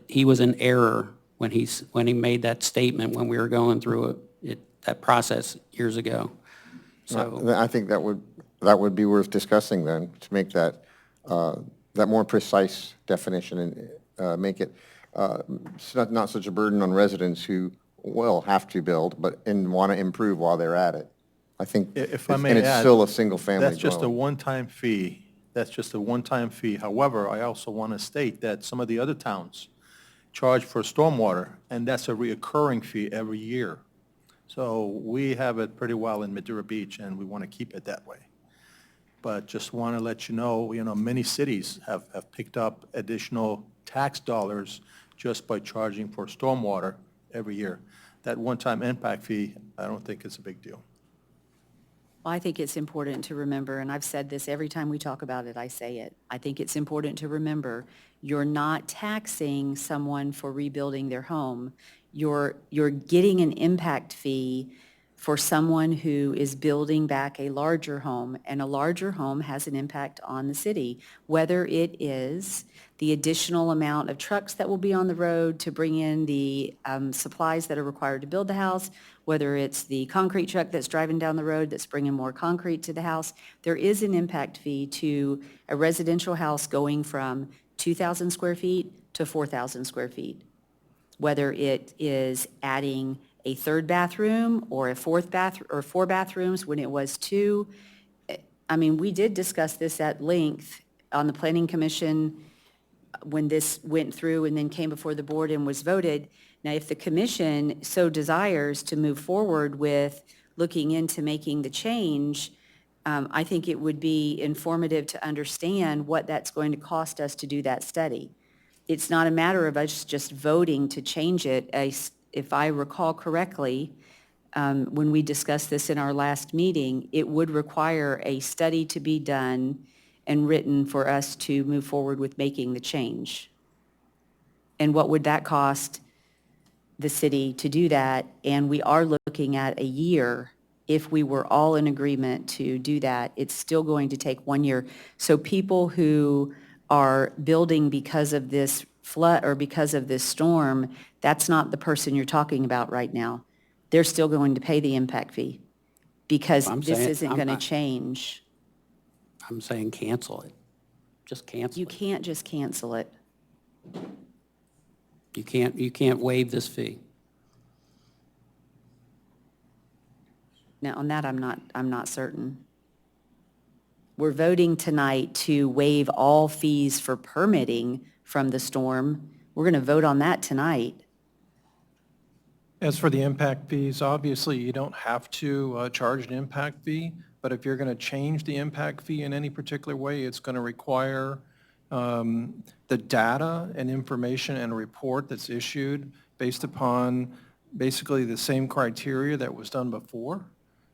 [SPEAKER 8] he was in error when he made that statement when we were going through that process years ago. So
[SPEAKER 2] I think that would be worth discussing then, to make that more precise definition and make it not such a burden on residents who will have to build and want to improve while they're at it. I think,
[SPEAKER 4] If I may
[SPEAKER 2] and it's
[SPEAKER 4] add,
[SPEAKER 2] still a single-family
[SPEAKER 4] that's just a
[SPEAKER 2] dwelling.
[SPEAKER 4] one-time fee. That's just a one-time fee. However, I also want to state that some of the other towns charge for stormwater, and that's a reoccurring fee every year. So we have it pretty well in Madeira Beach, and we want to keep it that way. But just want to let you know, many cities have picked up additional tax dollars just by charging for stormwater every year. That one-time impact fee, I don't think it's a big deal.
[SPEAKER 1] Well, I think it's important to remember, and I've said this every time we talk about it, I say it. I think it's important to remember, you're not taxing someone for rebuilding their home. You're getting an impact fee for someone who is building back a larger home, and a larger home has an impact on the city, whether it is the additional amount of trucks that will be on the road to bring in the supplies that are required to build the house, whether it's the concrete truck that's driving down the road that's bringing more concrete to the house. There is an impact fee to a residential house going from 2,000 square feet to 4,000 square feet, whether it is adding a third bathroom or a fourth bathroom or 4 bathrooms when it was 2. I mean, we did discuss this at length on the Planning Commission when this went through and then came before the board and was voted. Now, if the commission so desires to move forward with looking into making the change, I think it would be informative to understand what that's going to cost us to do that study. It's not a matter of us just voting to change it. If I recall correctly, when we discussed this in our last meeting, it would require a study to be done and written for us to move forward with making the change. And what would that cost the city to do that? And we are looking at a year. If we were all in agreement to do that, it's still going to take 1 year. So people who are building because of this flood or because of this storm, that's not the person you're talking about right now. They're still going to pay the impact fee because this isn't going to change.
[SPEAKER 8] I'm saying cancel it. Just cancel
[SPEAKER 1] You
[SPEAKER 8] it.
[SPEAKER 1] can't just cancel it.
[SPEAKER 8] You can't waive this fee.
[SPEAKER 1] Now, on that, I'm not certain. We're voting tonight to waive all fees for permitting from the storm. We're going to vote on that tonight.
[SPEAKER 11] As for the impact fees, obviously, you don't have to charge an impact fee, but if you're going to change the impact fee in any particular way, it's going to require the data and information and report that's issued based upon basically the same criteria that was done before.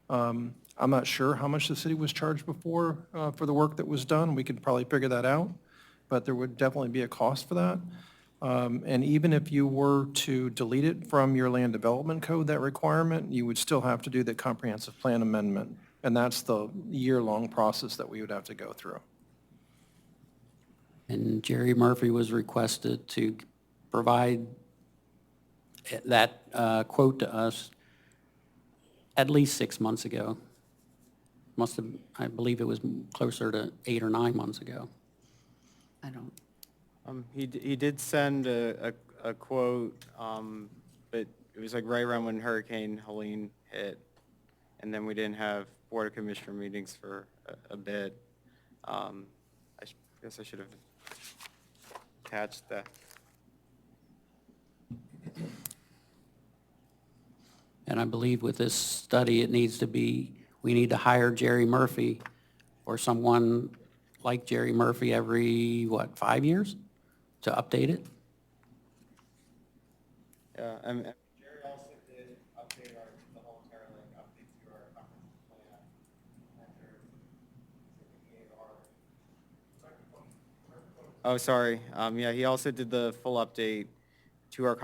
[SPEAKER 11] I'm not sure how much the city was charged before for the work that was done. We could probably figure that out, but there would definitely be a cost for that. And even if you were to delete it from your land development code, that requirement, you would still have to do the comprehensive plan amendment. And that's the year-long process that we would have to go through.
[SPEAKER 8] And Jerry Murphy was requested to provide that quote to us at least 6 months ago. Must have, I believe it was closer to 8 or 9 months ago.
[SPEAKER 1] I don't.
[SPEAKER 14] He did send a quote, but it was like right around when Hurricane Helene hit, and then we didn't have Board of Commissioner meetings for a bit. I guess I should have attached that.
[SPEAKER 8] And I believe with this study, it needs to be, we need to hire Jerry Murphy or someone like Jerry Murphy every, 5 years to update it?
[SPEAKER 14] Yeah, Jerry also did update the whole entire update to our comprehensive plan after Oh, sorry. Yeah, he also did the full update to our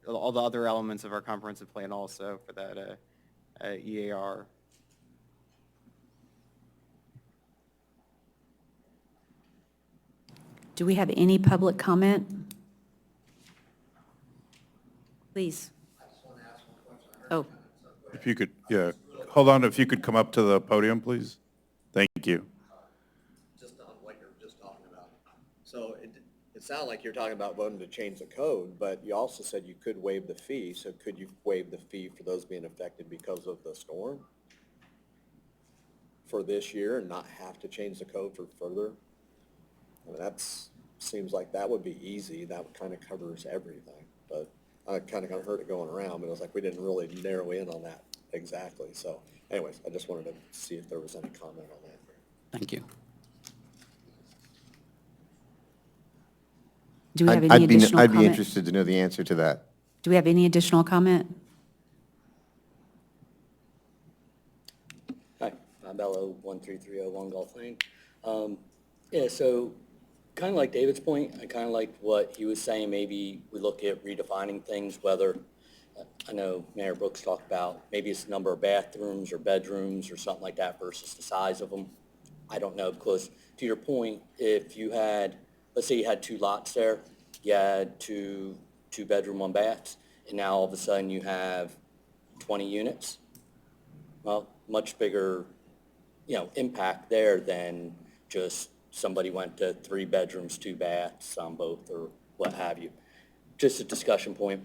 [SPEAKER 14] all the other elements of our comprehensive plan also for that EAR.
[SPEAKER 1] Do we have any public comment? Please. Oh,
[SPEAKER 5] If you could, yeah, hold on, if you could come up to the podium, please. Thank you.
[SPEAKER 2] Just on what you're just talking about. So it sounded like you're talking about voting to change the code, but you also said you could waive the fee. So could you waive the fee for those being affected because of the storm for this year and not have to change the code for further? I mean, seems like that would be easy. That kind of covers everything. But I kind of heard it going around, but it was like we didn't really narrow in on that exactly. So anyways, I just wanted to see if there was any comment on that.
[SPEAKER 8] Thank you.
[SPEAKER 1] do we have any additional comment?
[SPEAKER 2] I'd be interested to know the answer to that.
[SPEAKER 1] Do we have any additional comment?
[SPEAKER 10] Hi, Bello, 13301 Gulf Lane. Yeah, so kind of like David's point, I kind of liked what he was saying. Maybe we look at redefining things, whether, I know Mayor Brooks talked about, maybe it's the number of bathrooms or bedrooms or something like that versus the size of them. I don't know, because to your point, if you had, let's say you had 2 lots there, you had two bedroom, 1 bath, and now all of a sudden you have 20 units. Well, much bigger, impact there than just somebody went to 3 bedrooms, 2 baths on both, or what have you. Just a discussion point.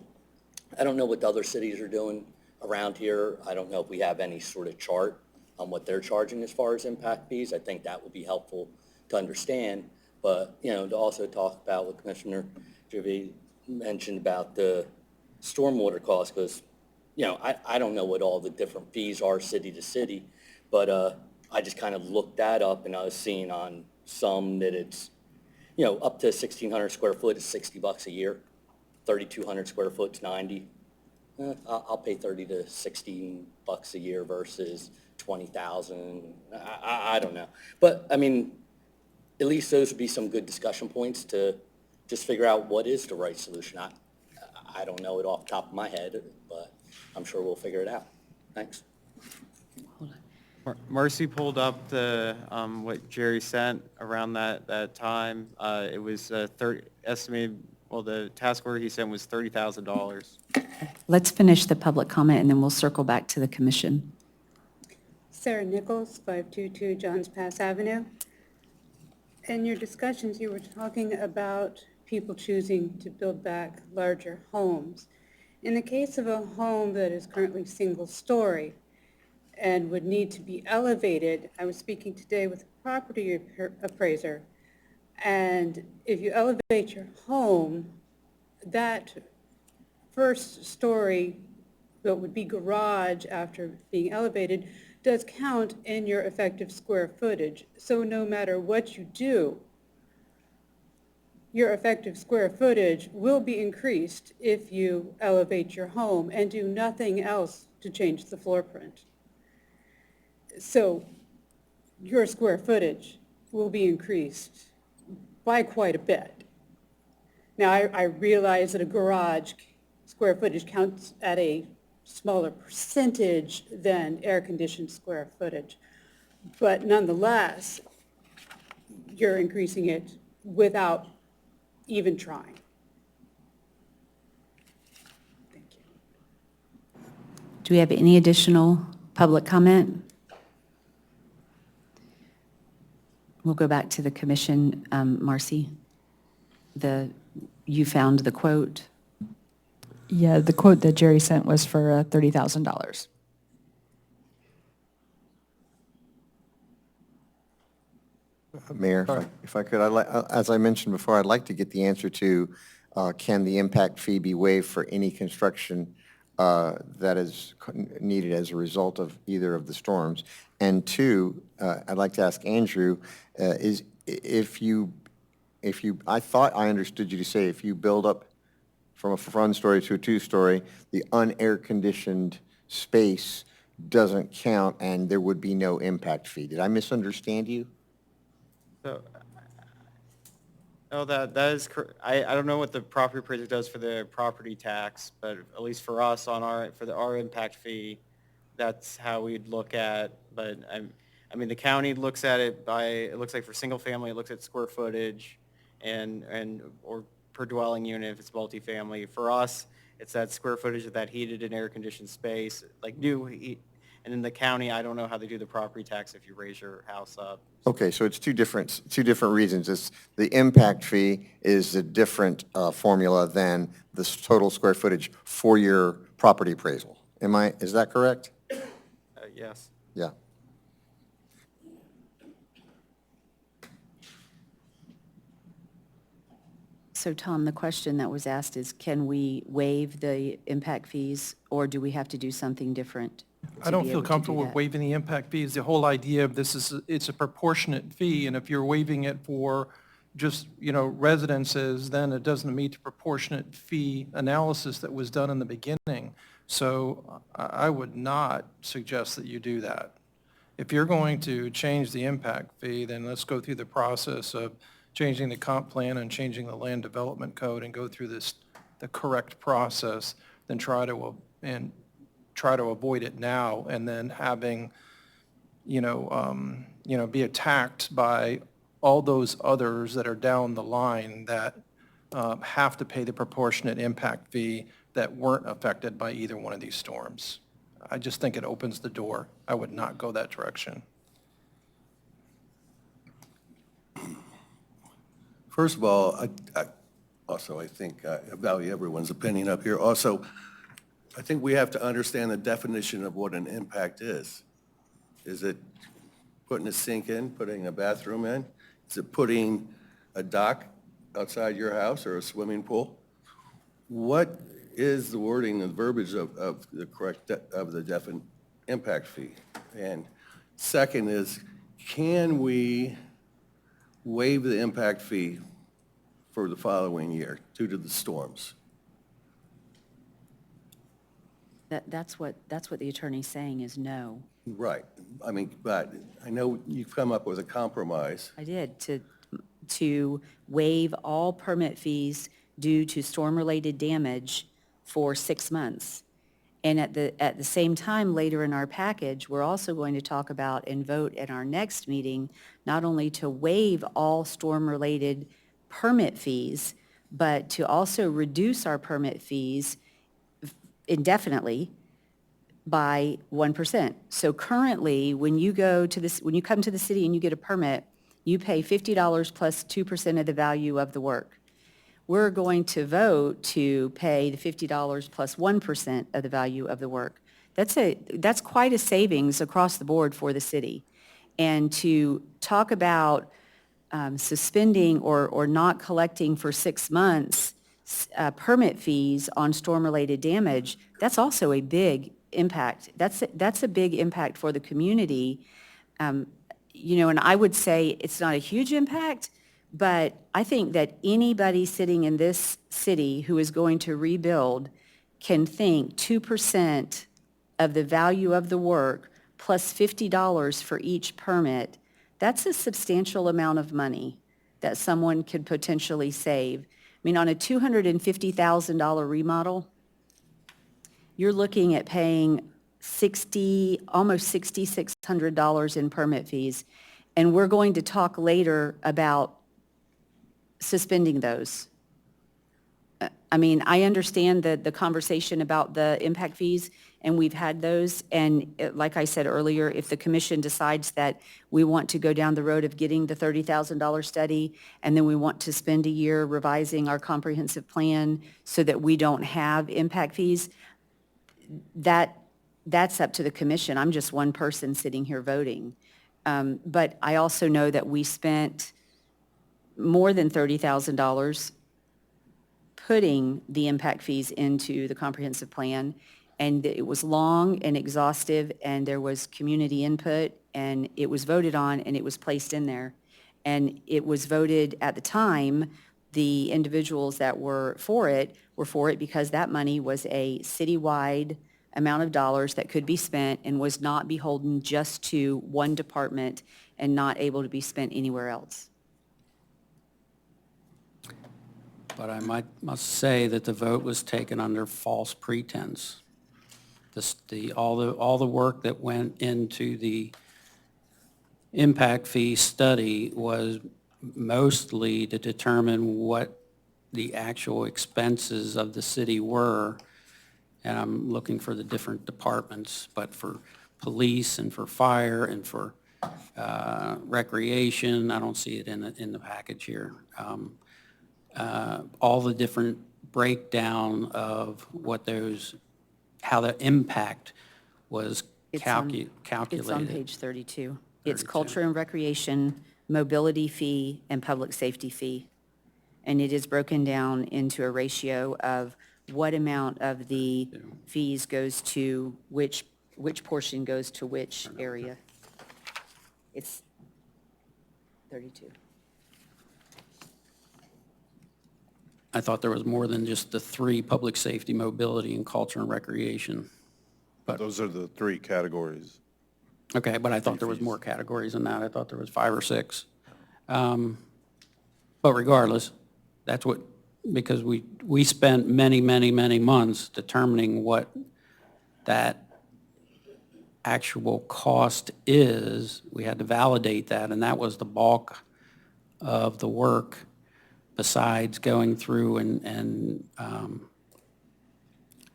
[SPEAKER 10] I don't know what the other cities are doing around here. I don't know if we have any sort of chart on what they're charging as far as impact fees. I think that would be helpful to understand. But, to also talk about what Commissioner Gervais mentioned about the stormwater costs, because, I don't know what all the different fees are city to city, but I just kind of looked that up, and I was seeing on some that it's, up to 1,600 square foot is $60 a year, 3,200 square foot's 90. I'll pay 30 to 16 bucks a year versus 20,000. I don't know, but I mean, at least those would be some good discussion points to just figure out what is the right solution. I don't know it off the top of my head, but I'm sure we'll figure it out. Thanks.
[SPEAKER 14] Marcy pulled up the, what Jerry sent around that time. It was estimated, well, the task order he sent was $30,000.
[SPEAKER 1] Let's finish the public comment, and then we'll circle back to the commission.
[SPEAKER 15] Sarah Nichols, 522 Johns Pass Avenue. In your discussions, you were talking about people choosing to build back larger homes. In the case of a home that is currently single-story and would need to be elevated, I was speaking today with a property appraiser, and if you elevate your home, that first story that would be garage after being elevated does count in your effective square footage. So no matter what you do, your effective square footage will be increased if you elevate your home and do nothing else to change the floor print. So your square footage will be increased by quite a bit. Now, I realize that a garage square footage counts at a smaller percentage than air-conditioned square footage, but nonetheless, you're increasing it without even trying. Thank you.
[SPEAKER 1] Do we have any additional public comment? We'll go back to the commission. Marcy, you found the quote?
[SPEAKER 6] Yeah, the quote that Jerry sent was for $30,000.
[SPEAKER 2] Mayor, if I could, as I mentioned before, I'd like to get the answer to, can the impact fee be waived for any construction that is needed as a result of either of the storms? And 2, I'd like to ask Andrew, I thought I understood you to say if you build up from a 1-story to a 2-story, the unair-conditioned space doesn't count and there would be no impact fee. Did I misunderstand you?
[SPEAKER 14] So, no, that is, I don't know what the property appraiser does for the property tax, but at least for us on our impact fee, that's how we'd look at, but I mean, the county looks at it it looks like for single family, it looks at square footage or per dwelling unit if it's multifamily. For us, it's that square footage of that heated and air conditioned space, like new heat. And in the county, I don't know how they do the property tax if you raise your house up.
[SPEAKER 2] Okay, so it's two different reasons. It's the impact fee is a different formula than the total square footage for your property appraisal. Is that correct?
[SPEAKER 14] Yes.
[SPEAKER 2] Yeah.
[SPEAKER 1] So Tom, the question that was asked is, can we waive the impact fees, or do we have to do something different?
[SPEAKER 11] I don't feel comfortable with waiving the impact fees. The whole idea of this is it's a proportionate fee, and if you're waiving it for just, residences, then it doesn't meet the proportionate fee analysis that was done in the beginning. So I would not suggest that you do that. If you're going to change the impact fee, then let's go through the process of changing the comp plan and changing the land development code and go through the correct process, then try to avoid it now and then having, be attacked by all those others that are down the line that have to pay the proportionate impact fee that weren't affected by either one of these storms. I just think it opens the door. I would not go that direction.
[SPEAKER 9] First of all, I think I value everyone's opinion up here. Also, I think we have to understand the definition of what an impact is. Is it putting a sink in, putting a bathroom in? Is it putting a dock outside your house or a swimming pool? What is the wording and verbiage of the correct, of the impact fee? And second is, can we waive the impact fee for the following year due to the storms?
[SPEAKER 1] That's what the attorney's saying is no.
[SPEAKER 9] Right. I mean, but I know you've come up with a compromise.
[SPEAKER 1] I did, to waive all permit fees due to storm-related damage for 6 months. And at the same time, later in our package, we're also going to talk about and vote at our next meeting, not only to waive all storm-related permit fees, but to also reduce our permit fees indefinitely by 1%. So currently, when you come to the city and you get a permit, you pay $50 plus 2% of the value of the work. We're going to vote to pay the $50 plus 1% of the value of the work. That's quite a savings across the board for the city. And to talk about suspending or not collecting for 6 months permit fees on storm-related damage, that's also a big impact. That's a big impact for the community. And I would say it's not a huge impact, but I think that anybody sitting in this city who is going to rebuild can think 2% of the value of the work plus $50 for each permit, that's a substantial amount of money that someone could potentially save. I mean, on a $250,000 remodel, you're looking at paying almost $6,600 in permit fees. And we're going to talk later about suspending those. I mean, I understand the conversation about the impact fees, and we've had those. And like I said earlier, if the commission decides that we want to go down the road of getting the $30,000 study, and then we want to spend a year revising our comprehensive plan so that we don't have impact fees, that's up to the commission. I'm just one person sitting here voting. But I also know that we spent more than $30,000 putting the impact fees into the comprehensive plan, and it was long and exhaustive, and there was community input, and it was voted on, and it was placed in there. And it was voted at the time, the individuals that were for it because that money was a citywide amount of dollars that could be spent and was not beholden just to one department and not able to be spent anywhere else.
[SPEAKER 8] But I must say that the vote was taken under false pretense. All the work that went into the impact fee study was mostly to determine what the actual expenses of the city were. And I'm looking for the different departments, but for police and for fire and for recreation, I don't see it in the package here. All the different breakdown of how the impact was calculated.
[SPEAKER 1] It's on page 32. It's culture and recreation, mobility fee, and public safety fee. And it is broken down into a ratio of what amount of the fees goes to which portion goes to which area. It's 32.
[SPEAKER 8] I thought there was more than just the three: public safety, mobility, and culture and recreation.
[SPEAKER 5] Those are the three categories.
[SPEAKER 8] Okay, but I thought there was more categories than that. I thought there was 5 or 6. But regardless, that's what, because we spent many, many, many months determining what that actual cost is. We had to validate that, and that was the bulk of the work, besides going through and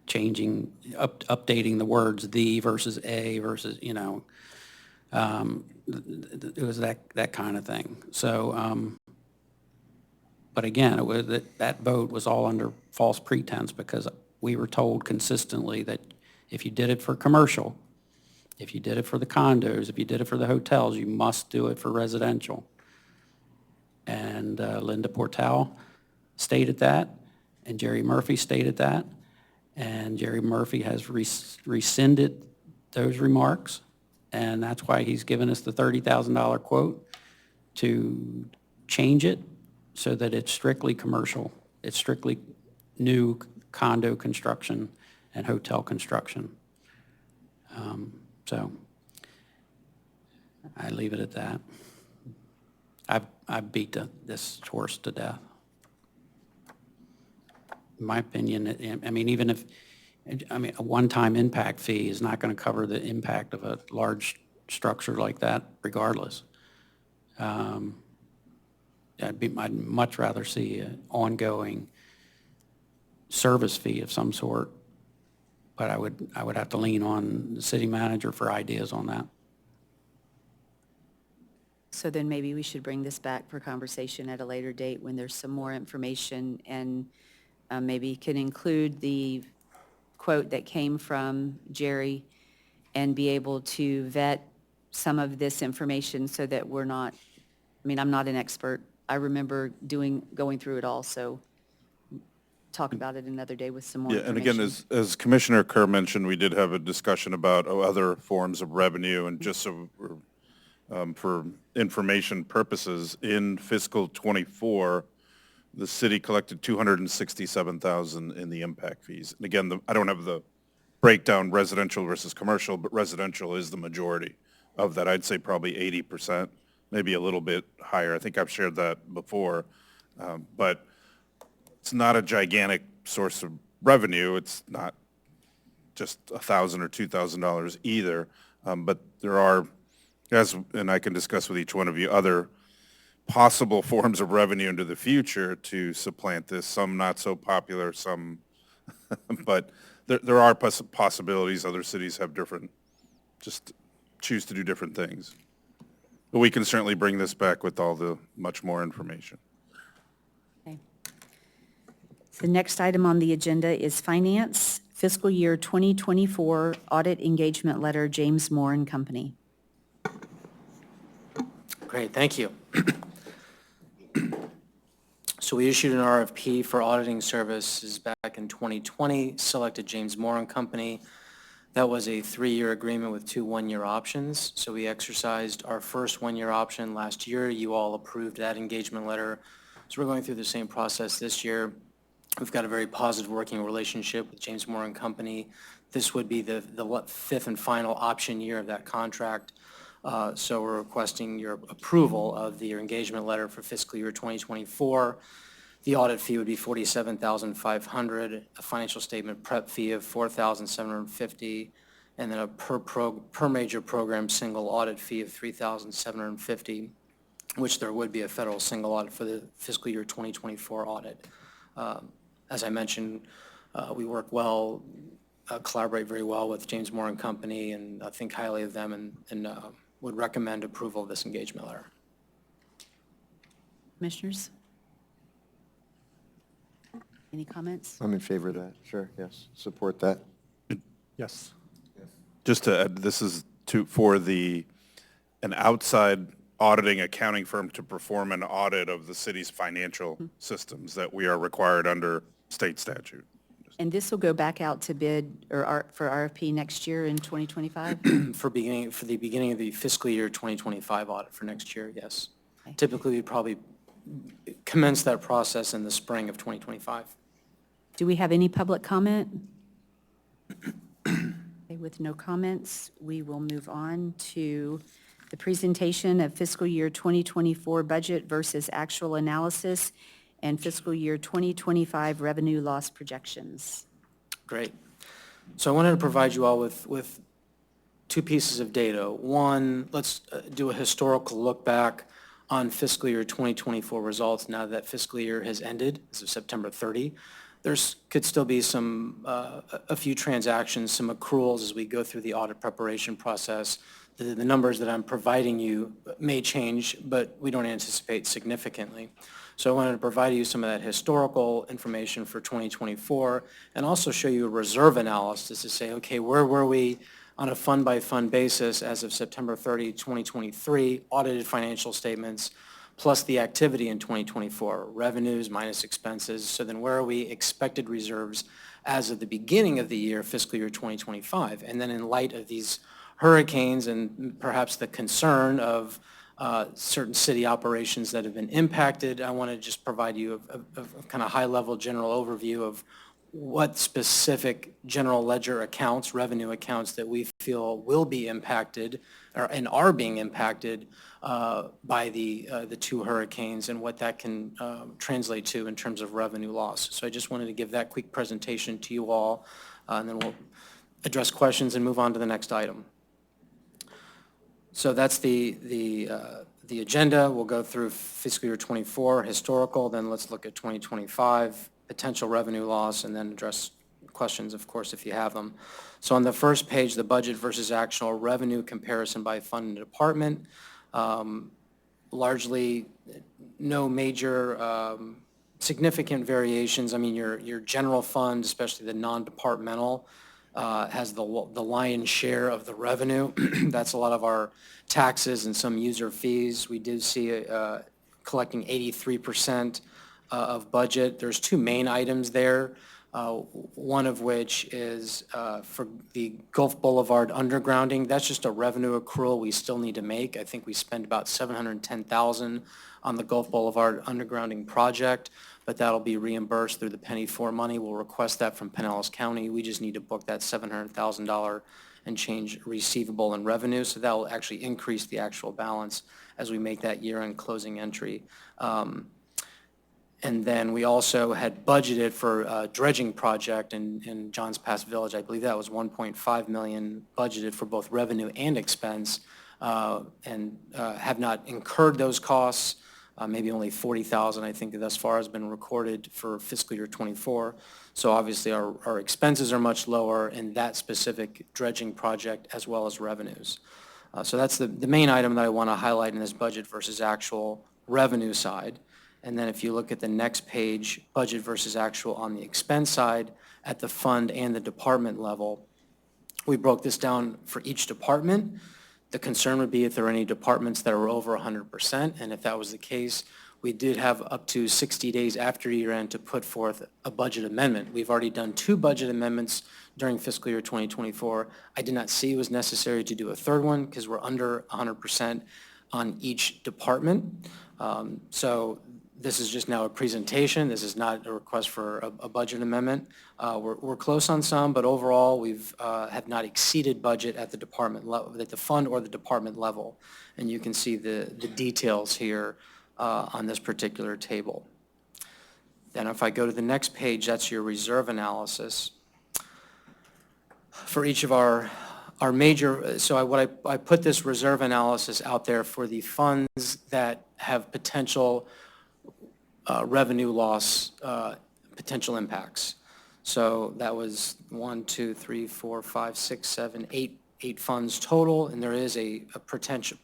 [SPEAKER 8] changing, updating the words "the" versus "a" versus, you know, it was that kind of thing. So, but again, it was, that vote was all under false pretense, because we were told consistently that if you did it for commercial, if you did it for the condos, if you did it for the hotels, you must do it for residential. And Linda Portal stated that, and Jerry Murphy stated that, and Jerry Murphy has rescinded those remarks, and that's why he's given us the $30,000 quote to change it so that it's strictly commercial. It's strictly new condo construction and hotel construction. So I leave it at that. I've beat this horse to death. In my opinion, I mean, even if, I mean, a one-time impact fee is not going to cover the impact of a large structure like that regardless. I'd much rather see an ongoing service fee of some sort, but I would have to lean on the city manager for ideas on that.
[SPEAKER 1] So then maybe we should bring this back for conversation at a later date when there's some more information, and maybe can include the quote that came from Jerry and be able to vet some of this information so that we're not, I mean, I'm not an expert. I remember going through it all, so talk about it another day with some more
[SPEAKER 5] Yeah,
[SPEAKER 1] information.
[SPEAKER 5] and again, as Commissioner Kerr mentioned, we did have a discussion about other forms of revenue, and just so for information purposes, in fiscal '24, the city collected $267,000 in the impact fees. And again, I don't have the breakdown residential versus commercial, but residential is the majority of that. I'd say probably 80%, maybe a little bit higher. I think I've shared that before. But it's not a gigantic source of revenue. It's not just $1,000 or $2,000 either. But there are, and I can discuss with each one of you, other possible forms of revenue into the future to supplant this, some not so popular, some, but there are possibilities. Other cities have different, just choose to do different things. But we can certainly bring this back with all the much more information.
[SPEAKER 1] Okay. The next item on the agenda is Finance, Fiscal Year 2024 Audit Engagement Letter, James Moore and Company.
[SPEAKER 16] Great, thank you. So we issued an RFP for auditing services back in 2020, selected James Moore and Company. That was a 3-year agreement with 2 one-year options. So we exercised our first 1-year option last year. You all approved that engagement letter. So we're going through the same process this year. We've got a very positive working relationship with James Moore and Company. This would be the 5th and final option year of that contract. So we're requesting your approval of your engagement letter for fiscal year 2024. The audit fee would be $47,500, a financial statement prep fee of $4,750, and then a per major program single audit fee of $3,750, which there would be a federal single audit for the fiscal year 2024 audit. As I mentioned, we work well, collaborate very well with James Moore and Company, and I think highly of them, and would recommend approval of this engagement letter.
[SPEAKER 1] Commissioners? Any comments?
[SPEAKER 2] I'm in favor of that, sure, yes, support that.
[SPEAKER 4] Yes.
[SPEAKER 5] Just to add, this is for an outside auditing accounting firm to perform an audit of the city's financial systems that we are required under state statute.
[SPEAKER 1] And this will go back out to bid or for RFP next year in 2025?
[SPEAKER 16] For the beginning of the fiscal year 2025 audit for next year, yes.
[SPEAKER 1] Okay.
[SPEAKER 16] Typically, we'd probably commence that process in the spring of 2025.
[SPEAKER 1] Do we have any public comment? Okay, with no comments, we will move on to the presentation of fiscal year 2024 budget versus actual analysis and fiscal year 2025 revenue loss projections.
[SPEAKER 16] Great. So I wanted to provide you all with two pieces of data. One, let's do a historical look back on fiscal year 2024 results now that fiscal year has ended as of September 30. Could still be a few transactions, some accruals as we go through the audit preparation process. The numbers that I'm providing you may change, but we don't anticipate significantly. So I wanted to provide you some of that historical information for 2024 and also show you a reserve analysis to say, okay, where were we on a fund-by-fund basis as of September 30, 2023, audited financial statements, plus the activity in 2024, revenues minus expenses. So then where are we expected reserves as of the beginning of the year, fiscal year 2025? And then in light of these hurricanes and perhaps the concern of certain city operations that have been impacted, I want to just provide you a kind of high-level general overview of what specific general ledger accounts, revenue accounts that we feel will be impacted and are being impacted by the two hurricanes and what that can translate to in terms of revenue loss. So I just wanted to give that quick presentation to you all, and then we'll address questions and move on to the next item. So that's the agenda. We'll go through fiscal year 24 historical, then let's look at 2025 potential revenue loss, and then address questions, of course, if you have them. So on the first page, the budget versus actual revenue comparison by fund and department. Largely no major significant variations. I mean, your general fund, especially the non-departmental, has the lion's share of the revenue. That's a lot of our taxes and some user fees. We did see collecting 83% of budget. There's two main items there, one of which is for the Gulf Boulevard undergrounding. That's just a revenue accrual we still need to make. I think we spent about $710,000 on the Gulf Boulevard undergrounding project, but that'll be reimbursed through the Penny 4 money. We'll request that from Pinellas County. We just need to book that $700,000 and change receivable and revenue, so that will actually increase the actual balance as we make that year-end closing entry. And then we also had budgeted for a dredging project in Johns Pass Village. I believe that was $1.5 million budgeted for both revenue and expense, and have not incurred those costs. Maybe only $40,000, I think, thus far has been recorded for fiscal year 24. So obviously our expenses are much lower in that specific dredging project as well as revenues. So that's the main item that I want to highlight in this budget versus actual revenue side. And then if you look at the next page, budget versus actual on the expense side at the fund and the department level, we broke this down for each department. The concern would be if there are any departments that are over 100%, and if that was the case, we did have up to 60 days after year end to put forth a budget amendment. We've already done 2 budget amendments during fiscal year 2024. I did not see it was necessary to do a third one because we're under 100% on each department. So this is just now a presentation. This is not a request for a budget amendment. We're close on some, but overall, we've have not exceeded budget at the department level, at the fund or the department level. And you can see the details here on this particular table. Then if I go to the next page, that's your reserve analysis. For each of our major, so I put this reserve analysis out there for the funds that have potential revenue loss potential impacts. So that was 1, 2, 3, 4, 5, 6, 7, 8 funds total, and there is a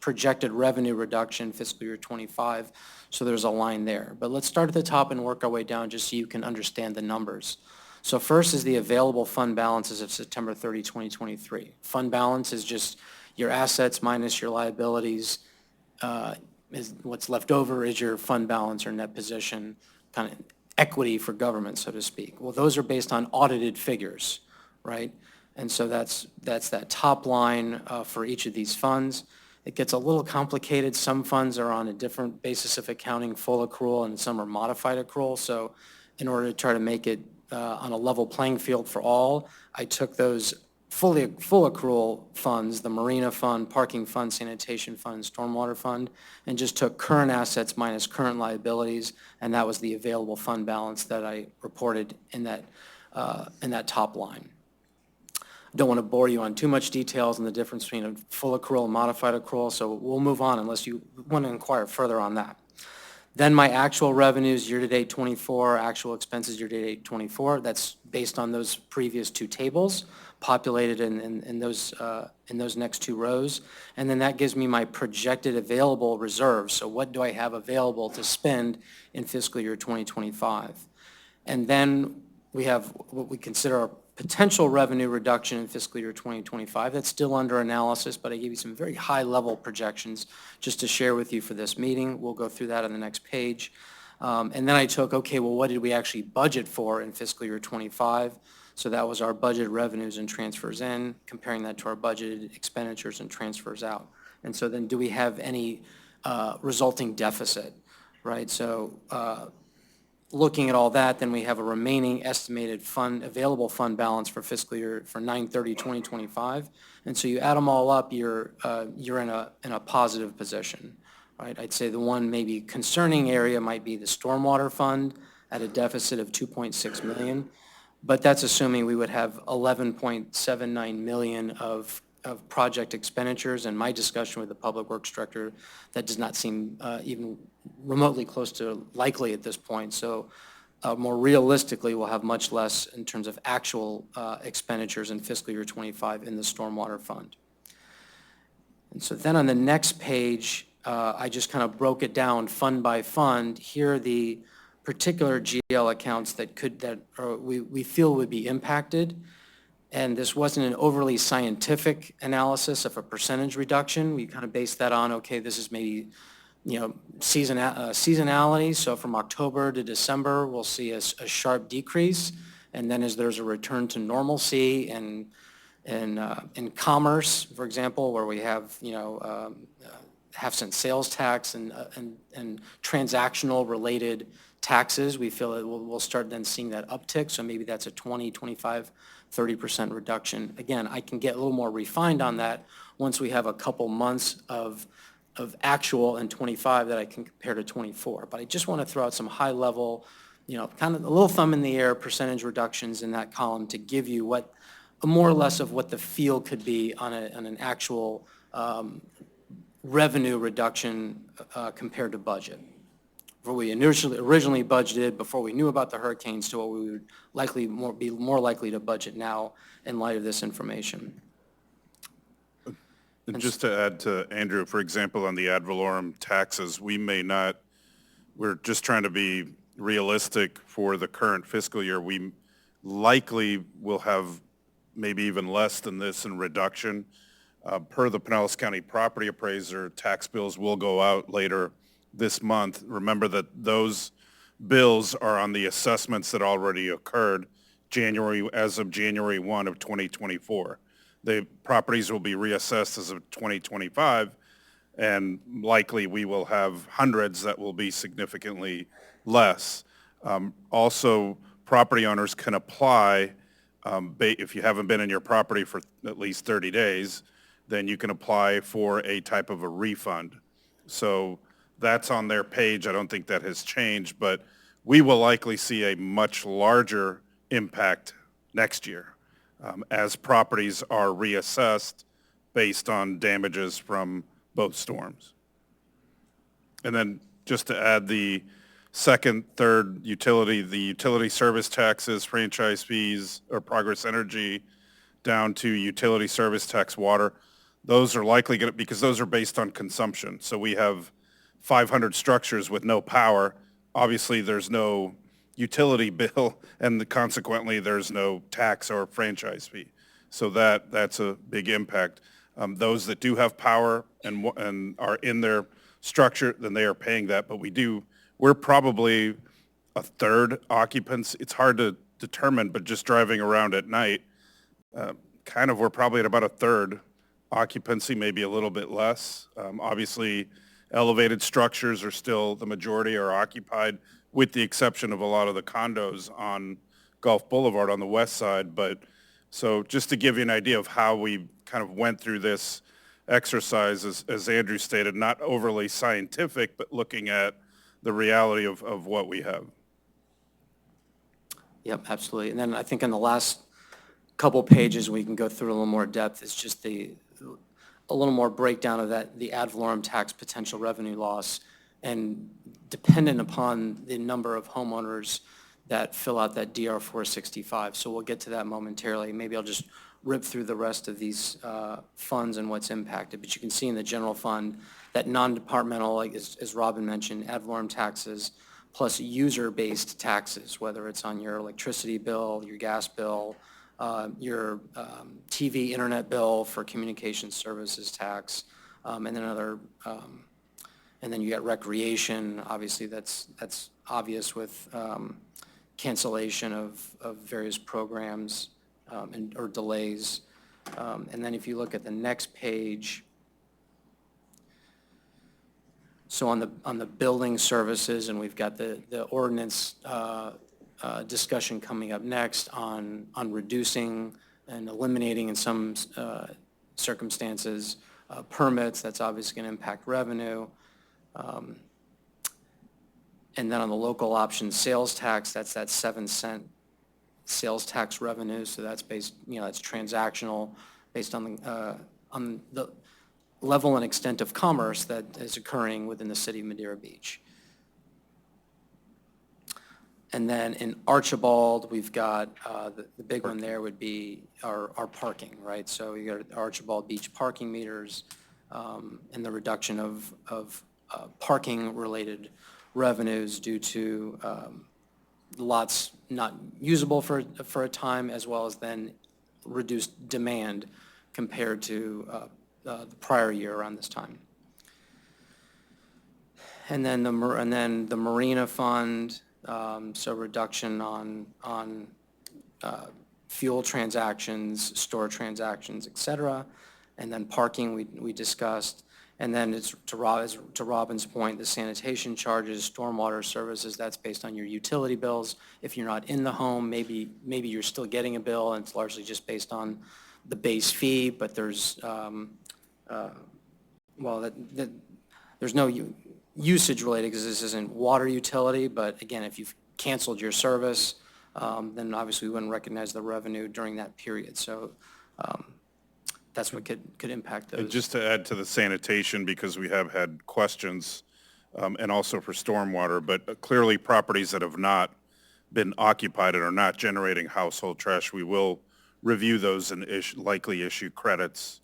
[SPEAKER 16] projected revenue reduction fiscal year 25, so there's a line there. But let's start at the top and work our way down just so you can understand the numbers. So first is the available fund balances of September 30, 2023. Fund balance is just your assets minus your liabilities. Is what's left over is your fund balance or net position, kind of equity for government, so to speak. Well, those are based on audited figures, right? And so that's that top line for each of these funds. It gets a little complicated. Some funds are on a different basis of accounting, full accrual, and some are modified accrual. So in order to try to make it on a level playing field for all, I took those full accrual funds, the Marina Fund, Parking Fund, Sanitation Fund, Stormwater Fund, and just took current assets minus current liabilities, and that was the available fund balance that I reported in that top line. Don't want to bore you on too much details on the difference between a full accrual and modified accrual, so we'll move on unless you want to inquire further on that. Then my actual revenues year-to-date 24, actual expenses year-to-date 24, that's based on those previous two tables, populated in those next two rows. And then that gives me my projected available reserves. So what do I have available to spend in fiscal year 2025? And then we have what we consider a potential revenue reduction in fiscal year 2025. That's still under analysis, but I gave you some very high-level projections just to share with you for this meeting. We'll go through that on the next page. And then I took, okay, well, what did we actually budget for in fiscal year 25? So that was our budget revenues and transfers in, comparing that to our budgeted expenditures and transfers out. And so then do we have any resulting deficit, right? So looking at all that, then we have a remaining estimated available fund balance for fiscal year for 9/30/2025. And so you add them all up, you're in a positive position, right? I'd say the one maybe concerning area might be the stormwater fund at a deficit of 2.6 million, but that's assuming we would have 11.79 million of project expenditures. And my discussion with the Public Works Director, that does not seem even remotely close to likely at this point. So more realistically, we'll have much less in terms of actual expenditures in fiscal year 25 in the stormwater fund. And so then on the next page, I just kind of broke it down fund by fund. Here are the particular GL accounts that we feel would be impacted. And this wasn't an overly scientific analysis of a percentage reduction. We kind of based that on, okay, this is maybe, seasonality. So from October to December, we'll see a sharp decrease. And then as there's a return to normalcy in commerce, for example, where we have, half-cent sales tax and transactional related taxes, we feel that we'll start then seeing that uptick. So maybe that's a 20, 25, 30% reduction. Again, I can get a little more refined on that once we have a couple months of actual in 25 that I can compare to 24. But I just want to throw out some high level, kind of a little thumb in the air percentage reductions in that column to give you more or less of what the feel could be on an actual revenue reduction compared to budget. What we originally budgeted before we knew about the hurricanes to what we would be more likely to budget now in light of this information.
[SPEAKER 5] And just to add to Andrew, for example, on the ad valorem taxes, we're just trying to be realistic for the current fiscal year. We likely will have maybe even less than this in reduction. Per the Pinellas County property appraiser, tax bills will go out later this month. Remember that those bills are on the assessments that already occurred as of January 1 of 2024. The properties will be reassessed as of 2025, and likely we will have hundreds that will be significantly less. Also, property owners can apply, if you haven't been in your property for at least 30 days, then you can apply for a type of a refund. So that's on their page. I don't think that has changed, but we will likely see a much larger impact next year as properties are reassessed based on damages from both storms. And then just to add the second, third utility, the utility service taxes, franchise fees, or Progress Energy down to utility service tax water, those are likely going to, because those are based on consumption. So we have 500 structures with no power. Obviously, there's no utility bill, and consequently, there's no tax or franchise fee. So that's a big impact. Those that do have power and are in their structure, then they are paying that. But we're probably a third occupants. It's hard to determine, but just driving around at night, we're probably at about a third occupancy, maybe a little bit less. Obviously, elevated structures are still, the majority are occupied, with the exception of a lot of the condos on Gulf Boulevard on the west side. But So just to give you an idea of how we kind of went through this exercise, as Andrew stated, not overly scientific, but looking at the reality of what we have.
[SPEAKER 16] Yep, absolutely. And then I think on the last couple pages, we can go through a little more depth, is just a little more breakdown of that, the ad valorem tax potential revenue loss, and dependent upon the number of homeowners that fill out that DR 465. So we'll get to that momentarily. Maybe I'll just rip through the rest of these funds and what's impacted. But you can see in the general fund that non-departmental, like as Robin mentioned, ad valorem taxes plus user-based taxes, whether it's on your electricity bill, your gas bill, your TV, internet bill for communication services tax, and then and then you got recreation. Obviously, that's obvious with cancellation of various programs or delays. And then if you look at the next page, so on the building services, and we've got the ordinance discussion coming up next on reducing and eliminating in some circumstances permits. That's obviously going to impact revenue. And then on the local option sales tax, that's that 7-cent sales tax revenue. So that's based, that's transactional based on the level and extent of commerce that is occurring within the city of Madeira Beach. And then in Archibald, we've got, the big one there would be our parking, right? So you got Archibald Beach parking meters, and the reduction of parking-related revenues due to lots not usable for a time, as well as then reduced demand compared to the prior year around this time. And then the Marina Fund, so reduction on fuel transactions, store transactions, et cetera. And then parking we discussed. And then it's to Robin's point, the sanitation charges, stormwater services, that's based on your utility bills. If you're not in the home, maybe you're still getting a bill, and it's largely just based on the base fee, but there's, there's no usage related because this isn't water utility, but again, if you've canceled your service, then obviously we wouldn't recognize the revenue during that period. So that's what could impact those.
[SPEAKER 5] And just to add to the sanitation, because we have had questions, and also for stormwater, but clearly properties that have not been occupied and are not generating household trash, we will review those and likely issue credits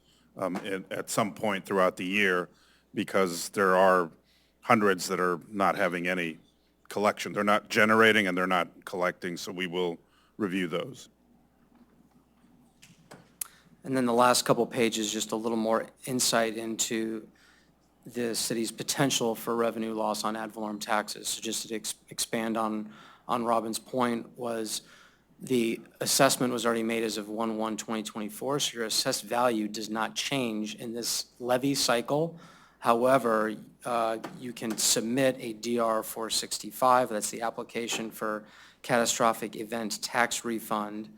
[SPEAKER 5] at some point throughout the year, because there are hundreds that are not having any collection. They're not generating and they're not collecting, so we will review those.
[SPEAKER 16] And then the last couple pages, just a little more insight into the city's potential for revenue loss on ad valorem taxes. So just to expand on Robin's point, was the assessment was already made as of 1/1/2024, so your assessed value does not change in this levy cycle. However, you can submit a DR 465, that's the application for catastrophic event tax refund,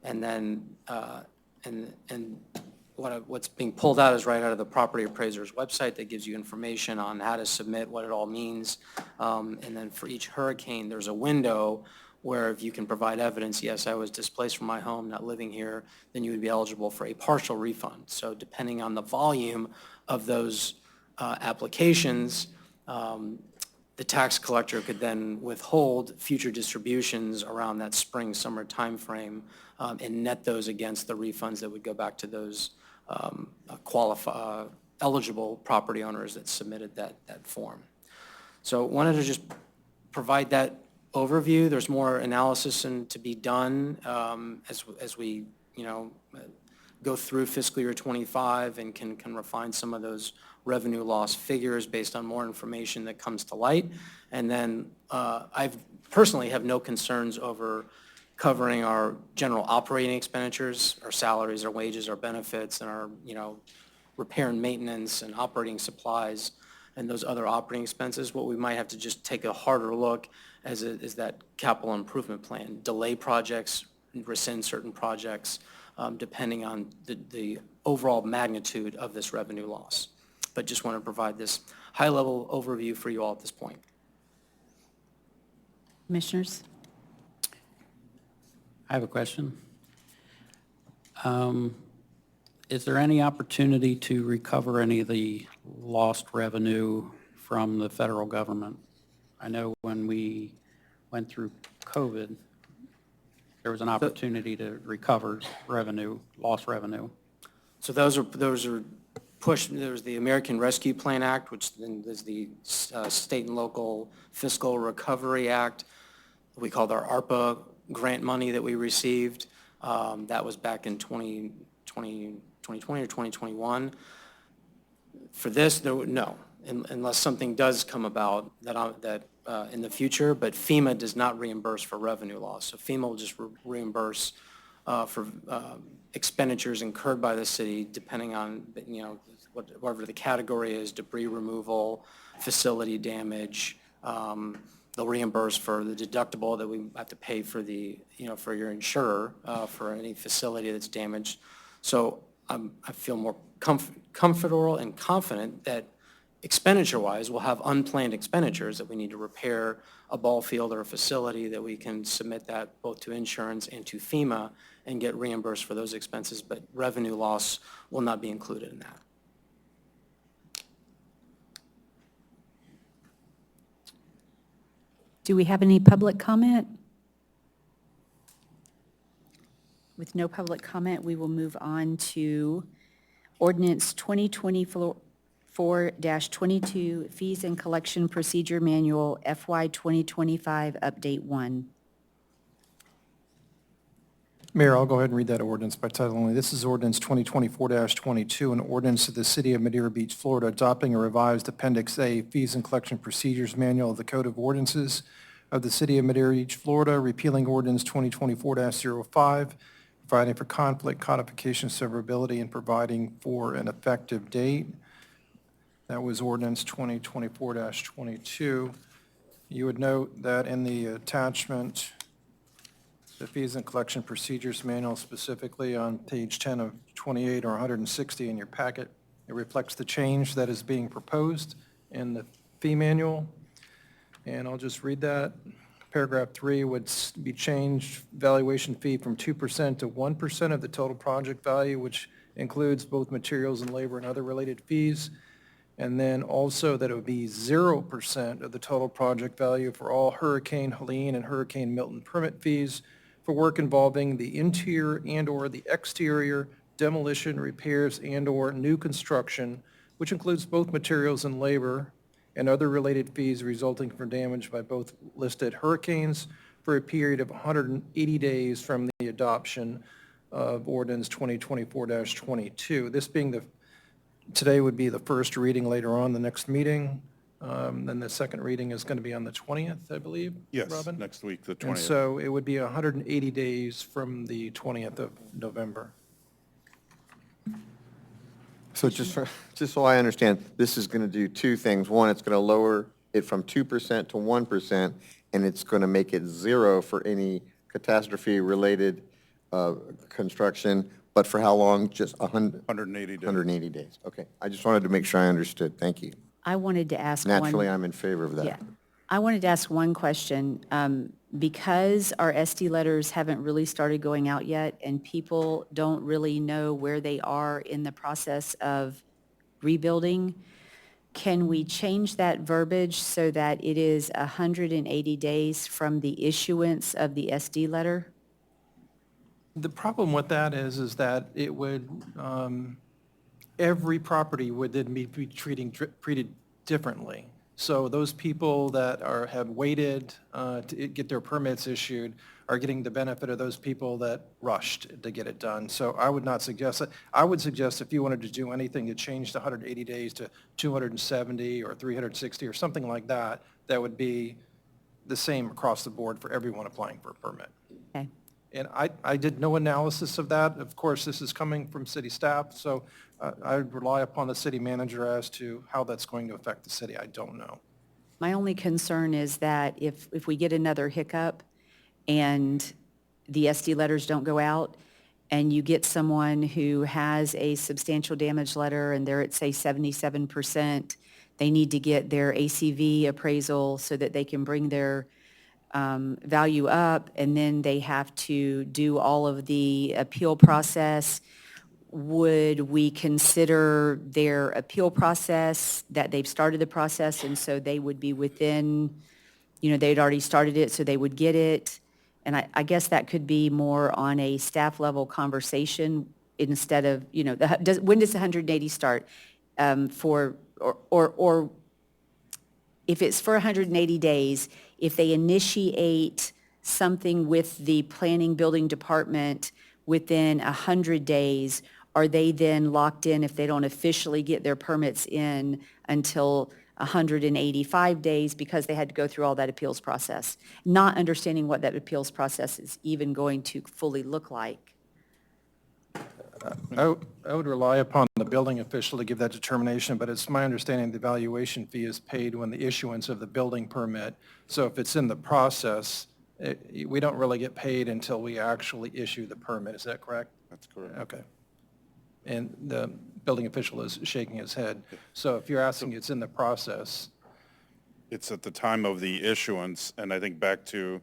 [SPEAKER 16] and then what's being pulled out is right out of the property appraiser's website that gives you information on how to submit, what it all means. And then for each hurricane, there's a window where if you can provide evidence, yes, I was displaced from my home, not living here, then you would be eligible for a partial refund. So depending on the volume of those applications, the tax collector could then withhold future distributions around that spring, summer timeframe, and net those against the refunds that would go back to those eligible property owners that submitted that form. So wanted to just provide that overview. There's more analysis to be done as we, go through fiscal year 25 and can refine some of those revenue loss figures based on more information that comes to light. And then I personally have no concerns over covering our general operating expenditures, our salaries, our wages, our benefits, and our, repair and maintenance and operating supplies and those other operating expenses. What we might have to just take a harder look is that capital improvement plan, delay projects, rescind certain projects, depending on the overall magnitude of this revenue loss. But just want to provide this high-level overview for you all at this point.
[SPEAKER 1] Commissioners?
[SPEAKER 8] I have a question. Is there any opportunity to recover any of the lost revenue from the federal government? I know when we went through COVID, there was an opportunity to recover revenue, lost revenue.
[SPEAKER 16] So those are pushed. There's the American Rescue Plan Act, which then is the State and Local Fiscal Recovery Act. We called our ARPA grant money that we received. That was back in 2020 or 2021. For this, no, unless something does come about that in the future, but FEMA does not reimburse for revenue loss. So FEMA will just reimburse for expenditures incurred by the city, depending on, whatever the category is, debris removal, facility damage. They'll reimburse for the deductible that we have to pay for for your insurer for any facility that's damaged. So I feel more comfortable and confident that expenditure-wise, we'll have unplanned expenditures that we need to repair a ball field or a facility, that we can submit that both to insurance and to FEMA and get reimbursed for those expenses, but revenue loss will not be included in that.
[SPEAKER 1] Do we have any public comment? With no public comment, we will move on to ordinance 2024-22, Fees and Collection Procedure Manual, FY 2025, Update 1.
[SPEAKER 11] Mayor, I'll go ahead and read that ordinance by title only. This is ordinance 2024-22, an ordinance of the City of Madeira Beach, Florida, adopting a revised Appendix A Fees and Collection Procedures Manual of the Code of Ordinances of the City of Madeira Beach, Florida, repealing ordinance 2024-05, providing for conflict, codification, severability, and providing for an effective date. That was ordinance 2024-22. You would note that in the attachment, the Fees and Collection Procedures Manual, specifically on page 10 of 28 or 160 in your packet, it reflects the change that is being proposed in the fee manual. And I'll just read that. Paragraph 3 would be changed, valuation fee from 2% to 1% of the total project value, which includes both materials and labor and other related fees. And then also that it would be 0% of the total project value for all Hurricane Helene and Hurricane Milton permit fees for work involving the interior and/or the exterior demolition, repairs, and/or new construction, which includes both materials and labor, and other related fees resulting from damage by both listed hurricanes for a period of 180 days from the adoption of ordinance 2024-22. This being today would be the first reading, later on the next meeting. Then the second reading is going to be on the 20th, I believe,
[SPEAKER 5] Yes,
[SPEAKER 11] Robin?
[SPEAKER 5] next week, the 20th.
[SPEAKER 11] And so it would be 180 days from the 20th of November.
[SPEAKER 2] So just so I understand, this is going to do two things. One, it's going to lower it from 2% to 1%, and it's going to make it 0 for any catastrophe-related construction, but for how long? Just
[SPEAKER 5] 180 days.
[SPEAKER 2] 180 days. Okay. I just wanted to make sure I understood. Thank you.
[SPEAKER 1] I wanted to ask one.
[SPEAKER 2] Naturally, I'm in favor of that.
[SPEAKER 1] Yeah. I wanted to ask one question. Because our SD letters haven't really started going out yet, and people don't really know where they are in the process of rebuilding, can we change that verbiage so that it is 180 days from the issuance of the SD letter?
[SPEAKER 11] The problem with that is that it would, every property would then be treated differently. So those people that have waited to get their permits issued are getting the benefit of those people that rushed to get it done. So I would not suggest it. I would suggest if you wanted to do anything to change the 180 days to 270 or 360 or something like that, that would be the same across the board for everyone applying for a permit.
[SPEAKER 1] Okay.
[SPEAKER 11] And I did no analysis of that. Of course, this is coming from city staff, so I would rely upon the city manager as to how that's going to affect the city. I don't know.
[SPEAKER 1] My only concern is that if we get another hiccup and the SD letters don't go out, and you get someone who has a substantial damage letter and they're at, say, 77%, they need to get their ACV appraisal so that they can bring their value up, and then they have to do all of the appeal process. Would we consider their appeal process, that they've started the process, and so they would be within, they'd already started it, so they would get it? And I guess that could be more on a staff level conversation instead of, when does the 180 start? Or if it's for 180 days, if they initiate something with the planning building department within 100 days, are they then locked in if they don't officially get their permits in until 185 days because they had to go through all that appeals process? Not understanding what that appeals process is even going to fully look like.
[SPEAKER 11] I would rely upon the building official to give that determination, but it's my understanding the valuation fee is paid when the issuance of the building permit. So if it's in the process, we don't really get paid until we actually issue the permit. Is that correct?
[SPEAKER 5] That's correct.
[SPEAKER 11] Okay. And the building official is shaking his head. So if you're asking, it's in the process.
[SPEAKER 5] It's at the time of the issuance, and I think back to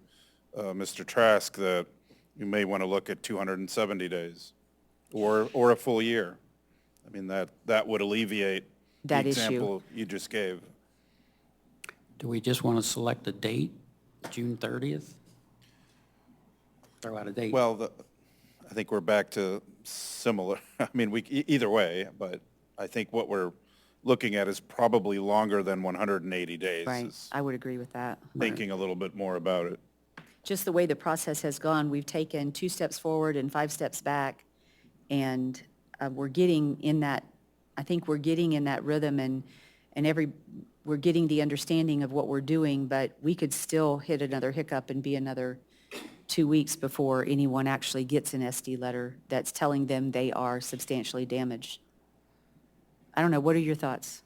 [SPEAKER 5] Mr. Trask, that you may want to look at 270 days or a full year. I mean, that would alleviate the
[SPEAKER 1] That issue.
[SPEAKER 5] example you just gave.
[SPEAKER 8] Do we just want to select a date, June 30th? Throw out a date.
[SPEAKER 5] Well, I think we're back to similar. I mean, either way, but I think what we're looking at is probably longer than 180 days.
[SPEAKER 1] Right,
[SPEAKER 5] is
[SPEAKER 1] I would agree with that.
[SPEAKER 5] Thinking a little bit more about it.
[SPEAKER 1] Just the way the process has gone, we've taken 2 steps forward and 5 steps back, and we're getting in that, I think we're getting in that rhythm, and we're getting the understanding of what we're doing, but we could still hit another hiccup and be another 2 weeks before anyone actually gets an SD letter that's telling them they are substantially damaged. I don't know, what are your thoughts?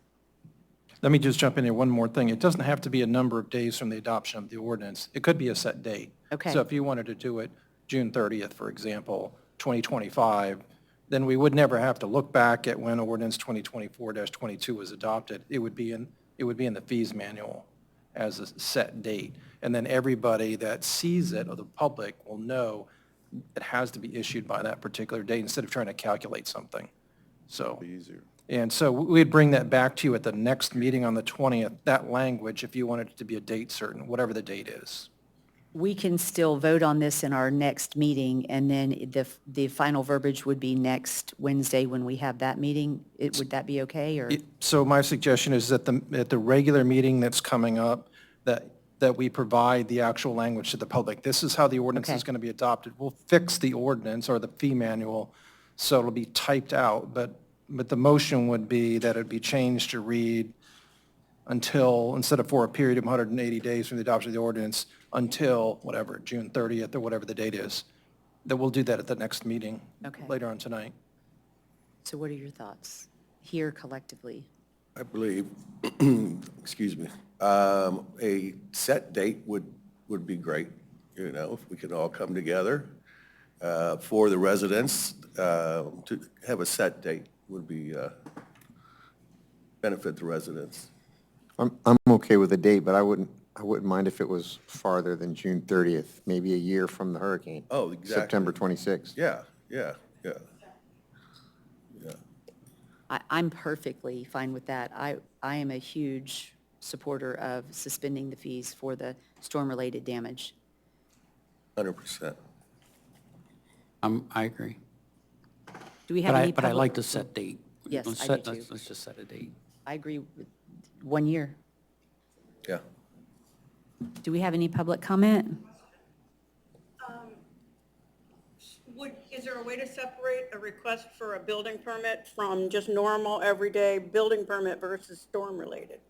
[SPEAKER 11] Let me just jump in here, one more thing. It doesn't have to be a number of days from the adoption of the ordinance. It could be a set date.
[SPEAKER 1] Okay.
[SPEAKER 11] So if you wanted to do it June 30th, for example, 2025, then we would never have to look back at when ordinance 2024-22 was adopted. It would be in the fees manual as a set date. And then everybody that sees it, or the public, will know it has to be issued by that particular date instead of trying to calculate something. So.
[SPEAKER 5] Easier.
[SPEAKER 11] And so we'd bring that back to you at the next meeting on the 20th, that language, if you wanted it to be a date certain, whatever the date is.
[SPEAKER 1] We can still vote on this in our next meeting, and then the final verbiage would be next Wednesday when we have that meeting. Would that be okay, or?
[SPEAKER 11] So my suggestion is that at the regular meeting that's coming up, that we provide the actual language to the public. This is how the ordinance is going to be adopted. We'll fix the ordinance or the fee manual so it'll be typed out, but the motion would be that it'd be changed to read until, instead of for a period of 180 days from the adoption of the ordinance, until whatever, June 30th or whatever the date is. That we'll do that at the next meeting later on tonight.
[SPEAKER 1] So what are your thoughts here collectively?
[SPEAKER 9] I believe, excuse me, a set date would be great, if we could all come together for the residents. To have a set date would be, benefit the residents.
[SPEAKER 2] I'm okay with the date, but I wouldn't mind if it was farther than June 30th, maybe a year from the hurricane.
[SPEAKER 9] Oh, exactly.
[SPEAKER 2] September 26th.
[SPEAKER 9] Yeah.
[SPEAKER 1] I'm perfectly fine with that. I am a huge supporter of suspending the fees for the storm-related damage.
[SPEAKER 9] 100%.
[SPEAKER 8] I agree.
[SPEAKER 1] Do we have any
[SPEAKER 8] But I
[SPEAKER 1] public?
[SPEAKER 8] like the set date.
[SPEAKER 1] Yes,
[SPEAKER 8] Let's
[SPEAKER 1] I
[SPEAKER 8] set-
[SPEAKER 1] do too.
[SPEAKER 8] Let's just set a date.
[SPEAKER 1] I agree with 1 year.
[SPEAKER 9] Yeah.
[SPEAKER 1] Do we have any public comment?
[SPEAKER 17] Is there a way to separate a request for a building permit from just normal, everyday building permit versus storm-related?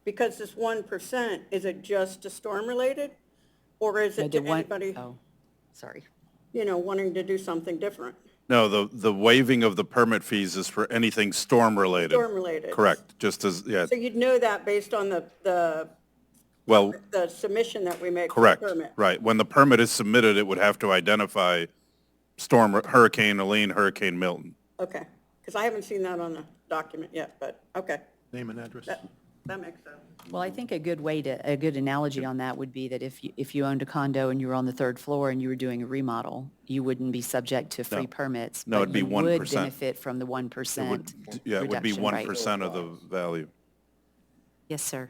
[SPEAKER 17] Because this 1%, is it just to storm-related? Or is it to anybody,
[SPEAKER 1] Oh, sorry.
[SPEAKER 17] wanting to do something different?
[SPEAKER 5] No, the waiving of the permit fees is for anything storm-related.
[SPEAKER 17] Storm-related.
[SPEAKER 5] Correct, just as, yeah,
[SPEAKER 17] So you'd know that based on the
[SPEAKER 5] well,
[SPEAKER 17] submission that we make for the
[SPEAKER 5] correct,
[SPEAKER 17] permit?
[SPEAKER 5] right. When the permit is submitted, it would have to identify Hurricane Helene, Hurricane Milton.
[SPEAKER 17] Okay, because I haven't seen that on the document yet, but, okay,
[SPEAKER 4] Name and address.
[SPEAKER 17] that makes sense.
[SPEAKER 1] Well, I think a good analogy on that would be that if you owned a condo and you were on the third floor and you were doing a remodel, you wouldn't be subject to free permits.
[SPEAKER 5] No, it'd be
[SPEAKER 1] But you would
[SPEAKER 5] 1%.
[SPEAKER 1] benefit from the 1%
[SPEAKER 5] Yeah, it would be
[SPEAKER 1] reduction, right?
[SPEAKER 5] 1% of the value.
[SPEAKER 1] Yes, sir.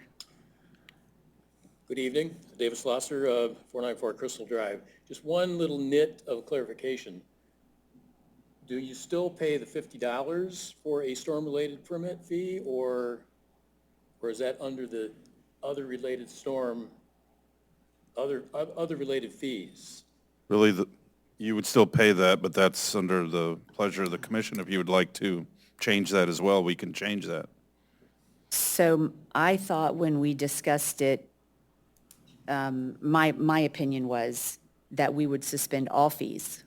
[SPEAKER 18] Good evening, Davis Losser, 494 Crystal Drive. Just one little nit of clarification. Do you still pay the $50 for a storm-related permit fee, or is that under the other related storm, other related fees?
[SPEAKER 5] Really, you would still pay that, but that's under the pleasure of the commission. If you would like to change that as well, we can change that.
[SPEAKER 1] So I thought when we discussed it, my opinion was that we would suspend all fees.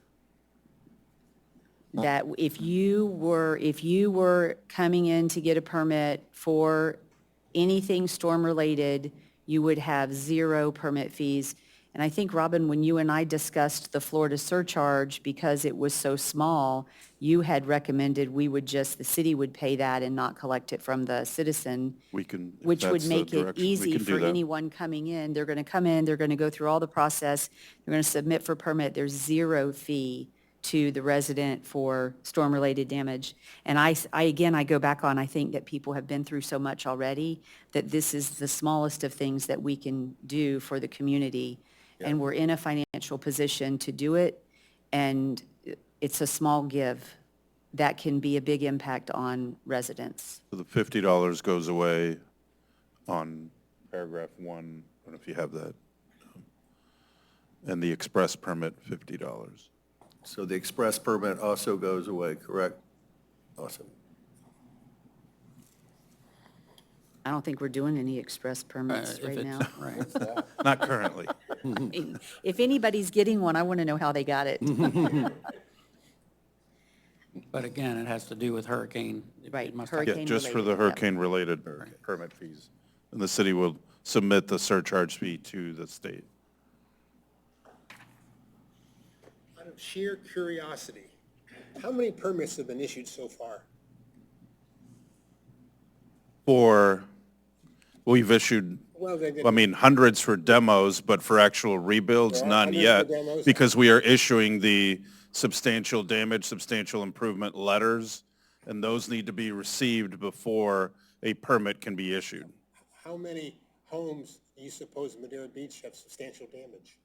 [SPEAKER 1] That if you were coming in to get a permit for anything storm-related, you would have 0 permit fees. And I think, Robin, when you and I discussed the Florida surcharge, because it was so small, you had recommended the city would pay that and not collect it from the citizen.
[SPEAKER 5] We can, if
[SPEAKER 1] Which would
[SPEAKER 5] that's the
[SPEAKER 1] make it
[SPEAKER 5] direction, we
[SPEAKER 1] easy
[SPEAKER 5] can do
[SPEAKER 1] for
[SPEAKER 5] that.
[SPEAKER 1] anyone coming in. They're going to come in, they're going to go through all the process, they're going to submit for permit. There's 0 fee to the resident for storm-related damage. And I go back on, I think that people have been through so much already that this is the smallest of things that we can do for the community. And we're in a financial position to do it, and it's a small give that can be a big impact on residents.
[SPEAKER 5] So the $50 goes away on paragraph 1, I don't know if you have that. And the express permit, $50.
[SPEAKER 9] So the express permit also goes away, correct? Awesome.
[SPEAKER 1] I don't think we're doing any express permits right now.
[SPEAKER 8] Right.
[SPEAKER 5] Not currently.
[SPEAKER 1] If anybody's getting one, I want to know how they got it.
[SPEAKER 8] But again, it has to do with hurricane.
[SPEAKER 1] Right,
[SPEAKER 8] It must
[SPEAKER 5] Yeah,
[SPEAKER 1] hurricane
[SPEAKER 5] just for the
[SPEAKER 1] related, yep.
[SPEAKER 5] hurricane-related permit fees. And the city will submit the surcharge fee to the state.
[SPEAKER 19] Out of sheer curiosity, how many permits have been issued so far?
[SPEAKER 5] We've issued,
[SPEAKER 19] Well, they
[SPEAKER 5] I mean, hundreds for demos, but for actual rebuilds,
[SPEAKER 19] There are
[SPEAKER 5] none
[SPEAKER 19] hundreds
[SPEAKER 5] yet.
[SPEAKER 19] for demos?
[SPEAKER 5] Because we are issuing the substantial damage, substantial improvement letters, and those need to be received before a permit can be issued.
[SPEAKER 19] How many homes do you suppose Madeira Beach have substantial damage?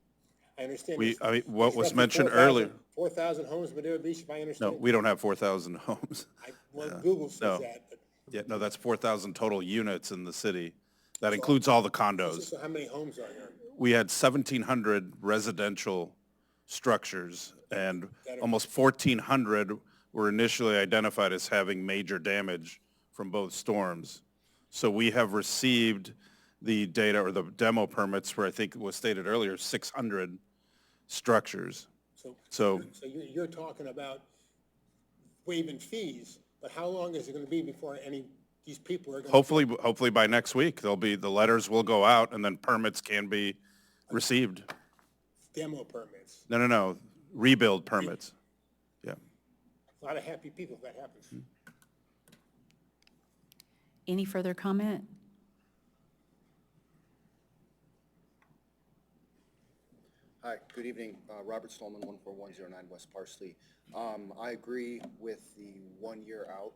[SPEAKER 19] I understand.
[SPEAKER 5] What was
[SPEAKER 19] roughly
[SPEAKER 5] mentioned
[SPEAKER 19] 4,000
[SPEAKER 5] earlier,
[SPEAKER 19] 4,000 homes Madeira Beach, if I understand.
[SPEAKER 5] no, we don't have 4,000 homes.
[SPEAKER 19] Google says
[SPEAKER 5] No.
[SPEAKER 19] that, but
[SPEAKER 5] Yeah, no, that's 4,000 total units in the city. That includes all the condos.
[SPEAKER 19] so how many homes are there?
[SPEAKER 5] We had 1,700 residential structures, and almost 1,400 were initially identified as having major damage from both storms. So we have received the data or the demo permits for, I think it was stated earlier, 600 structures. So
[SPEAKER 19] You're talking about waiving fees, but how long is it going to be before these people are going to?
[SPEAKER 5] hopefully by next week, the letters will go out, and then permits can be received.
[SPEAKER 19] Demo permits.
[SPEAKER 5] No, rebuild permits. Yeah.
[SPEAKER 19] A lot of happy people if that happens.
[SPEAKER 1] Any further comment?
[SPEAKER 20] Hi, good evening. Robert Stallman, 14109 West Parsley. I agree with the 1 year out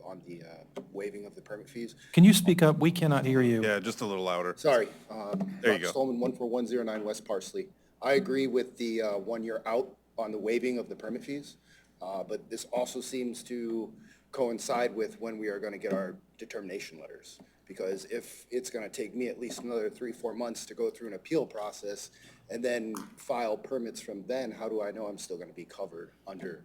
[SPEAKER 20] on the waiving of the permit fees.
[SPEAKER 11] Can you speak up? We cannot hear you.
[SPEAKER 5] Yeah, just a little louder.
[SPEAKER 20] Sorry.
[SPEAKER 5] There you
[SPEAKER 20] Robert
[SPEAKER 5] go.
[SPEAKER 20] Stallman, 14109 West Parsley. I agree with the 1 year out on the waiving of the permit fees, but this also seems to coincide with when we are going to get our determination letters. Because if it's going to take me at least another 3-4 months to go through an appeal process and then file permits from then, how do I know I'm still going to be covered under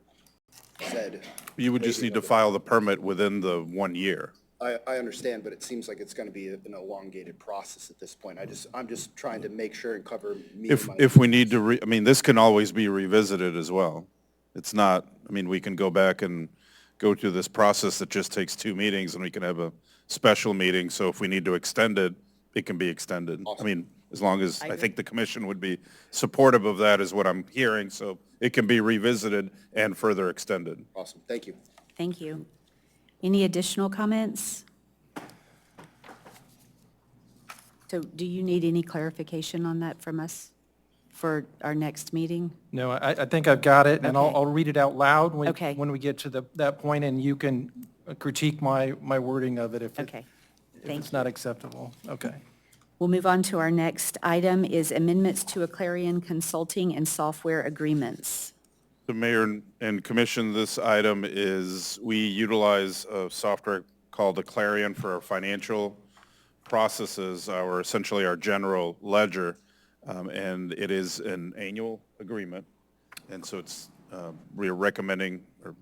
[SPEAKER 20] said?
[SPEAKER 5] You would just need to file the permit within the 1 year.
[SPEAKER 20] I understand, but it seems like it's going to be an elongated process at this point. I'm just trying to make sure and cover me and my.
[SPEAKER 5] If we need to, I mean, this can always be revisited as well. It's not, I mean, we can go back and go through this process that just takes 2 meetings, and we can have a special meeting. So if we need to extend it, it can be extended. I mean, as long as, I think the commission would be supportive of that, is what I'm hearing, so it can be revisited and further extended.
[SPEAKER 20] Awesome, thank you.
[SPEAKER 1] Thank you. Any additional comments? So do you need any clarification on that from us for our next meeting?
[SPEAKER 11] No, I think I've got it, and
[SPEAKER 1] Okay.
[SPEAKER 11] I'll read it out loud
[SPEAKER 1] Okay.
[SPEAKER 11] when we get to that point, and you can critique my wording of it if
[SPEAKER 1] Okay, thank
[SPEAKER 11] it's not acceptable. Okay.
[SPEAKER 1] We'll move on to our next item is amendments to Clarion Consulting and Software Agreements.
[SPEAKER 5] The mayor and commission, this item is, we utilize a software called Clarion for our financial processes, essentially our general ledger, and it is an annual agreement. And so we're recommending or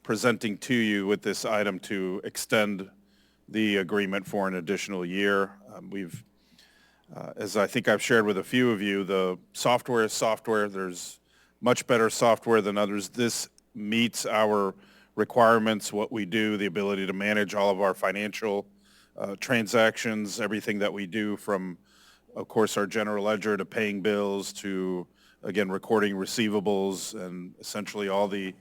[SPEAKER 5] presenting to you with this item to extend the agreement for an additional year. As I think I've shared with a few of you, the software is software. There's much better software than others. This meets our requirements, what we do, the ability to manage all of our financial transactions, everything that we do from, of course, our general ledger to paying bills to, again, recording receivables and essentially all the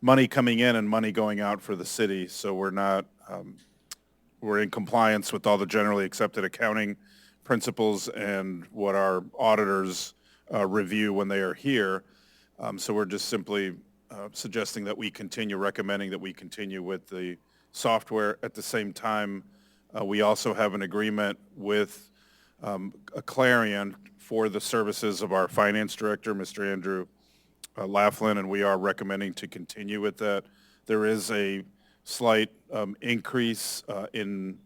[SPEAKER 5] money coming in and money going out for the city. So we're in compliance with all the generally accepted accounting principles and what our auditors review when they are here. So we're just simply suggesting that we continue, recommending that we continue with the software. At the same time, we also have an agreement with Clarion for the services of our finance director, Mr. Andrew Laughlin, and we are recommending to continue with that. There is a slight increase in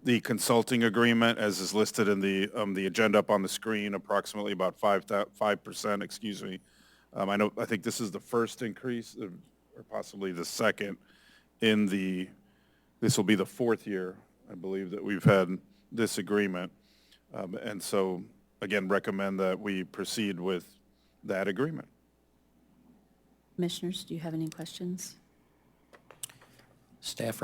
[SPEAKER 5] the consulting agreement, as is listed in the agenda up on the screen, approximately about 5%, excuse me. I think this is the first increase, or possibly the second this will be the fourth year, I believe, that we've had this agreement. And so, again, recommend that we proceed with that agreement.
[SPEAKER 1] Commissioners, do you have any questions?
[SPEAKER 8] Staff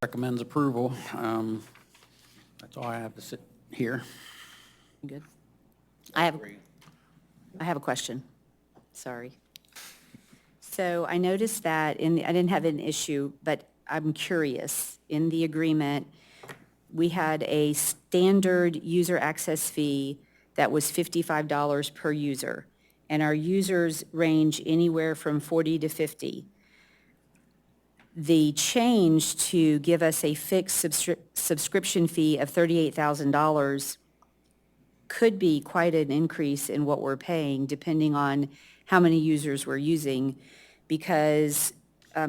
[SPEAKER 8] recommends approval. That's all I have to sit here.
[SPEAKER 1] Good. I have a question. Sorry. So I noticed that I didn't have an issue, but I'm curious. In the agreement, we had a standard user access fee that was $55 per user, and our users range anywhere from 40 to 50. The change to give us a fixed subscription fee of $38,000 could be quite an increase in what we're paying, depending on how many users we're using, because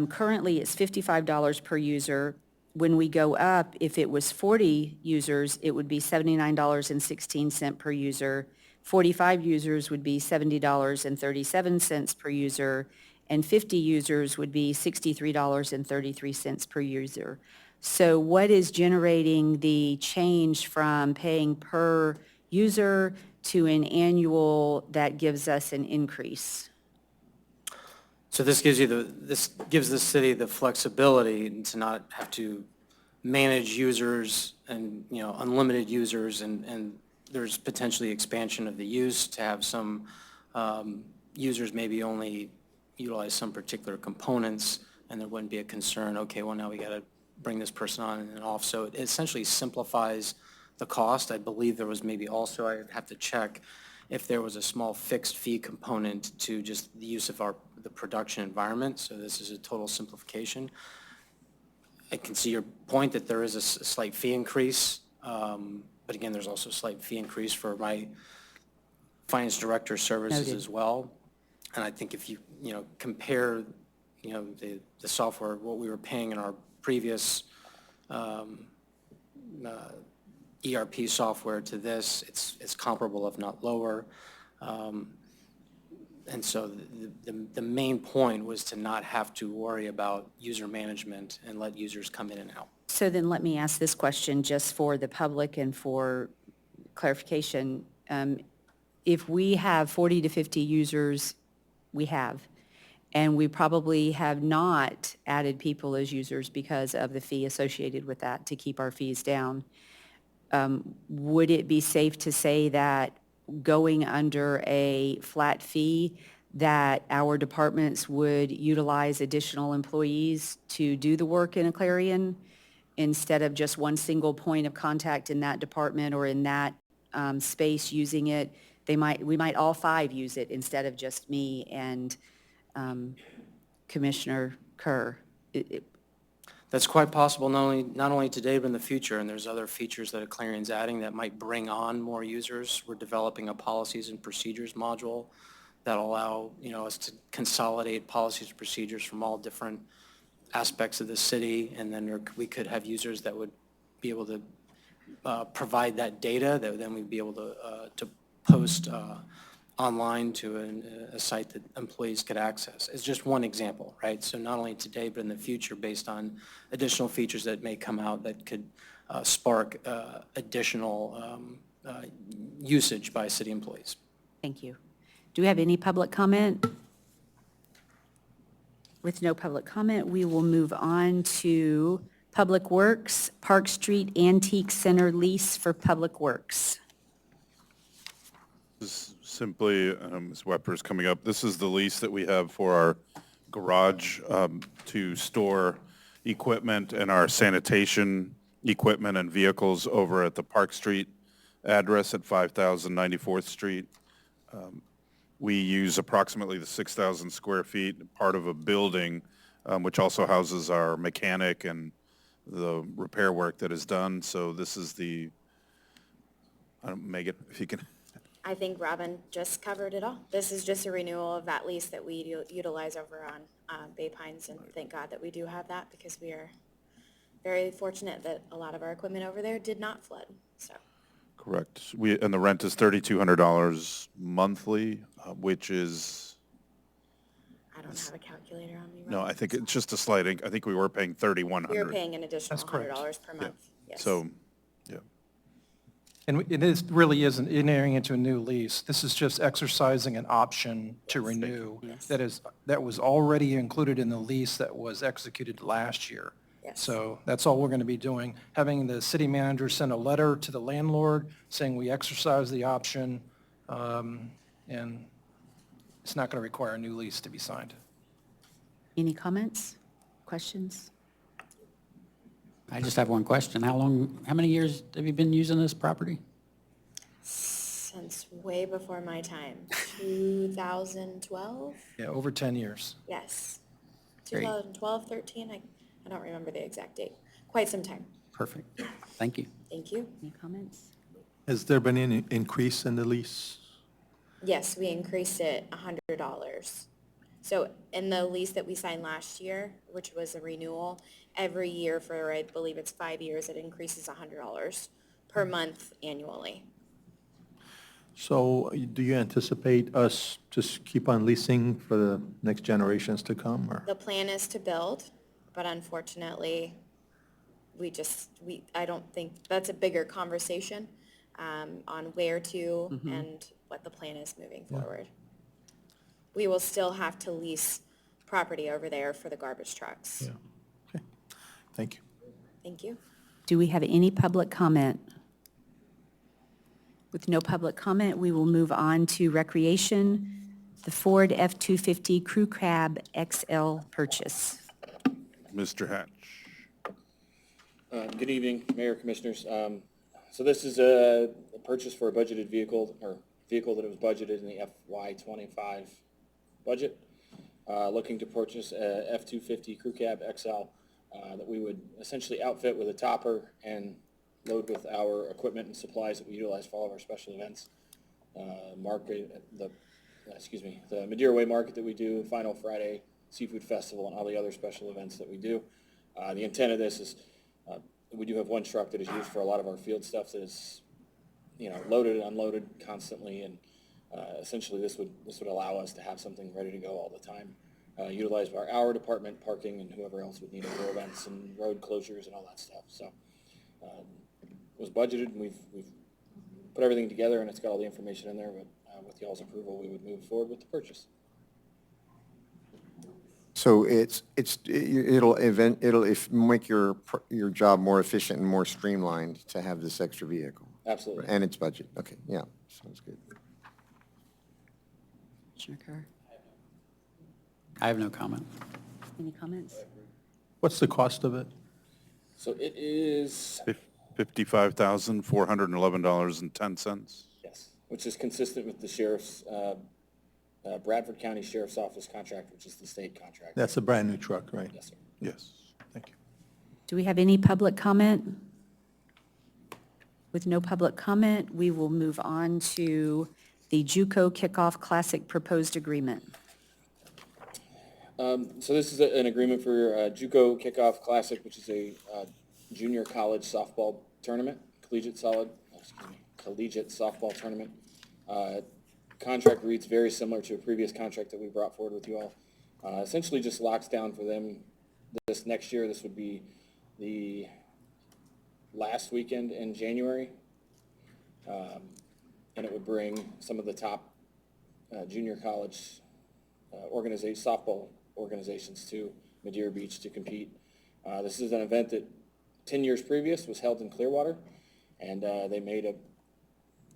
[SPEAKER 1] currently it's $55 per user. When we go up, if it was 40 users, it would be $79.16 per user. 45 users would be $70.37 per user, and 50 users would be $63.33 per user. So what is generating the change from paying per user to an annual that gives us an increase?
[SPEAKER 16] So this gives the city the flexibility to not have to manage users and, unlimited users, and there's potentially expansion of the use to have some users maybe only utilize some particular components, and there wouldn't be a concern, okay, well, now we got to bring this person on and off. So it essentially simplifies the cost. I believe there was maybe also, I'd have to check if there was a small fixed fee component to just the use of the production environment. So this is a total simplification. I can see your point that there is a slight fee increase, but again, there's also a slight fee increase for my finance director services
[SPEAKER 1] Noted.
[SPEAKER 16] as well. And I think if you compare, the software, what we were paying in our previous ERP software to this, it's comparable, if not lower. And so the main point was to not have to worry about user management and let users come in and out.
[SPEAKER 1] So then let me ask this question just for the public and for clarification. If we have 40 to 50 users, and we probably have not added people as users because of the fee associated with that to keep our fees down. would it be safe to say that going under a flat fee, that our departments would utilize additional employees to do the work in a Clarion instead of just one single point of contact in that department or in that space using it? We might all 5 use it instead of just me and Commissioner Kerr.
[SPEAKER 16] That's quite possible, not only today, but in the future, and there's other features that Clarion's adding that might bring on more users. We're developing a policies and procedures module that allow, us to consolidate policies and procedures from all different aspects of the city, and then we could have users that would be able to provide that data that then we'd be able to post online to a site that employees could access. It's just one example, right? So not only today, but in the future, based on additional features that may come out that could spark additional usage by city employees.
[SPEAKER 1] Thank you. Do we have any public comment? With no public comment, we will move on to Public Works, Park Street Antique Center lease for Public Works.
[SPEAKER 5] This is simply, Ms. Wepper's coming up, this is the lease that we have for our garage to store equipment and our sanitation equipment and vehicles over at the Park Street address at 5094th Street. We use approximately the 6,000 square feet, part of a building, which also houses our mechanic and the repair work that is done. So this is the, Megan, if you can.
[SPEAKER 7] I think Robin just covered it all. This is just a renewal of that lease that we utilize over on Bay Pines, and thank God that we do have that because we are very fortunate that a lot of our equipment over there did not flood, so.
[SPEAKER 5] Correct. And the rent is $3,200 monthly, which is.
[SPEAKER 7] I don't have a calculator on me.
[SPEAKER 5] No, I think it's just a slight, I think we were paying $3,100.
[SPEAKER 7] We were paying an additional $100 per month, yes.
[SPEAKER 5] So, yeah.
[SPEAKER 11] And it really isn't entering into a new lease. This is just exercising an option to renew that was already included in the lease that was executed last year.
[SPEAKER 7] Yes.
[SPEAKER 11] So that's all we're going to be doing, having the city manager send a letter to the landlord saying we exercise the option, and it's not going to require a new lease to be signed.
[SPEAKER 1] Any comments, questions?
[SPEAKER 8] I just have one question. How many years have you been using this property?
[SPEAKER 7] Since way before my time, 2012?
[SPEAKER 11] Yeah, over 10 years.
[SPEAKER 7] Yes.
[SPEAKER 8] Great.
[SPEAKER 7] 2012, 13, I don't remember the exact date. Quite some time.
[SPEAKER 8] Perfect. Thank you.
[SPEAKER 7] Thank you.
[SPEAKER 1] Any comments?
[SPEAKER 4] Has there been any increase in the lease?
[SPEAKER 7] Yes, we increased it $100. So in the lease that we signed last year, which was a renewal, every year for, I believe it's 5 years, it increases $100 per month annually.
[SPEAKER 4] So do you anticipate us just keep on leasing for the next generations to come, or?
[SPEAKER 7] The plan is to build, but unfortunately, I don't think, that's a bigger conversation on where to and what the plan is moving forward. We will still have to lease property over there for the garbage trucks.
[SPEAKER 4] Yeah. Okay. Thank you.
[SPEAKER 7] Thank you.
[SPEAKER 1] Do we have any public comment? With no public comment, we will move on to recreation, the Ford F-250 Crew Cab XL purchase.
[SPEAKER 5] Mr. Hatch.
[SPEAKER 21] Good evening, Mayor, Commissioners. So this is a purchase for a budgeted vehicle, or vehicle that was budgeted in the FY25 budget. Looking to purchase a F-250 Crew Cab XL that we would essentially outfit with a topper and load with our equipment and supplies that we utilize for all of our special events. The Madeira Way Market that we do, Final Friday Seafood Festival, and all the other special events that we do. The intent of this is we do have one truck that is used for a lot of our field stuff that is, loaded and unloaded constantly, and essentially this would allow us to have something ready to go all the time, utilized by our department, parking, and whoever else would need it for events and road closures and all that stuff. So it was budgeted, and we've put everything together, and it's got all the information in there, but with y'all's approval, we would move forward with the purchase.
[SPEAKER 2] So it'll make your job more efficient and more streamlined to have this extra vehicle.
[SPEAKER 21] Absolutely.
[SPEAKER 2] And its budget. Okay, yeah, sounds good.
[SPEAKER 1] Commissioner Kerr,
[SPEAKER 8] I have no comment.
[SPEAKER 1] any comments?
[SPEAKER 4] What's the cost of it?
[SPEAKER 21] So it is,
[SPEAKER 5] $55,411.10.
[SPEAKER 21] yes, which is consistent with the sheriff's, Bradford County Sheriff's Office contract, which is the state contract.
[SPEAKER 4] That's a brand-new truck, right?
[SPEAKER 21] Yes, sir.
[SPEAKER 4] Yes, thank you.
[SPEAKER 1] Do we have any public comment? With no public comment, we will move on to the JUCO Kickoff Classic Proposed Agreement.
[SPEAKER 21] So this is an agreement for JUCO Kickoff Classic, which is a junior college softball tournament, collegiate softball tournament. Contract reads very similar to a previous contract that we brought forward with you all. Essentially just locks down for them this next year. This would be the last weekend in January. And it would bring some of the top junior college softball organizations to Madeira Beach to compete. This is an event that 10 years previous was held in Clearwater, and they made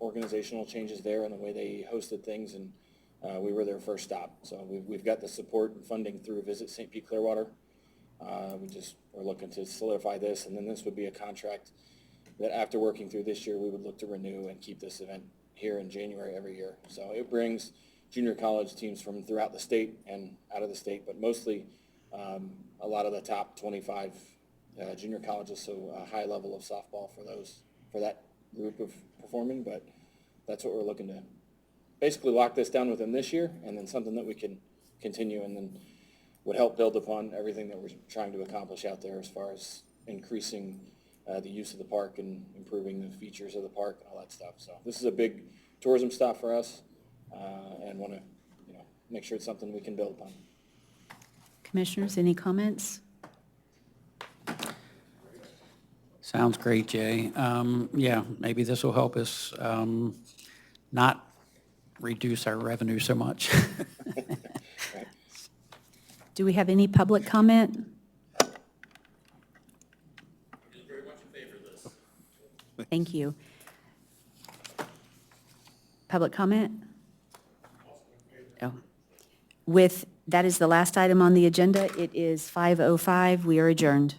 [SPEAKER 21] organizational changes there in the way they hosted things, and we were their first stop. So we've got the support and funding through Visit St. Pete Clearwater. We're looking to solidify this, and then this would be a contract that after working through this year, we would look to renew and keep this event here in January every year. So it brings junior college teams from throughout the state and out of the state, but mostly a lot of the top 25 junior colleges, so a high level of softball for that group of performing, but that's what we're looking to basically lock this down with them this year, and then something that we can continue and then would help build upon everything that we're trying to accomplish out there as far as increasing the use of the park and improving the features of the park and all that stuff. So this is a big tourism stop for us, and want to make sure it's something we can build upon.
[SPEAKER 1] Commissioners, any comments?
[SPEAKER 8] Sounds great, Jay. Yeah, maybe this will help us not reduce our revenue so much.
[SPEAKER 1] Do we have any public comment? Thank you. Public comment? Oh. That is the last item on the agenda. It is 5:05. We are adjourned.